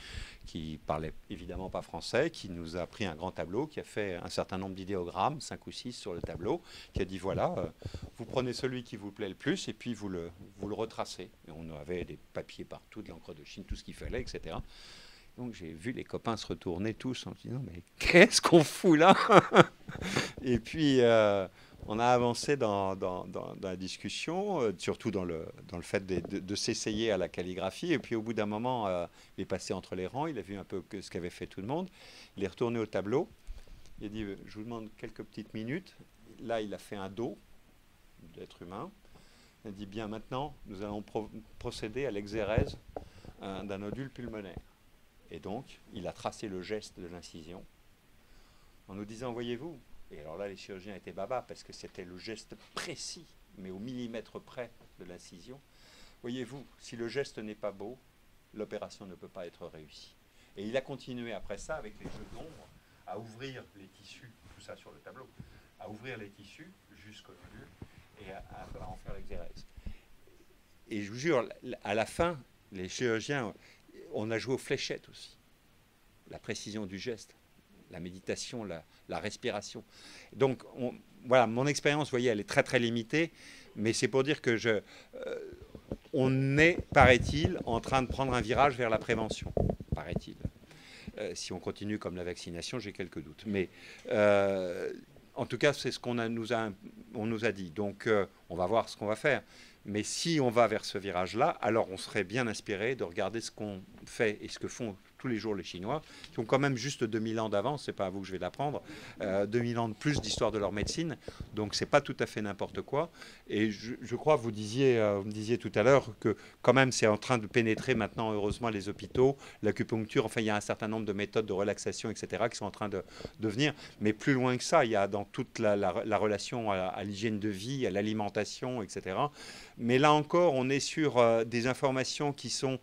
qui parlait évidemment pas français, qui nous a pris un grand tableau, qui a fait un certain nombre d'idéogrammes, 5 ou 6 sur le tableau, qui a dit voilà, vous prenez celui qui vous plaît le plus et puis vous le retracez. Et on avait des papiers partout, de l'encre de Chine, tout ce qu'il fallait, etc. Donc j'ai vu les copains se retourner tous en disant mais qu'est-ce qu'on fout là? Et puis on a avancé dans la discussion, surtout dans le fait de s'essayer à la calligraphie. Et puis au bout d'un moment, il est passé entre les rangs, il a vu un peu ce qu'avait fait tout le monde. Il est retourné au tableau. Il a dit je vous demande quelques petites minutes. Là, il a fait un dos d'être humain. Il a dit bien maintenant, nous allons procéder à l'exérèse d'un nodule pulmonaire. Et donc, il a tracé le geste de l'incision en nous disant, voyez-vous, et alors là, les chirurgiens étaient baba parce que c'était le geste précis, mais au millimètre près de l'incision. Voyez-vous, si le geste n'est pas beau, l'opération ne peut pas être réussie. Et il a continué après ça, avec les jeux d'ombre, à ouvrir les tissus, tout ça sur le tableau, à ouvrir les tissus jusqu'au nodule et à en faire l'exérèse. Et je vous jure, à la fin, les chirurgiens... On a joué aux fléchettes aussi. La précision du geste, la méditation, la respiration. Donc, voilà, mon expérience, vous voyez, elle est très, très limitée. Mais c'est pour dire que on est, paraît-il, en train de prendre un virage vers la prévention. Paraît-il. Si on continue comme la vaccination, j'ai quelques doutes. Mais en tout cas, c'est ce qu'on nous a dit. Donc, on va voir ce qu'on va faire. Mais si on va vers ce virage-là, alors on serait bien inspiré de regarder ce qu'on fait et ce que font tous les jours les Chinois, qui ont quand même juste 2000 ans d'avance, c'est pas à vous que je vais l'apprendre, 2000 ans de plus d'histoire de leur médecine, donc c'est pas tout à fait n'importe quoi. Et je crois, vous me disiez tout à l'heure que quand même c'est en train de pénétrer maintenant, heureusement, les hôpitaux, l'acupuncture, enfin il y a un certain nombre de méthodes de relaxation, etc., qui sont en train de venir, mais plus loin que ça, il y a dans toute la relation à l'hygiène de vie, à l'alimentation, etc. Mais là encore, on est sur des informations qui sont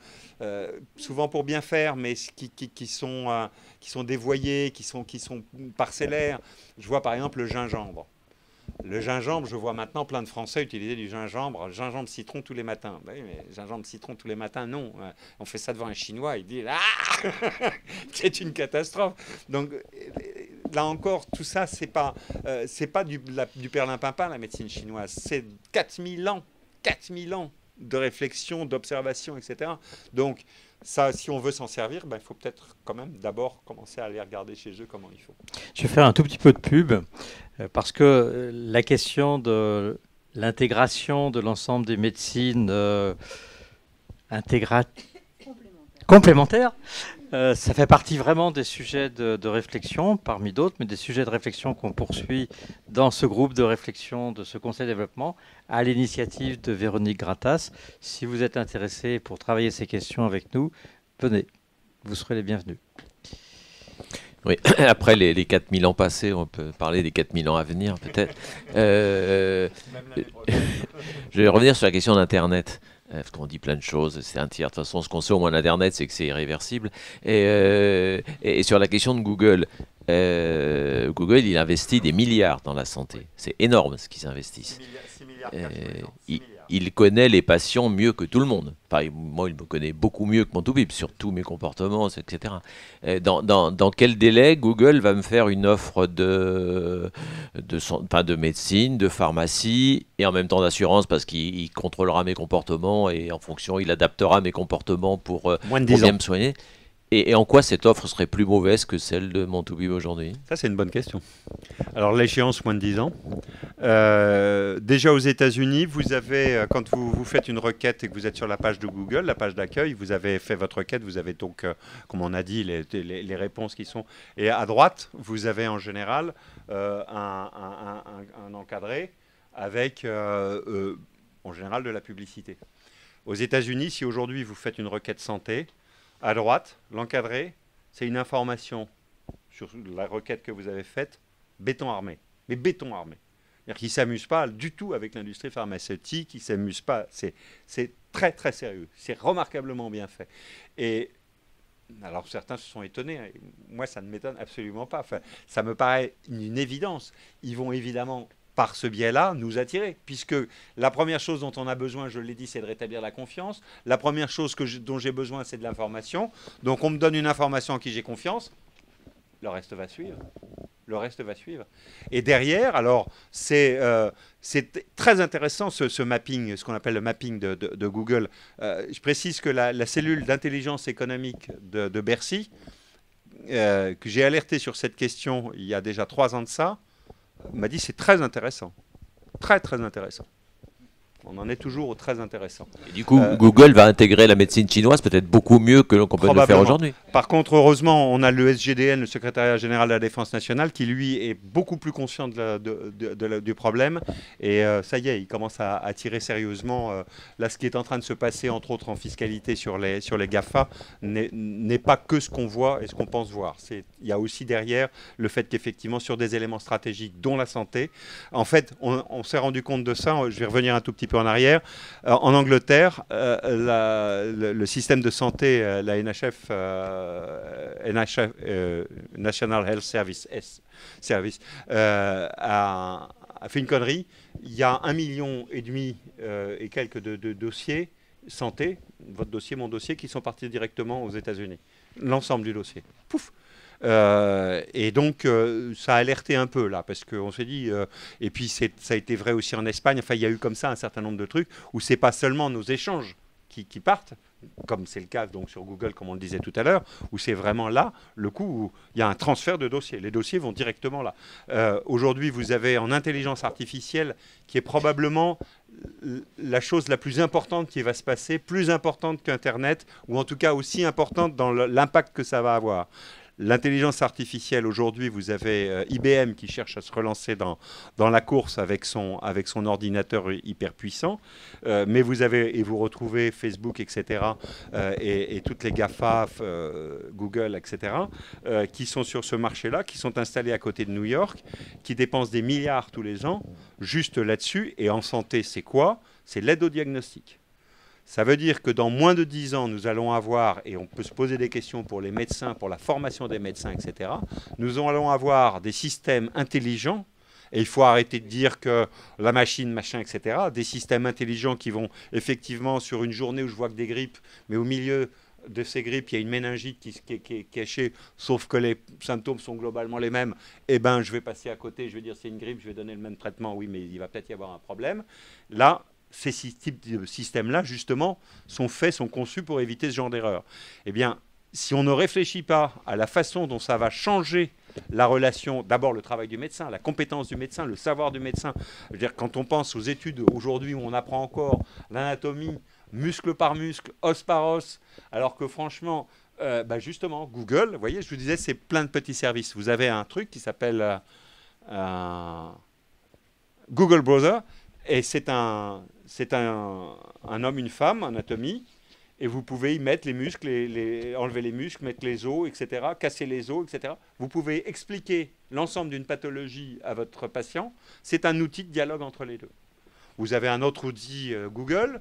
souvent pour bien faire, mais qui sont dévoyées, qui sont parcellaires. Je vois par exemple le gingembre. Le gingembre, je vois maintenant plein de Français utiliser du gingembre citron tous les matins. Oui, mais gingembre citron tous les matins, non. On fait ça devant un Chinois, il dit « Ah !» C'est une catastrophe. Donc là encore, tout ça, c'est pas du perlimpinpin, la médecine chinoise. C'est 4000 ans de réflexion, d'observation, etc. Donc, ça, si on veut s'en servir, il faut peut-être quand même d'abord commencer à aller regarder chez eux comment il faut. Je vais faire un tout petit peu de pub, parce que la question de l'intégration de l'ensemble des médecines complémentaires, ça fait partie vraiment des sujets de réflexion, parmi d'autres, mais des sujets de réflexion qu'on poursuit dans ce groupe de réflexion de ce Conseil de développement, à l'initiative de Véronique Gratas. Si vous êtes intéressé pour travailler ces questions avec nous, venez, vous serez les bienvenus. Oui, après les 4000 ans passés, on peut parler des 4000 ans à venir, peut-être. Je vais revenir sur la question d'Internet. Parce qu'on dit plein de choses, c'est un tiers. De toute façon, ce qu'on sait au moins d'Internet, c'est que c'est irréversible. Et sur la question de Google, Google, il investit des milliards dans la santé. C'est énorme ce qu'ils investissent. 6 milliards, il connaît les patients mieux que tout le monde. Enfin, moi, il me connaît beaucoup mieux que mon toubib sur tous mes comportements, etc. Dans quel délai Google va me faire une offre de médecine, de pharmacie et en même temps d'assurance parce qu'il contrôlera mes comportements et en fonction, il adaptera mes comportements pour bien me soigner. Et en quoi cette offre serait plus mauvaise que celle de mon toubib aujourd'hui? Ça, c'est une bonne question. Alors, l'échéance, moins de 10 ans. Déjà aux États-Unis, vous avez, quand vous faites une requête et que vous êtes sur la page de Google, la page d'accueil, vous avez fait votre requête, vous avez donc, comme on a dit, les réponses qui sont... Et à droite, vous avez en général un encadré avec, en général, de la publicité. Aux États-Unis, si aujourd'hui vous faites une requête santé, à droite, l'encadré, c'est une information sur la requête que vous avez faite, béton armé. Mais béton armé. C'est-à-dire qu'ils ne s'amusent pas du tout avec l'industrie pharmaceutique, ils ne s'amusent pas. C'est très, très sérieux. C'est remarquablement bien fait. Et Alors certains se sont étonnés, hein. Moi ça ne m'étonne absolument pas, enfin, ça me paraît une évidence. Ils vont évidemment, par ce biais-là, nous attirer, puisque la première chose dont on a besoin, je l'ai dit, c'est de rétablir la confiance. La première chose dont j'ai besoin, c'est de l'information. Donc on me donne une information en qui j'ai confiance, le reste va suivre. Le reste va suivre. Et derrière, alors, c'est très intéressant ce mapping, ce qu'on appelle le mapping de Google. Je précise que la cellule d'intelligence économique de Bercy, que j'ai alerté sur cette question il y a déjà 3 ans de ça, m'a dit c'est très intéressant. Très, très intéressant. On en est toujours au très intéressant. Et du coup, Google va intégrer la médecine chinoise peut-être beaucoup mieux que qu'on peut le faire aujourd'hui. Par contre, heureusement, on a le SGDN, le Secrétariat Général de la Défense Nationale, qui lui est beaucoup plus conscient du problème. Et ça y est, il commence à tirer sérieusement. Là, ce qui est en train de se passer, entre autres en fiscalité sur les GAFA, n'est pas que ce qu'on voit et ce qu'on pense voir. Il y a aussi derrière le fait qu'effectivement, sur des éléments stratégiques, dont la santé, en fait, on s'est rendu compte de ça. Je vais revenir un tout petit peu en arrière. En Angleterre, le système de santé, la NHF, National Health Service, a fait une connerie. Il y a 1,5 million et quelques de dossiers santé, votre dossier, mon dossier, qui sont partis directement aux États-Unis. L'ensemble du dossier. Pouf! Et donc, ça a alerté un peu là, parce qu'on s'est dit, et puis ça a été vrai aussi en Espagne, enfin il y a eu comme ça un certain nombre de trucs, où c'est pas seulement nos échanges qui partent, comme c'est le cas donc sur Google, comme on le disait tout à l'heure, où c'est vraiment là, le coup où il y a un transfert de dossiers. Les dossiers vont directement là. Aujourd'hui, vous avez en intelligence artificielle, qui est probablement la chose la plus importante qui va se passer, plus importante qu'Internet, ou en tout cas aussi importante dans l'impact que ça va avoir. L'intelligence artificielle, aujourd'hui, vous avez IBM qui cherche à se relancer dans la course avec son ordinateur hyper puissant, mais vous retrouvez Facebook, etc., et toutes les GAFA, Google, etc., qui sont sur ce marché-là, qui sont installés à côté de New York, qui dépensent des milliards tous les ans, juste là-dessus. Et en santé, c'est quoi? C'est l'aide au diagnostic. Ça veut dire que dans moins de 10 ans, nous allons avoir, et on peut se poser des questions pour les médecins, pour la formation des médecins, etc., nous allons avoir des systèmes intelligents, et il faut arrêter de dire que la machine, machin, etc., des systèmes intelligents qui vont effectivement, sur une journée où je vois que des grippes, mais au milieu de ces grippes, il y a une méningite qui est cachée, sauf que les symptômes sont globalement les mêmes, eh ben, je vais passer à côté, je vais dire c'est une grippe, je vais donner le même traitement, oui, mais il va peut-être y avoir un problème. Là, ces types de systèmes-là, justement, sont conçus pour éviter ce genre d'erreur. Eh bien, si on ne réfléchit pas à la façon dont ça va changer la relation, d'abord le travail du médecin, la compétence du médecin, le savoir du médecin. Je veux dire, quand on pense aux études aujourd'hui où on apprend encore l'anatomie, muscle par muscle, os par os, alors que franchement, justement, Google, vous voyez, je vous disais, c'est plein de petits services. Vous avez un truc qui s'appelle Google Browser, et c'est un homme, une femme, anatomie, et vous pouvez y mettre les muscles, enlever les muscles, mettre les os, etc., casser les os, etc. Vous pouvez expliquer l'ensemble d'une pathologie à votre patient. C'est un outil de dialogue entre les deux. Vous avez un autre outil Google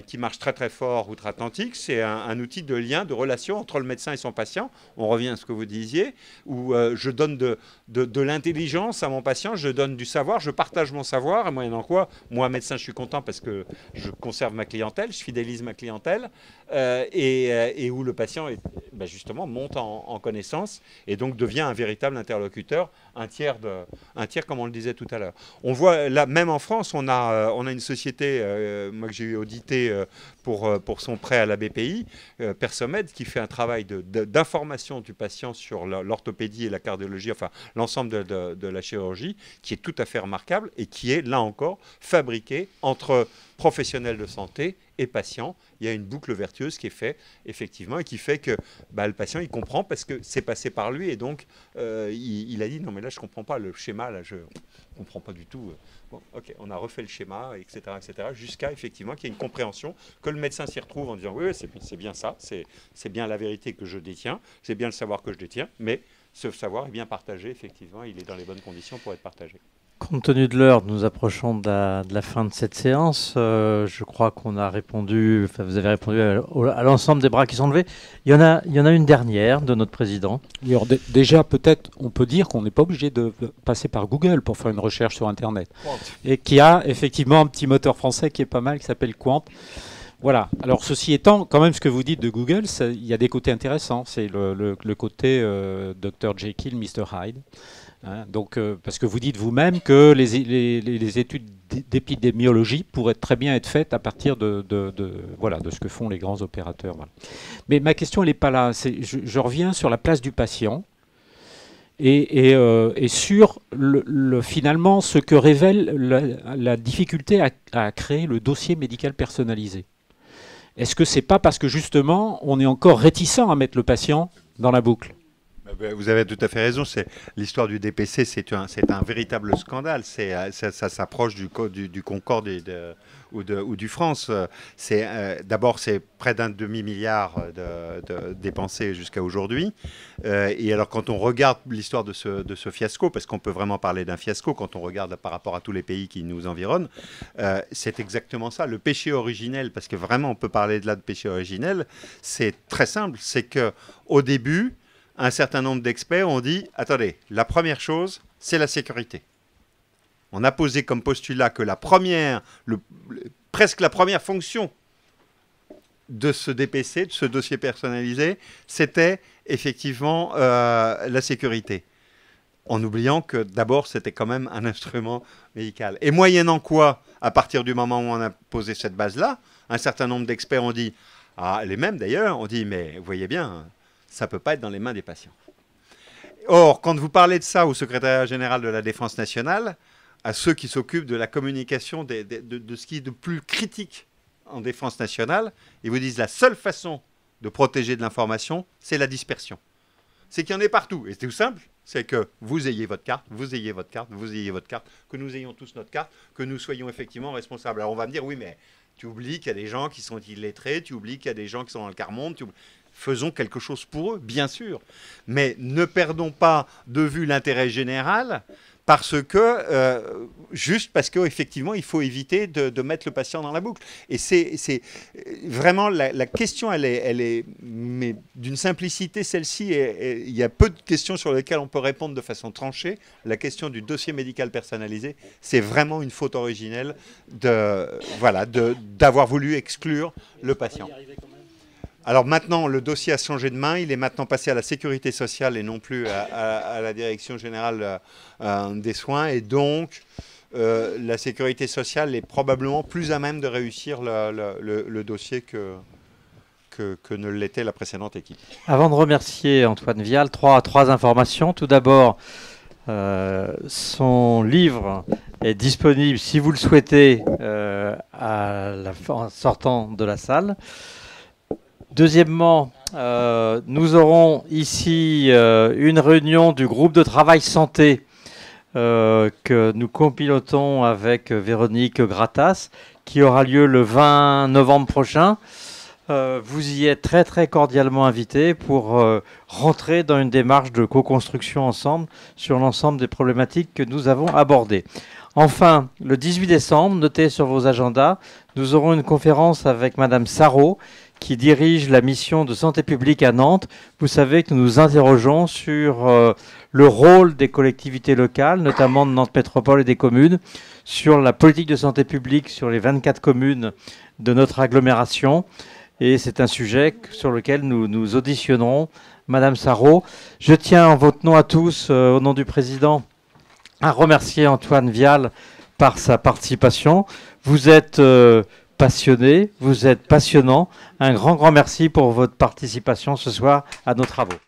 qui marche très très fort outre-Atlantique. C'est un outil de lien, de relation entre le médecin et son patient. On revient à ce que vous disiez, où je donne de l'intelligence à mon patient, je donne du savoir, je partage mon savoir. Et moyennant quoi, moi médecin, je suis content parce que je conserve ma clientèle, je fidélise ma clientèle, et où le patient justement monte en connaissance et donc devient un véritable interlocuteur, un tiers comme on le disait tout à l'heure. On voit là, même en France, on a une société, moi que j'ai eu audité pour son prêt à la BPI, Persomed, qui fait un travail d'information du patient sur l'orthopédie et la cardiologie, enfin l'ensemble de la chirurgie, qui est tout à fait remarquable et qui est, là encore, fabriqué entre professionnels de santé et patients. Il y a une boucle vertueuse qui est faite, effectivement, et qui fait que le patient, il comprend parce que c'est passé par lui, et donc il a dit, non mais là je ne comprends pas le schéma, là je ne comprends pas du tout. Bon, ok, on a refait le schéma, etc., jusqu'à effectivement qu'il y ait une compréhension, que le médecin s'y retrouve en disant, oui, c'est bien ça, c'est bien la vérité que je détiens, c'est bien le savoir que je détiens, mais ce savoir est bien partagé, effectivement, il est dans les bonnes conditions pour être partagé. Compte tenu de l'heure, nous approchons de la fin de cette séance. Je crois qu'on a répondu, enfin vous avez répondu à l'ensemble des bras qui sont levés. Il y en a une dernière de notre président. Alors, déjà, peut-être, on peut dire qu'on n'est pas obligé de passer par Google pour faire une recherche sur Internet. Et qui a effectivement un petit moteur français qui est pas mal, qui s'appelle Quant. Voilà. Alors, ceci étant, quand même, ce que vous dites de Google, il y a des côtés intéressants. C'est le côté Dr. Jekyll, Mr. Hyde. Hein, donc, parce que vous dites vous-même que les études d'épidémiologie pourraient très bien être faites à partir de ce que font les grands opérateurs. Voilà. Mais ma question, elle n'est pas là. Je reviens sur la place du patient et sur finalement ce que révèle la difficulté à créer le dossier médical personnalisé. Est-ce que c'est pas parce que justement on est encore réticent à mettre le patient dans la boucle ? Vous avez tout à fait raison. L'histoire du DPC, c'est un véritable scandale. Ça s'approche du Concorde ou du France. D'abord, c'est près d'un demi-milliard dépensés jusqu'à aujourd'hui. Et alors, quand on regarde l'histoire de ce fiasco, parce qu'on peut vraiment parler d'un fiasco quand on regarde par rapport à tous les pays qui nous environnent, c'est exactement ça. Le péché originel, parce que vraiment on peut parler de péché originel, c'est très simple. C'est qu'au début, un certain nombre d'experts ont dit, attendez, la première chose, c'est la sécurité. On a posé comme postulat que presque la première fonction de ce DPC, de ce dossier personnalisé, c'était effectivement la sécurité. En oubliant que d'abord, c'était quand même un instrument médical. Et moyennant quoi, à partir du moment où on a posé cette base-là, un certain nombre d'experts ont dit, les mêmes d'ailleurs, ont dit, mais vous voyez bien, ça ne peut pas être dans les mains des patients. Or, quand vous parlez de ça au secrétariat général de la Défense nationale, à ceux qui s'occupent de la communication de ce qui est de plus critique en défense nationale, ils vous disent la seule façon de protéger de l'information, c'est la dispersion. C'est qu'il y en ait partout. Et c'est tout simple, c'est que vous ayez votre carte, vous ayez votre carte, vous ayez votre carte, que nous ayons tous notre carte, que nous soyons effectivement responsables. Alors on va me dire, oui, mais tu oublies qu'il y a des gens qui sont illettrés, tu oublies qu'il y a des gens qui sont dans le quart-monde, faisons quelque chose pour eux, bien sûr. Mais ne perdons pas de vue l'intérêt général juste parce qu'effectivement, il faut éviter de mettre le patient dans la boucle. Et c'est vraiment la question, elle est mais d'une simplicité, celle-ci. Il y a peu de questions sur lesquelles on peut répondre de façon tranchée. La question du dossier médical personnalisé, c'est vraiment une faute originelle d'avoir voulu exclure le patient. Alors maintenant, le dossier a changé de main. Il est maintenant passé à la sécurité sociale et non plus à la direction générale des soins. Et donc, la sécurité sociale est probablement plus à même de réussir le dossier que ne l'était la précédente équipe. Avant de remercier Antoine Vial, trois informations. Tout d'abord, son livre est disponible, si vous le souhaitez, en sortant de la salle. Deuxièmement, nous aurons ici une réunion du groupe de travail santé que nous compilotons avec Véronique Gratas, qui aura lieu le 20 novembre prochain. Vous y êtes très très cordialement invités pour rentrer dans une démarche de co-construction ensemble sur l'ensemble des problématiques que nous avons abordées. Enfin, le 18 décembre, notez sur vos agendas, nous aurons une conférence avec Madame Sarrault, qui dirige la mission de santé publique à Nantes. Vous savez que nous nous interrogeons sur le rôle des collectivités locales, notamment de Nantes Métropole et des communes, sur la politique de santé publique sur les 24 communes de notre agglomération. Et c'est un sujet sur lequel nous auditionnerons Madame Sarrault. Je tiens en votre nom à tous, au nom du président, à remercier Antoine Vial par sa participation. Vous êtes passionné, vous êtes passionnant. Un grand merci pour votre participation ce soir à nos travaux.